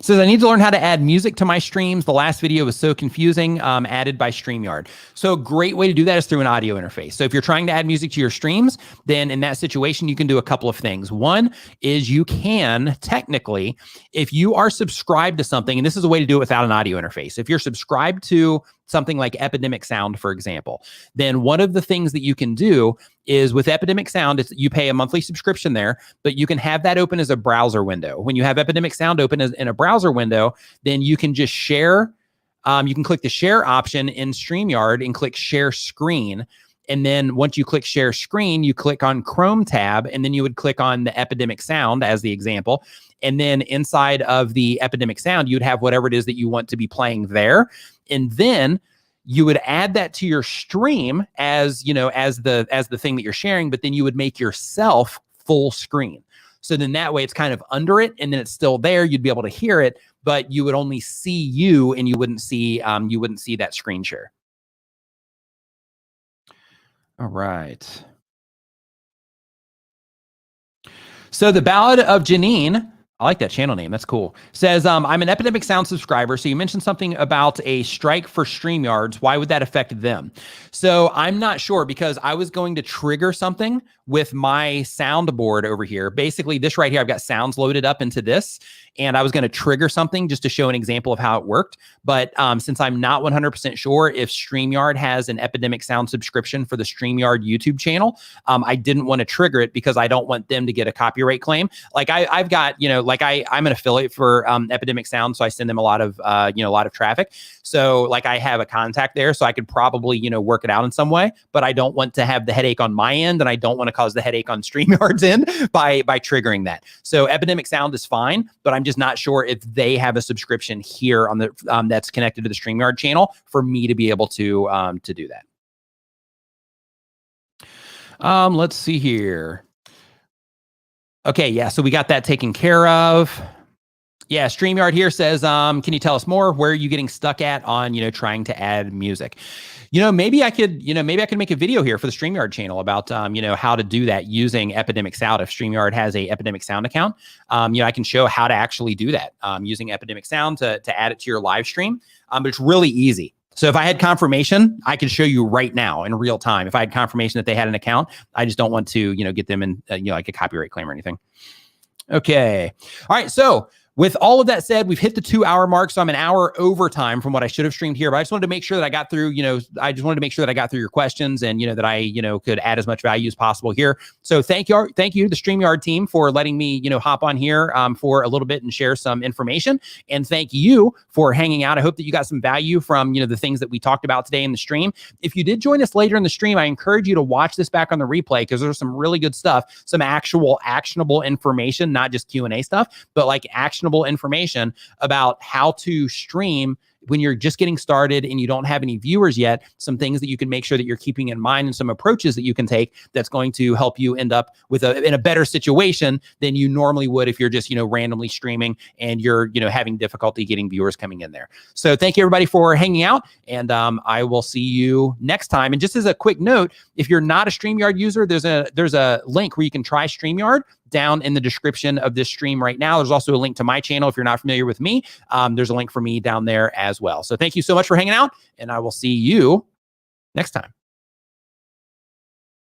Says, I need to learn how to add music to my streams. The last video was so confusing, added by StreamYard. So a great way to do that is through an audio interface. So if you're trying to add music to your streams, then in that situation, you can do a couple of things. One is you can technically, if you are subscribed to something, and this is a way to do it without an audio interface. If you're subscribed to something like Epidemic Sound, for example, then one of the things that you can do is with Epidemic Sound, you pay a monthly subscription there, but you can have that open as a browser window. When you have Epidemic Sound open as in a browser window, then you can just share. You can click the share option in StreamYard and click share screen. And then once you click share screen, you click on Chrome tab, and then you would click on the Epidemic Sound as the example. And then inside of the Epidemic Sound, you'd have whatever it is that you want to be playing there. And then you would add that to your stream as the thing that you're sharing, but then you would make yourself full screen. So then that way it's kind of under it, and then it's still there. You'd be able to hear it, but you would only see you, and you wouldn't see that screen share. All right. So the Ballad of Janine, I like that channel name. That's cool. Says, I'm an Epidemic Sound subscriber. So you mentioned something about a strike for StreamYards. Why would that affect them? So I'm not sure, because I was going to trigger something with my soundboard over here. Basically, this right here, I've got sounds loaded up into this, and I was going to trigger something just to show an example of how it worked. But since I'm not 100% sure if StreamYard has an Epidemic Sound subscription for the StreamYard YouTube channel, I didn't want to trigger it because I don't want them to get a copyright claim. Like I've got, I'm an affiliate for Epidemic Sound, so I send them a lot of traffic. So like I have a contact there, so I could probably, work it out in some way, but I don't want to have the headache on my end, and I don't want to cause the headache on StreamYard's end by triggering that. So Epidemic Sound is fine, but I'm just not sure if they have a subscription here on the that's connected to the StreamYard channel for me to be able to do that. Let's see here. Okay, yeah, so we got that taken care of. Yeah, StreamYard here says, can you tell us more? Where are you getting stuck at on, trying to add music? Maybe I could make a video here for the StreamYard channel about, how to do that using Epidemic Sound. If StreamYard has a Epidemic Sound account, I can show how to actually do that using Epidemic Sound to add it to your live stream. But it's really easy. So if I had confirmation, I could show you right now in real time. If I had confirmation that they had an account, I just don't want to, get them in, like a copyright claim or anything. Okay. All right. So with all of that said, we've hit the 2-hour mark. So I'm an hour over time from what I should have streamed here, but I just wanted to make sure that I got through, I just wanted to make sure that I got through your questions and, that I, could add as much value as possible here. So thank you to the Streamyard team for letting me, hop on here for a little bit and share some information. And thank you for hanging out. I hope that you got some value from, the things that we talked about today in the stream. If you did join us later in the stream, I encourage you to watch this back on the replay because there's some really good stuff, some actual actionable information, not just Q&A stuff, but like actionable information about how to stream when you're just getting started and you don't have any viewers yet, some things that you can make sure that you're keeping in mind and some approaches that you can take that's going to help you end up with in a better situation than you normally would if you're just, randomly streaming and you're, having difficulty getting viewers coming in there. So thank you everybody for hanging out, and I will see you next time. And just as a quick note, if you're not a StreamYard user, there's a link where you can try StreamYard down in the description of this stream right now. There's also a link to my channel. If you're not familiar with me, there's a link for me down there as well. So thank you so much for hanging out, and I will see you next time.